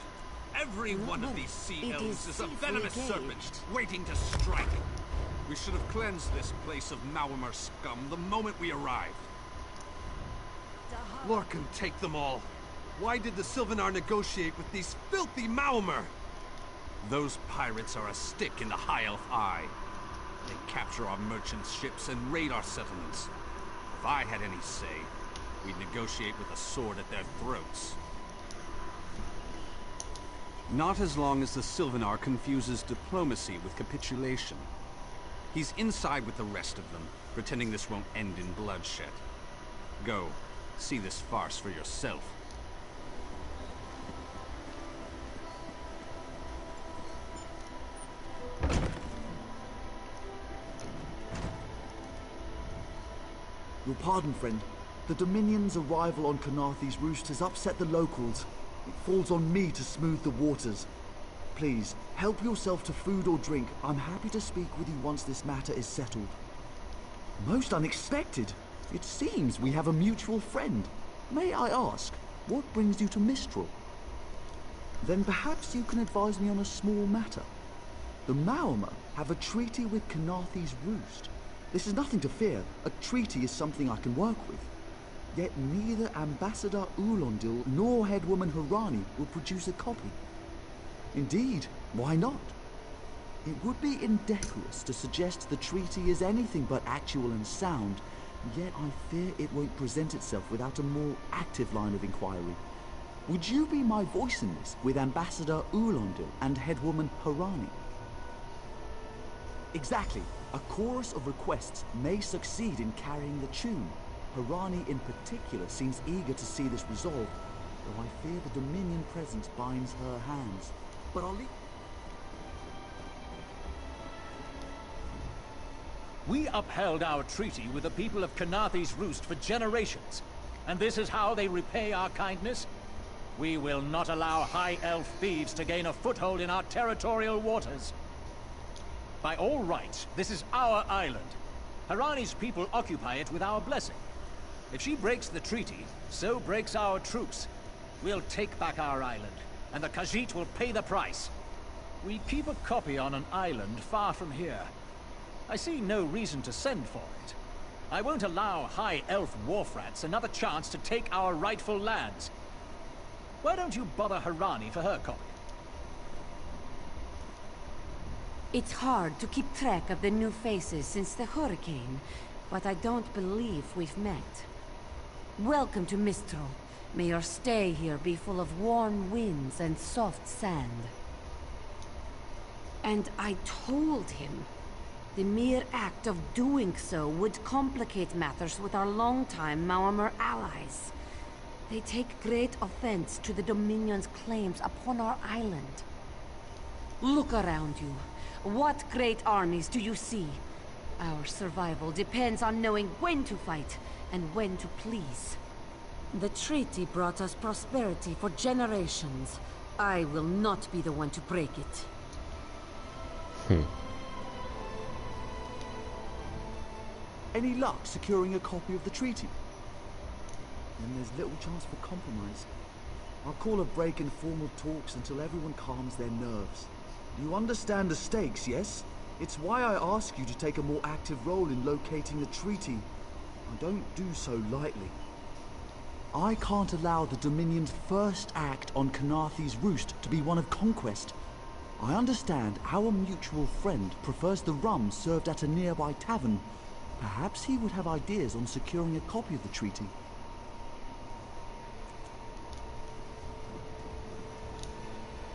Every one of these sea elves is a venomous serpent, waiting to strike. We should have cleansed this place of Maormer scum the moment we arrived. Lorcan, take them all. Why did the Sylvanar negotiate with these filthy Maormer? Those pirates are a stick in the High Elf eye. They capture our merchant ships and raid our settlements. If I had any say, we'd negotiate with a sword at their throats. Not as long as the Sylvanar confuses diplomacy with capitulation. He's inside with the rest of them, pretending this won't end in bloodshed. Go, see this farce for yourself. Your pardon, friend. The Dominion's arrival on Khenarthi's roost has upset the locals. It falls on me to smooth the waters. Please, help yourself to food or drink. I'm happy to speak with you once this matter is settled. Most unexpected. It seems we have a mutual friend. May I ask, what brings you to Mistral? Then perhaps you can advise me on a small matter. The Maormer have a treaty with Khenarthi's roost. This is nothing to fear. A treaty is something I can work with. Yet neither Ambassador Ulondil nor Headwoman Harani will produce a copy. Indeed, why not? It would be indecorous to suggest the treaty is anything but actual and sound, yet I fear it won't present itself without a more active line of inquiry. Would you be my voice in this with Ambassador Ulondil and Headwoman Harani? Exactly. A chorus of requests may succeed in carrying the tune. Harani in particular seems eager to see this resolved, though I fear the Dominion presence binds her hands. But I'll leave... We upheld our treaty with the people of Khenarthi's roost for generations, and this is how they repay our kindness? We will not allow High Elf thieves to gain a foothold in our territorial waters. By all rights, this is our island. Harani's people occupy it with our blessing. If she breaks the treaty, so breaks our truce. We'll take back our island, and the Khajiit will pay the price. We keep a copy on an island far from here. I see no reason to send for it. I won't allow High Elf wharf-rats another chance to take our rightful lands. Why don't you bother Harani for her copy? It's hard to keep track of the new faces since the hurricane, but I don't believe we've met. Welcome to Mistral. May your stay here be full of warm winds and soft sand. And I told him the mere act of doing so would complicate matters with our longtime Maormer allies. They take great offense to the Dominion's claims upon our island. Look around you. What great armies do you see? Our survival depends on knowing when to fight and when to please. The treaty brought us prosperity for generations. I will not be the one to break it. Any luck securing a copy of the treaty? Then there's little chance for compromise. I'll call a break in formal talks until everyone calms their nerves. You understand the stakes, yes? It's why I ask you to take a more active role in locating the treaty. I don't do so lightly. I can't allow the Dominion's first act on Kanathe's Roost to be one of conquest. I understand our mutual friend prefers the rum served at a nearby tavern. Perhaps he would have ideas on securing a copy of the treaty.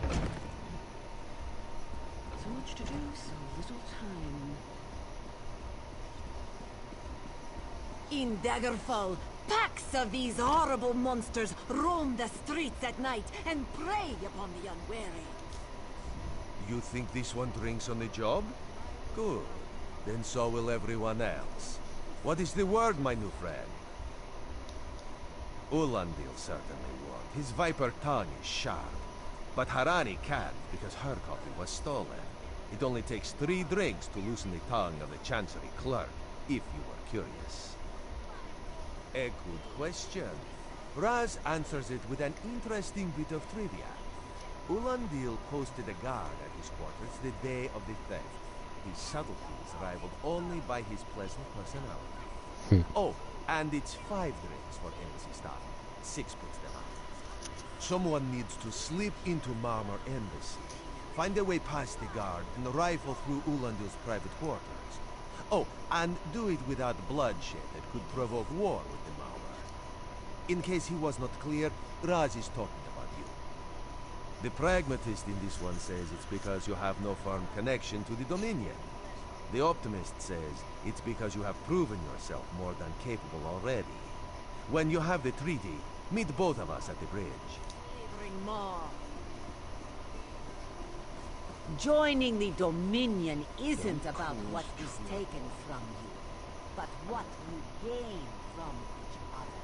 So much to do, so little time. In Daggerfall, packs of these horrible monsters roam the streets at night and prey upon the unwary. You think this one drinks on the job? Good. Then so will everyone else. What is the word, my new friend? Ulandil certainly won't. His viper tongue is sharp. But Harani can't, because her coffee was stolen. It only takes 3 drinks to loosen the tongue of the Chancery clerk, if you were curious. A good question. Raz answers it with an interesting bit of trivia. Ulandil posted a guard at his quarters the day of the theft. His subtleties rivaled only by his pleasant personality. Oh, and it's 5 drinks for embassy staff. 6 puts them out. Someone needs to slip into Marmor Embassy, find a way past the guard, and rifle through Ulandil's private quarters. Oh, and do it without bloodshed that could provoke war with the Marmor. In case he was not clear, Raz is talking about you. The pragmatist in this one says it's because you have no firm connection to the Dominion. The optimist says it's because you have proven yourself more than capable already. When you have the treaty, meet both of us at the bridge. Bring more. Joining the Dominion isn't about what is taken from you, but what you gain from each other.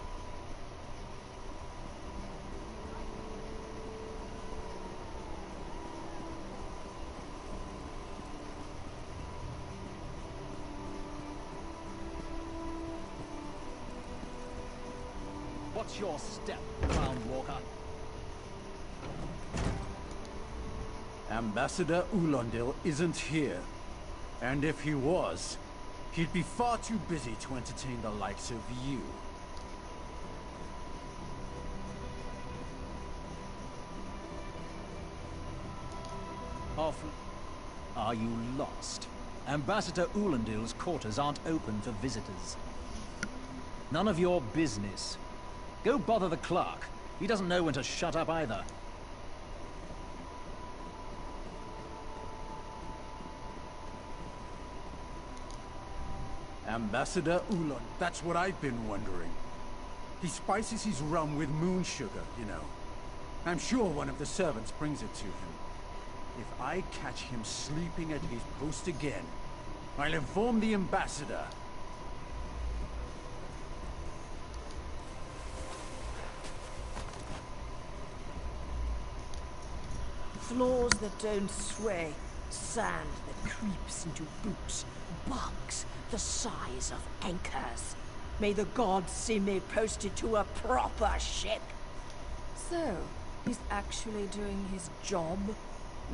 What's your step, Crown Walker? Ambassador Ulandil isn't here. And if he was, he'd be far too busy to entertain the likes of you. Are you lost? Ambassador Ulandil's quarters aren't open for visitors. None of your business. Go bother the clerk. He doesn't know when to shut up either. Ambassador Ulandil, that's what I've been wondering. He spices his rum with moon sugar, you know. I'm sure one of the servants brings it to him. If I catch him sleeping at his post again, I'll inform the ambassador. Floors that don't sway, sand that creeps into boots, bugs the size of anchors. May the gods see me posted to a proper ship. So, he's actually doing his job?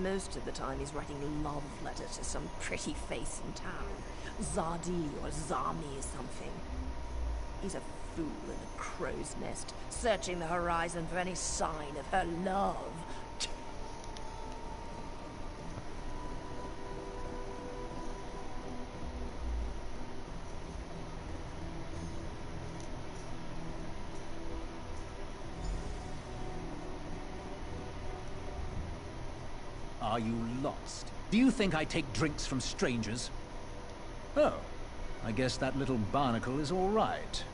Most of the time he's writing love letters to some pretty face in town. Zadi or Zami or something. He's a fool in a crow's nest, searching the horizon for any sign of her love. Are you lost? Do you think I take drinks from strangers? Oh, I guess that little barnacle is all right.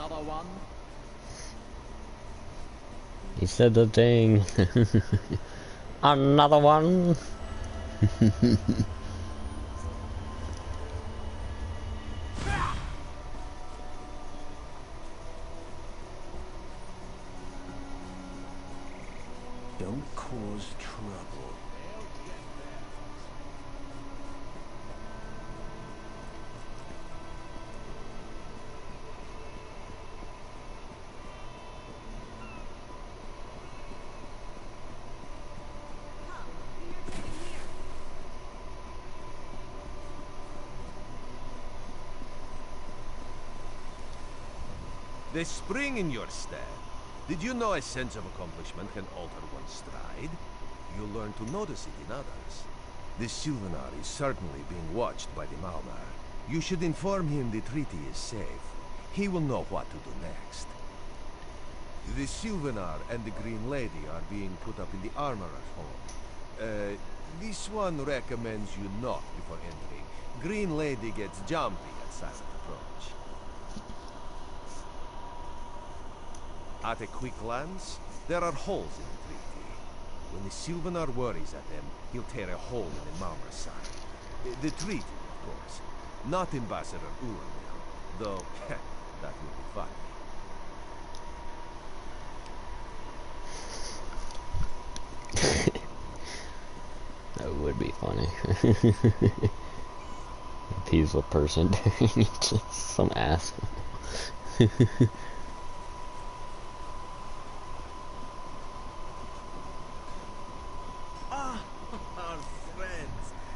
another one? He said the thing. Another one. Don't cause trouble. There's spring in your step. Did you know a sense of accomplishment can alter one's stride? You'll learn to notice it in others. This Sylvanar is certainly being watched by the Maumar. You should inform him the treaty is safe. He will know what to do next. The Sylvanar and the Green Lady are being put up in the Armorer's home. This one recommends you knock before entering. Green Lady gets jumpy at silent approach. At a quick glance, there are holes in the treaty. When the Sylvanar worries at them, he'll tear a hole in the Maumar side. The treaty, of course. Not Ambassador Uramil, though that would be funny. That would be funny. A peaceful person turning into some asshole.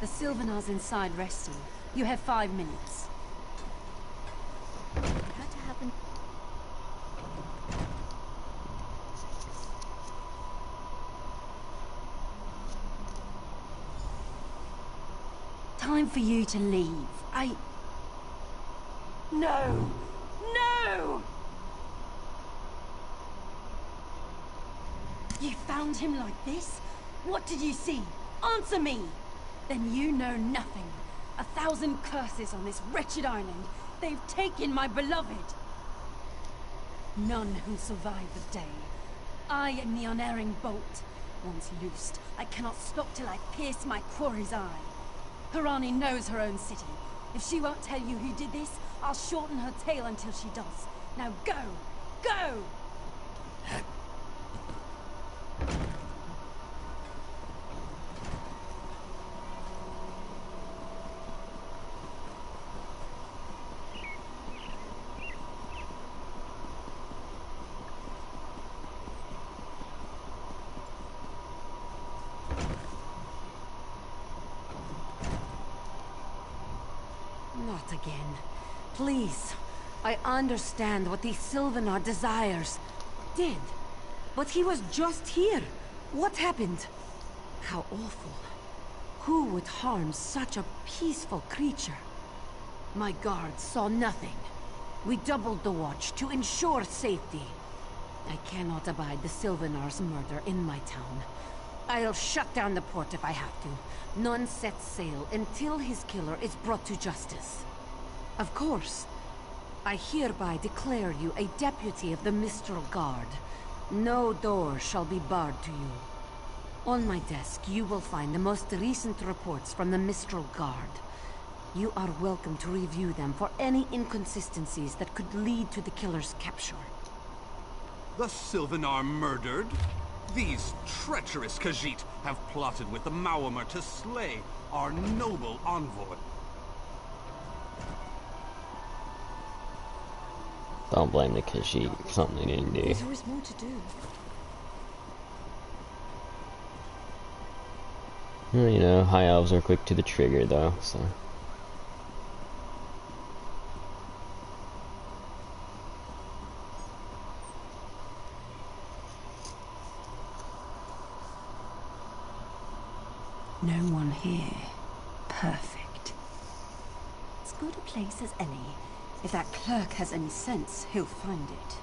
The Sylvanar's inside resting. You have 5 minutes. Had to happen. Time for you to leave. No! No! You found him like this? What did you see? Answer me! Then you know nothing. 1,000 curses on this wretched island. They've taken my beloved. None who survive the day. I am the unerring bolt. Once loosed, I cannot stop till I pierce my quarry's eye. Harani knows her own city. If she won't tell you who did this, I'll shorten her tale until she does. Now go! Go! Not again. Please. I understand what the Sylvanar desires. Did. But he was just here. What happened? How awful. Who would harm such a peaceful creature? My guards saw nothing. We doubled the watch to ensure safety. I cannot abide the Sylvanar's murder in my town. I'll shut down the port if I have to. None sets sail until his killer is brought to justice. Of course, I hereby declare you a deputy of the Mistral Guard. No door shall be barred to you. On my desk, you will find the most recent reports from the Mistral Guard. You are welcome to review them for any inconsistencies that could lead to the killer's capture. The Sylvanar murdered? These treacherous Khajiit have plotted with the Maumar to slay our noble envoy. Don't blame the Khajiit for something they didn't do. There's always more to do. Well, you know, high elves are quick to the trigger though, so. No one here. Perfect. As good a place as any. If that clerk has any sense, he'll find it.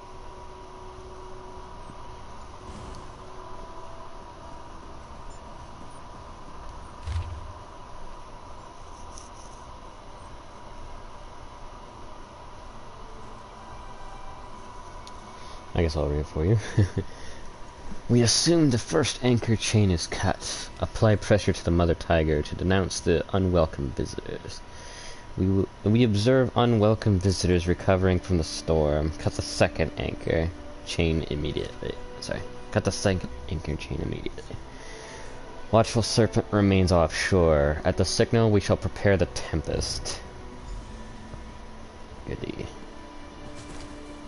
I guess I'll read it for you. We assume the first anchor chain is cut. Apply pressure to the mother tiger to denounce the unwelcome visitors. We observe unwelcome visitors recovering from the storm. Cut the second anchor chain immediately. Cut the second anchor chain immediately. Watchful serpent remains offshore. At the signal, we shall prepare the tempest. Goodie.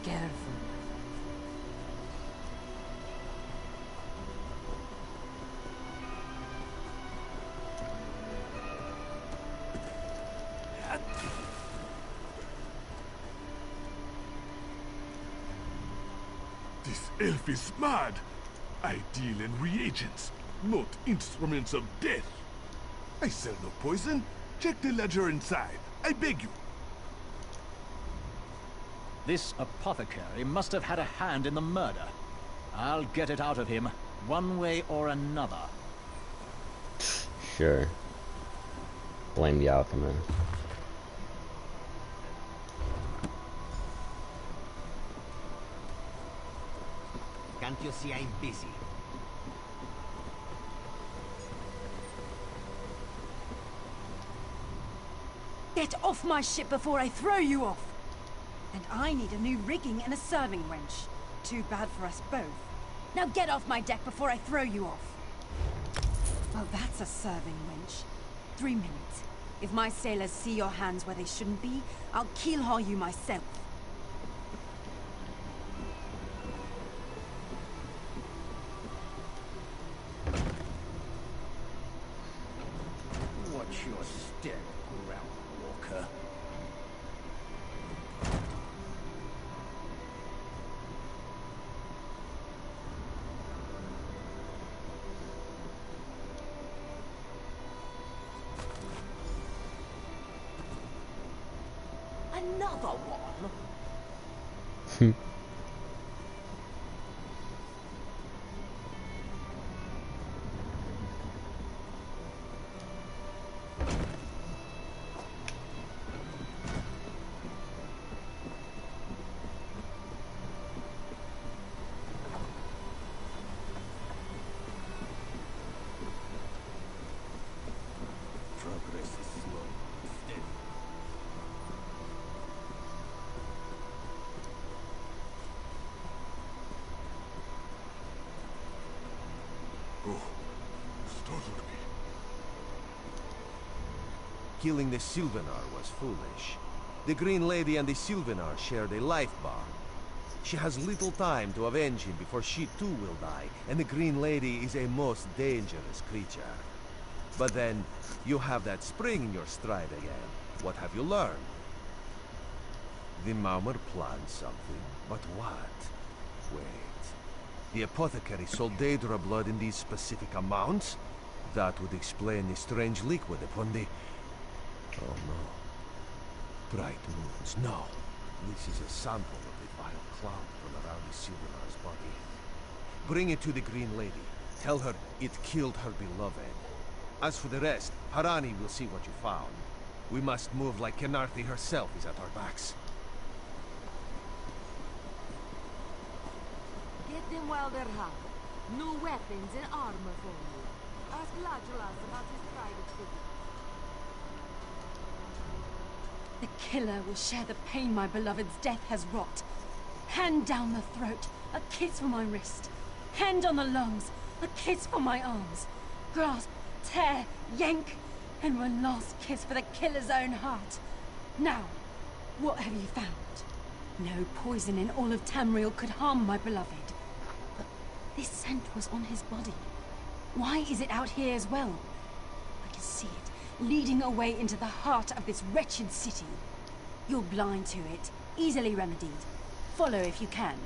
Careful. This elf is mad. I deal in reagents, not instruments of death. I sell no poison. Check the ledger inside. I beg you. This apothecary must have had a hand in the murder. I'll get it out of him, one way or another. Sure. Blame the alchemist. Can't you see I'm busy? Get off my ship before I throw you off! And I need a new rigging and a serving wench. Too bad for us both. Now get off my deck before I throw you off! Well, that's a serving wench. 3 minutes. If my sailors see your hands where they shouldn't be, I'll keel-haul you myself. Watch your step, ground walker. Another one? Progress is slow, steady. Oh, startled me. Killing the Sylvanar was foolish. The Green Lady and the Sylvanar shared a life bond. She has little time to avenge him before she too will die, and the Green Lady is a most dangerous creature. But then, you have that spring in your stride again. What have you learned? The Maumar planned something, but what? Wait. The apothecary sold Daedra blood in these specific amounts? That would explain the strange liquid upon the... Oh no. Bright moons, no. This is a sample of the vile cloud from around the Sylvanar's body. Bring it to the Green Lady. Tell her it killed her beloved. As for the rest, Harani will see what you found. We must move like Kenarthi herself is at our backs. Get them while they're hot. New weapons and armor for you. Ask Lajulas about his private figure. The killer will share the pain my beloved's death has wrought. Hand down the throat, a kiss for my wrist. Hand on the lungs, a kiss for my arms. Grasp, tear, yank, and one last kiss for the killer's own heart. Now, what have you found? No poison in all of Tamriel could harm my beloved. But this scent was on his body. Why is it out here as well? I can see it, leading away into the heart of this wretched city. You're blind to it, easily remedied. Follow if you can.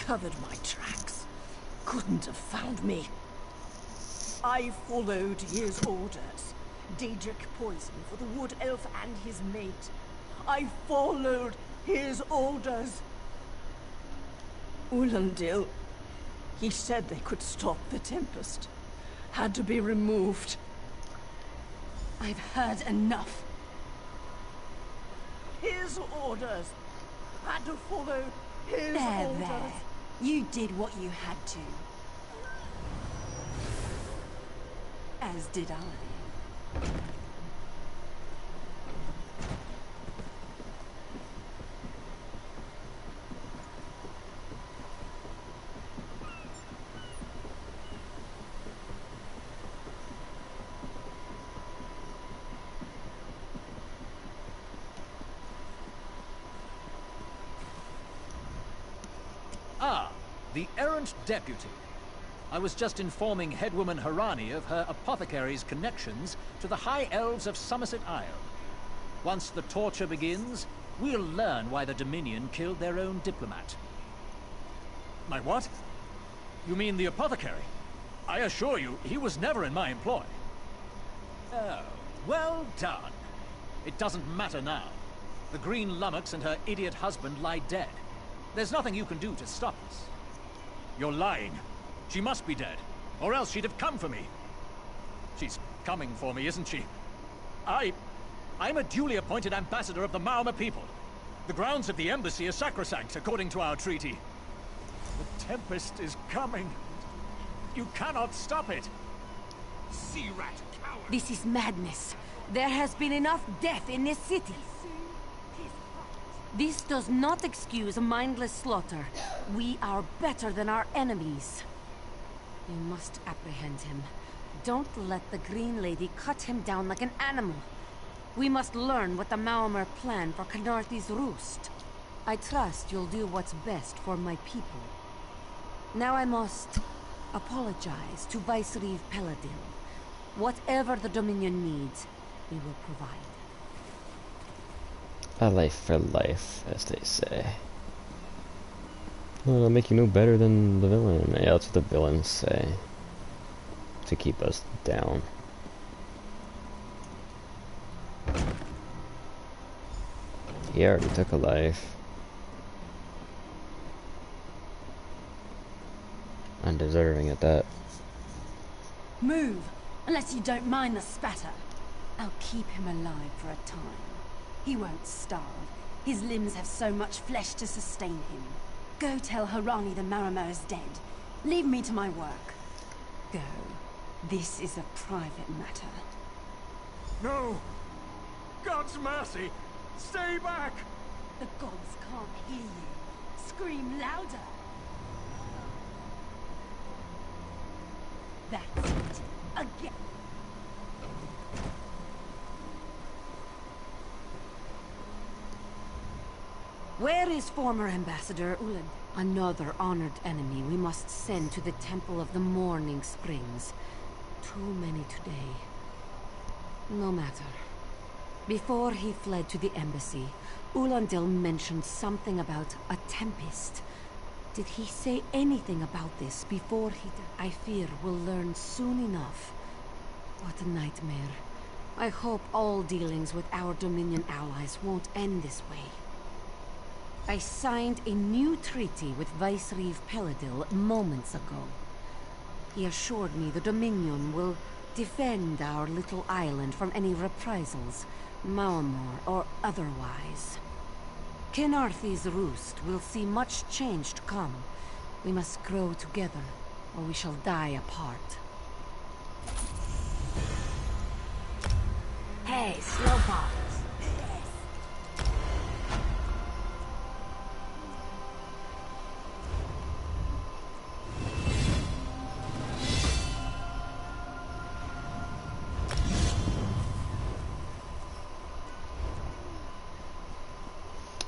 covered my tracks. Couldn't have found me. I followed his orders. Daedric poison for the wood elf and his mate. I followed his orders. Ulandil, he said they could stop the Tempest. Had to be removed. I've heard enough. His orders. Had to follow his orders. There. You did what you had to. As did I. Ah, the errant deputy. I was just informing headwoman Harani of her apothecary's connections to the High Elves of Somerset Isle. Once the torture begins, we'll learn why the Dominion killed their own diplomat. My what? You mean the apothecary? I assure you, he was never in my employ. Oh, well done. It doesn't matter now. The Green Lummox and her idiot husband lie dead. There's nothing you can do to stop us. You're lying. She must be dead, or else she'd have come for me. She's coming for me, isn't she? I'm a duly appointed ambassador of the Mauma people. The grounds of the embassy are sacrosanct, according to our treaty. The Tempest is coming. You cannot stop it. Sea rat coward. This is madness. There has been enough death in this city. This does not excuse mindless slaughter. We are better than our enemies. You must apprehend him. Don't let the Green Lady cut him down like an animal. We must learn what the Maumar plan for Khenarthi's roost. I trust you'll do what's best for my people. Now I must apologize to Vicereeve Peladil. Whatever the Dominion needs, we will provide. A life for life, as they say. Well, it'll make you no better than the villain. Yeah, that's what the villains say. To keep us down. He already took a life. Undeserving at that. Move, unless you don't mind the spatter. I'll keep him alive for a time. He won't starve. His limbs have so much flesh to sustain him. Go tell Harani the Marimar is dead. Leave me to my work. Go. This is a private matter. No! God's mercy! Stay back! The gods can't hear you. Scream louder. That's it. Again. Where is former Ambassador Uland? Another honored enemy we must send to the Temple of the Morning Springs. Too many today. No matter. Before he fled to the embassy, Ulandil mentioned something about a tempest. Did he say anything about this before he died? I fear we'll learn soon enough. What a nightmare. I hope all dealings with our Dominion allies won't end this way. I signed a new treaty with Vicereeve Peladil moments ago. He assured me the Dominion will defend our little island from any reprisals, Maumor or otherwise. Khenarthi's roost will see much change to come. We must grow together, or we shall die apart. Hey, Slowpoke.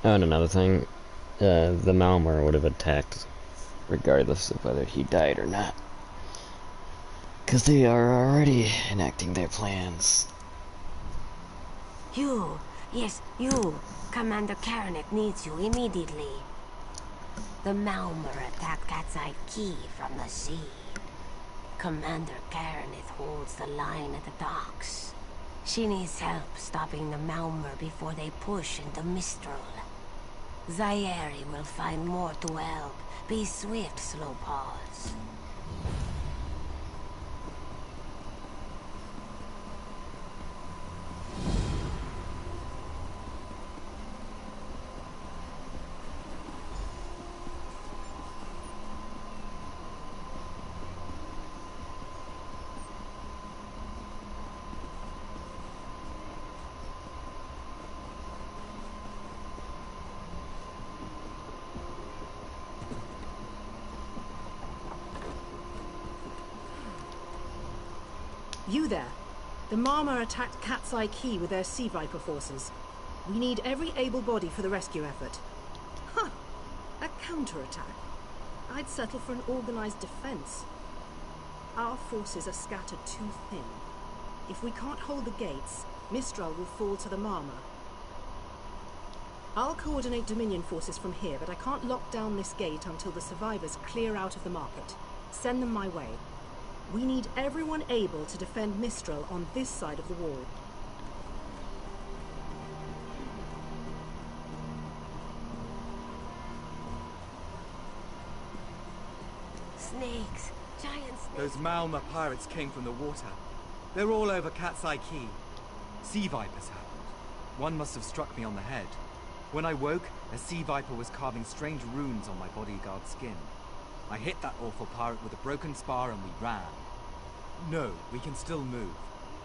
Oh, and another thing, the Maumar would have attacked regardless of whether he died or not. Because they are already enacting their plans. You, yes, you. Commander Karanek needs you immediately. The Malmer attacked Katsai Ki from the sea. Commander Karenith holds the line at the docks. She needs help stopping the Malmer before they push into Mistral. Zairi will find more to help. Be swift, Slowpaws. You there. The Marmor attacked Katsai Ki with their Sea Viper forces. We need every able body for the rescue effort. Huh. A counterattack. I'd settle for an organized defense. Our forces are scattered too thin. If we can't hold the gates, Mistral will fall to the Marmor. I'll coordinate Dominion forces from here, but I can't lock down this gate until the survivors clear out of the market. Send them my way. We need everyone able to defend Mistral on this side of the wall. Snakes! Giant snakes! Those Malmer pirates came from the water. They're all over Katsai Ki. Sea Vipers happened. One must have struck me on the head. When I woke, a Sea Viper was carving strange runes on my bodyguard's skin. I hit that awful pirate with a broken spar and we ran. No, we can still move.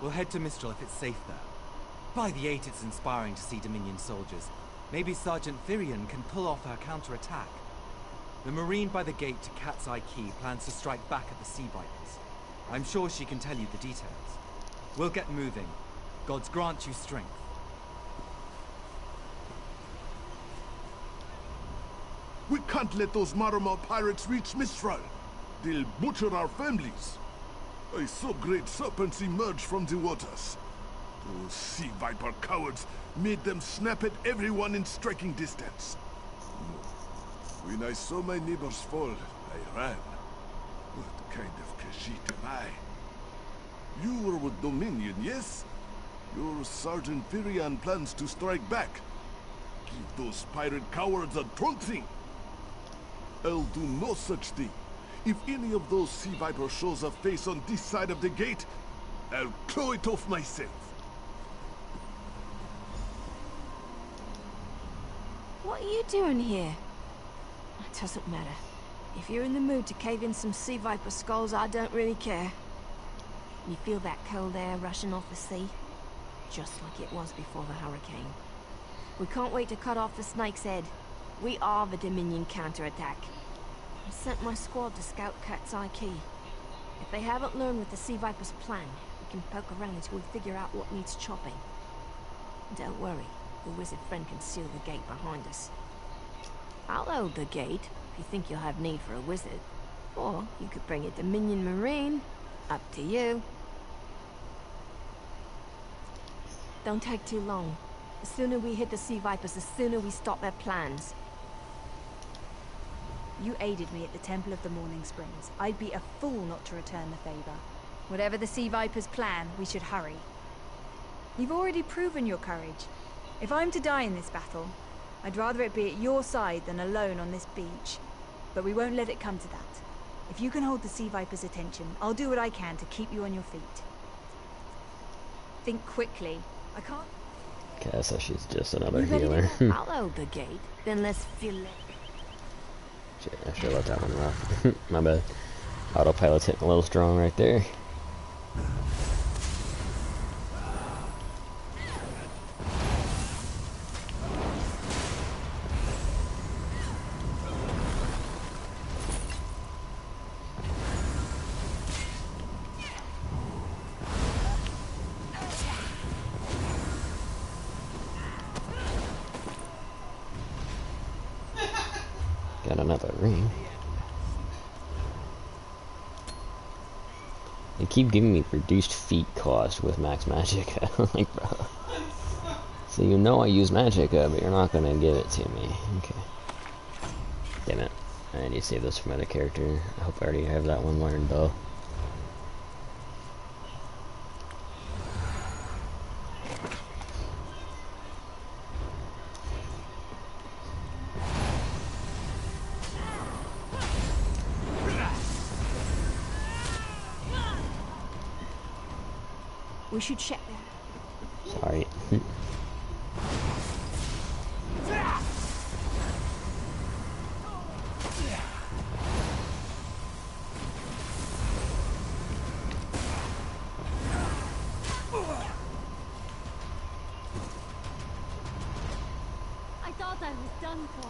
We'll head to Mistral if it's safe there. By the 8, it's inspiring to see Dominion soldiers. Maybe Sergeant Thirion can pull off her counterattack. The Marine by the gate to Katsai Ki plans to strike back at the Sea Vipers. I'm sure she can tell you the details. We'll get moving. Gods grant you strength. We can't let those Marmor pirates reach Mistral. They'll butcher our families. I saw great serpents emerge from the waters. Those Sea Viper cowards made them snap at everyone in striking distance. When I saw my neighbors fall, I ran. What kind of Khajiit am I? You were with Dominion, yes? Your Sergeant Thirion plans to strike back. Give those pirate cowards a trouncing. I'll do no such thing. If any of those Sea Viper shows a face on this side of the gate, I'll claw it off myself. What are you doing here? It doesn't matter. If you're in the mood to cave in some Sea Viper skulls, I don't really care. You feel that cold air rushing off the sea? Just like it was before the hurricane. We can't wait to cut off the snake's head. We are the Dominion counterattack. I sent my squad to scout Katsai Ki. If they haven't learned what the Sea Viper's plan, we can poke around until we figure out what needs chopping. Don't worry, the wizard friend can seal the gate behind us. I'll hold the gate, if you think you'll have need for a wizard. Or you could bring a Dominion Marine. Up to you. Don't take too long. The sooner we hit the Sea Vipers, the sooner we stop their plans. You aided me at the Temple of the Morning Springs. I'd be a fool not to return the favor. Whatever the Sea Viper's plan, we should hurry. You've already proven your courage. If I'm to die in this battle, I'd rather it be at your side than alone on this beach. But we won't let it come to that. If you can hold the Sea Viper's attention, I'll do what I can to keep you on your feet. Think quickly. I can't... Okay, so she's just another You ready to healer. go? I'll hold the gate. Then let's fill it. Shit, I should let that one rock. My bad. Autopilot's hitting a little strong right there. Got another ring. They keep giving me reduced feet cost with max magicka. Like, bro. So you know I use magicka, but you're not gonna give it to me. Okay. Damn it. I need to save this for my other character. I hope I already have that one learned though. We should check there. Sorry. I thought I was done for.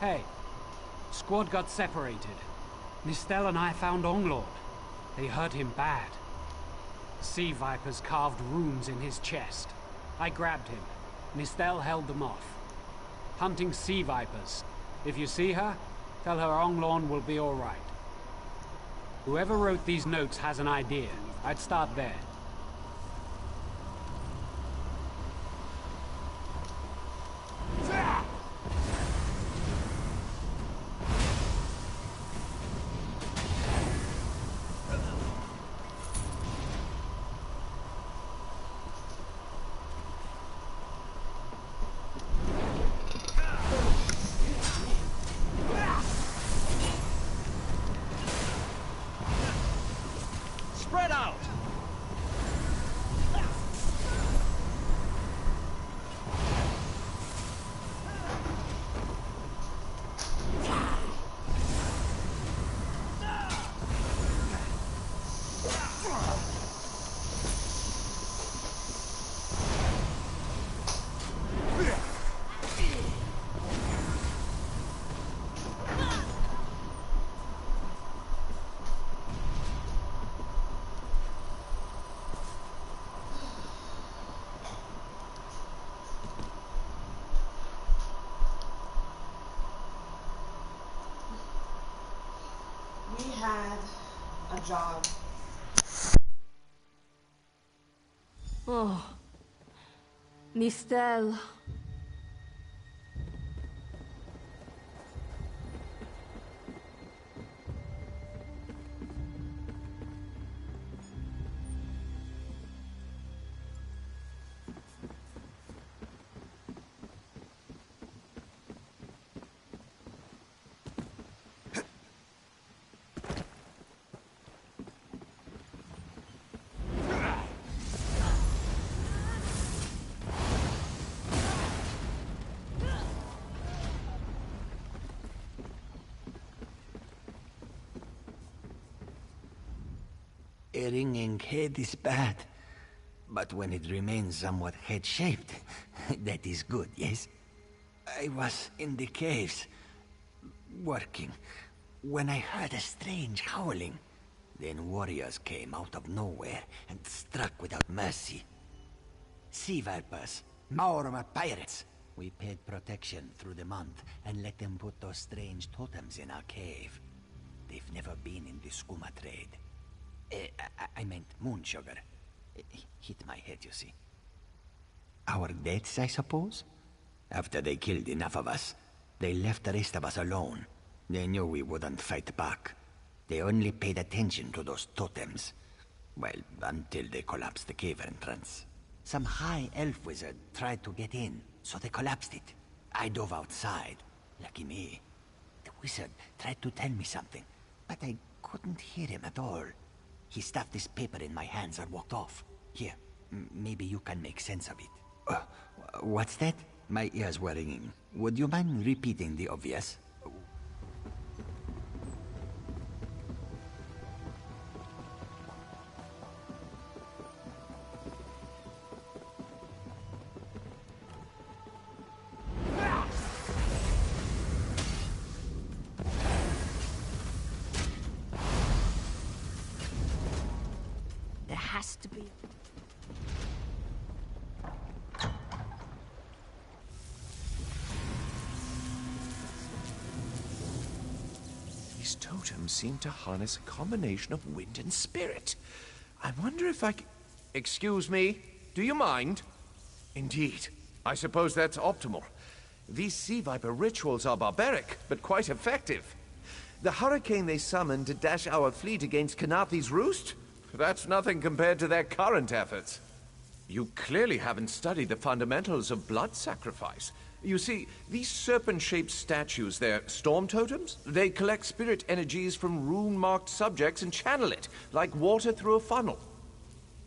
Hey, squad got separated. Nistel and I found Onglord. They hurt him bad. Sea vipers carved runes in his chest. I grabbed him. Nistel held them off. Hunting sea vipers. If you see her, tell her Onglorn will be all right. Whoever wrote these notes has an idea. I'd start there. Spread out! We had a job. Oh, Nistel. A ringing head is bad, but when it remains somewhat head-shaped, that is good, yes? I was in the caves, working, when I heard a strange howling. Then warriors came out of nowhere and struck without mercy. Sea vipers, Maormer pirates. We paid protection through the month and let them put those strange totems in our cave. They've never been in the skooma trade. I meant moon sugar. Hit my head, you see. our deaths, I suppose? After they killed enough of us, they left the rest of us alone. They knew we wouldn't fight back. They only paid attention to those totems. Well, until they collapsed the cave entrance. Some high elf wizard tried to get in, so they collapsed it. I dove outside. Lucky me. The wizard tried to tell me something, but I couldn't hear him at all. He stuffed this paper in my hands and walked off. Here, maybe you can make sense of it. What's that? My ears were ringing. Would you mind repeating the obvious? There has to be... These totems seem to harness a combination of wind and spirit. I wonder if I c... Excuse me, do you mind? Indeed. I suppose that's optimal. These Sea Viper rituals are barbaric, but quite effective. The hurricane they summoned to dash our fleet against Kanathe's Roost? That's nothing compared to their current efforts. You clearly haven't studied the fundamentals of blood sacrifice. You see, these serpent-shaped statues, they're storm totems. They collect spirit energies from rune-marked subjects and channel it, like water through a funnel.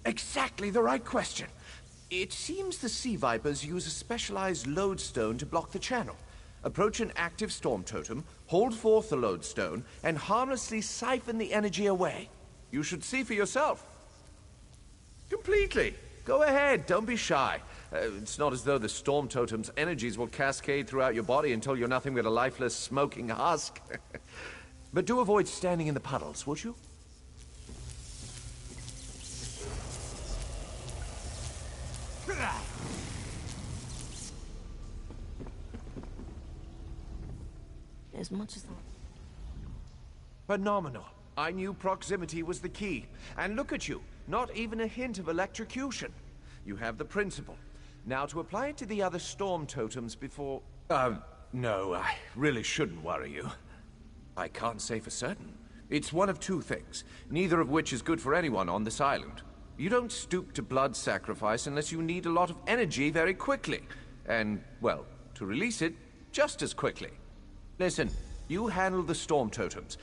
Exactly the right question. It seems the Sea Vipers use a specialized lodestone to block the channel. Approach an active storm totem, hold forth the lodestone, and harmlessly siphon the energy away. You should see for yourself. Completely. Go ahead, don't be shy. It's not as though the storm totem's energies will cascade throughout your body until you're nothing but a lifeless, smoking husk. But do avoid standing in the puddles, would you? As much as... Phenomenal. I knew proximity was the key. And look at you, not even a hint of electrocution. You have the principle. Now to apply it to the other storm totems before... No, I really shouldn't worry you. I can't say for certain. It's one of two things, neither of which is good for anyone on this island. You don't stoop to blood sacrifice unless you need a lot of energy very quickly. And, well, to release it, just as quickly. Listen, you handle the storm totems.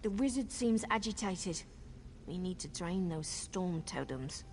The wizard seems agitated. We need to drain those storm totems.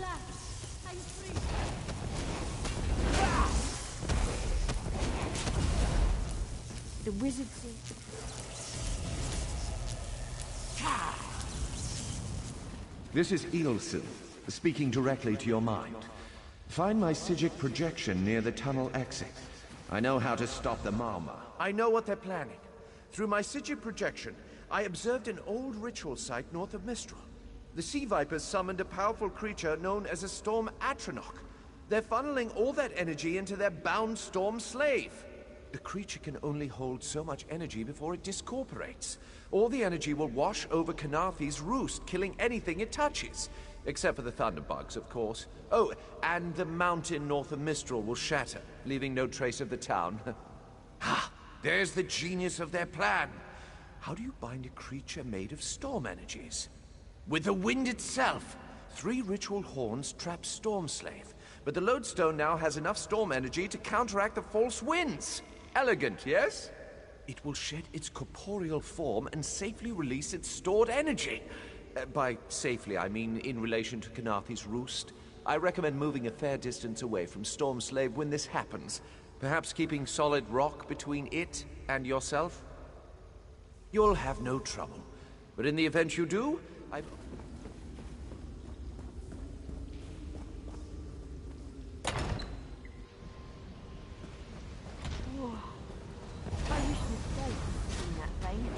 last, I'm free. The wizard said... This is Eilsith, speaking directly to your mind. Find my Psijic projection near the tunnel exit. I know how to stop the Malma. I know what they're planning. Through my Psijic projection, I observed an old ritual site north of Mistral. The Sea Vipers summoned a powerful creature known as a Storm Atronach. They're funneling all that energy into their bound Storm Slave. The creature can only hold so much energy before it discorporates. All the energy will wash over Khenarthi's roost, killing anything it touches. Except for the Thunderbugs, of course. Oh, and the mountain north of Mistral will shatter, leaving no trace of the town. Ha! There's the genius of their plan. How do you bind a creature made of storm energies? With the wind itself. 3 ritual horns trap Storm Slave, but the lodestone now has enough storm energy to counteract the false winds. Elegant, yes? It will shed its corporeal form and safely release its stored energy. By safely, I mean in relation to Khenarthi's roost. I recommend moving a fair distance away from Storm Slave when this happens. Perhaps keeping solid rock between it and yourself? You'll have no trouble. But in the event you do, I wish we'd stayed in that vein.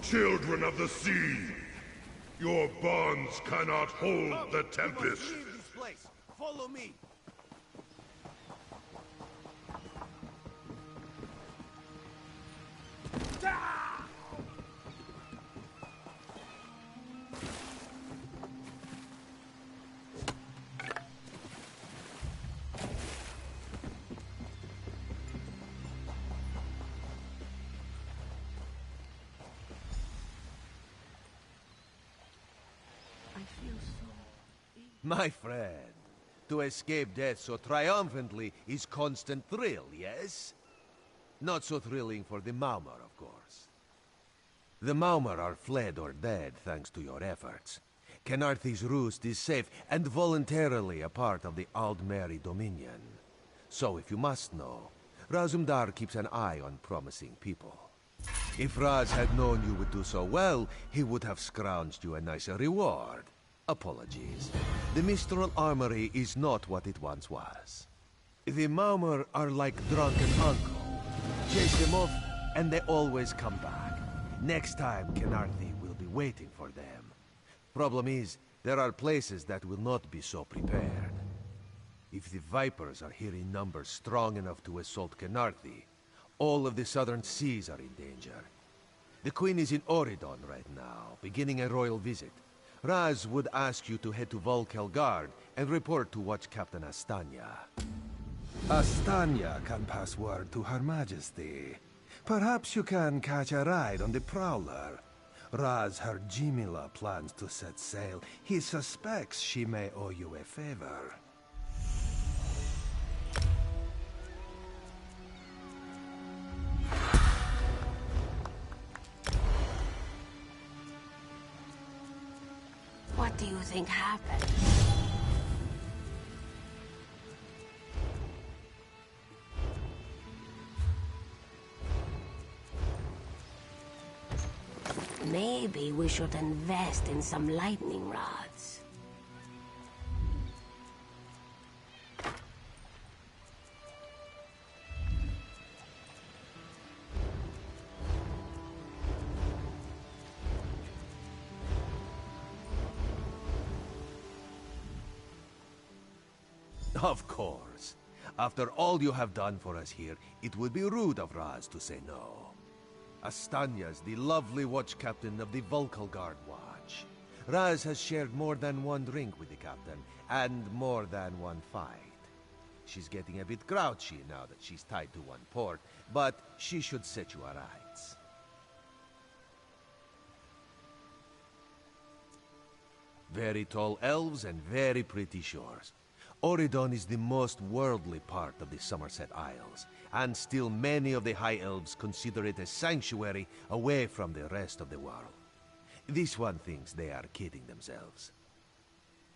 Children of the sea, your bonds cannot hold the tempest. We must leave this place. Follow me. My friend, to escape death so triumphantly is constant thrill, yes? Not so thrilling for the Maumar, of course. The Maumar are fled or dead thanks to your efforts. Khenarthi's roost is safe and voluntarily a part of the Aldmeri Dominion. So if you must know, Razumdar keeps an eye on promising people. If Raz had known you would do so well, he would have scrounged you a nicer reward. Apologies. The Mistral Armory is not what it once was. The Maumar are like drunken uncle. Chase them off, and they always come back. Next time, Khenarthi will be waiting for them. Problem is, there are places that will not be so prepared. If the Vipers are here in numbers strong enough to assault Khenarthi, all of the southern seas are in danger. The Queen is in Oridon right now, beginning a royal visit. Raz would ask you to head to Volkelgard and report to Watch Captain Astanya. Astanya can pass word to Her Majesty. Perhaps you can catch a ride on the Prowler. Raz Her Jimila plans to set sail. He suspects she may owe you a favor. What do you think happened? Maybe we should invest in some lightning rods. Of course. After all you have done for us here, it would be rude of Raz to say no. Astanya's the lovely watch captain of the Volkelgard Watch. Raz has shared more than one drink with the captain, and more than one fight. She's getting a bit grouchy now that she's tied to one port, but she should set you aright. Very tall elves and very pretty shores. Oridon is the most worldly part of the Somerset Isles, and still many of the High Elves consider it a sanctuary away from the rest of the world. This one thinks they are kidding themselves.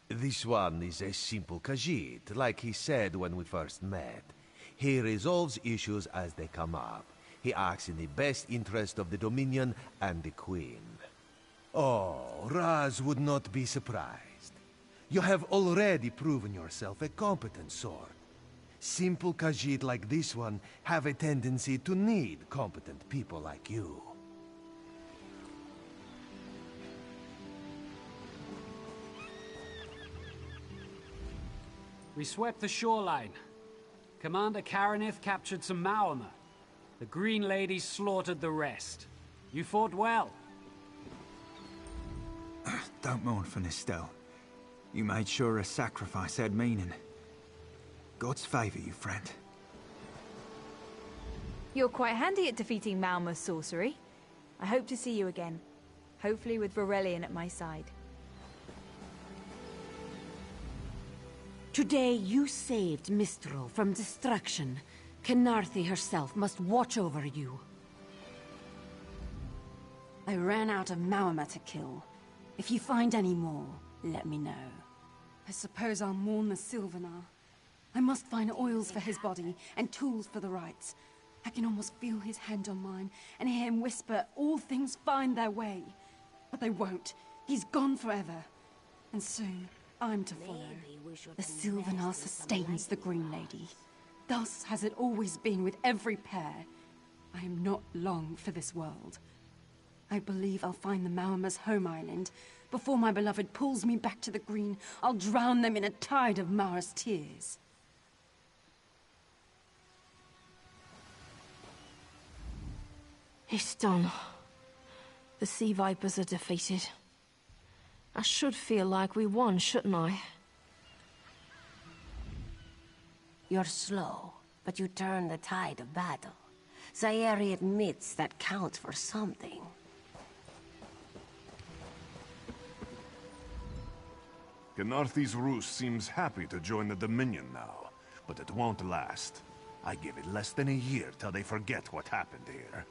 This one is a simple Khajiit, like he said when we first met. He resolves issues as they come up. He acts in the best interest of the Dominion and the Queen. Oh, Raz would not be surprised. You have already proven yourself a competent sword. Simple Khajiit like this one have a tendency to need competent people like you. We swept the shoreline. Commander Karanith captured some Maumar. The Green Lady slaughtered the rest. You fought well. Don't mourn for Nistel. You made sure a sacrifice had meaning. God's favor you, friend. You're quite handy at defeating Maumar sorcery. I hope to see you again. Hopefully with Varelian at my side. Today you saved Mistral from destruction. Khenarthi herself must watch over you. I ran out of Maumar to kill. If you find any more, let me know. I suppose I'll mourn the Sylvanar. I must find oils for his body and tools for the rites. I can almost feel his hand on mine and hear him whisper, all things find their way. But they won't. He's gone forever. And soon, I'm to follow. The Sylvanar sustains the Green Lady. Thus has it always been with every pair. I am not long for this world. I believe I'll find the Maumar's home island. Before my beloved pulls me back to the Green, I'll drown them in a tide of Mara's tears. It's done. The Sea Vipers are defeated. I should feel like we won, shouldn't I? You're slow, but you turn the tide of battle. Sayeri admits that counts for something. Khenarthi's roost seems happy to join the Dominion now, but it won't last. I give it less than a year till they forget what happened here.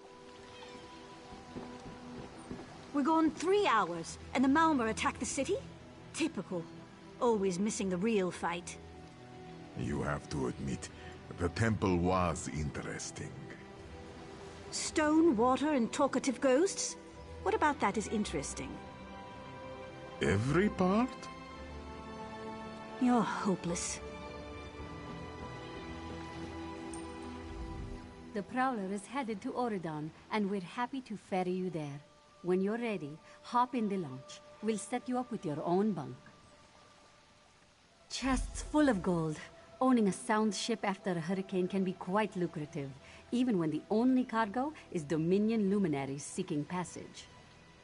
We're gone 3 hours, and the Maumar attack the city? Typical. Always missing the real fight. You have to admit, the temple was interesting. Stone, water, and talkative ghosts? What about that is interesting? Every part? You're hopeless. The Prowler is headed to Auridon, and we're happy to ferry you there. When you're ready, hop in the launch. We'll set you up with your own bunk. Chests full of gold. Owning a sound ship after a hurricane can be quite lucrative, even when the only cargo is Dominion luminaries seeking passage.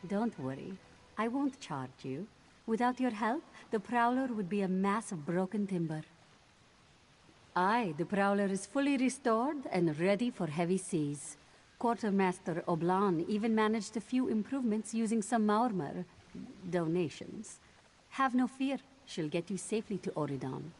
Don't worry, I won't charge you. Without your help, the Prowler would be a mass of broken timber. Aye, the Prowler is fully restored and ready for heavy seas. Quartermaster Oblan even managed a few improvements using some Maormer donations. Have no fear, she'll get you safely to Auridon.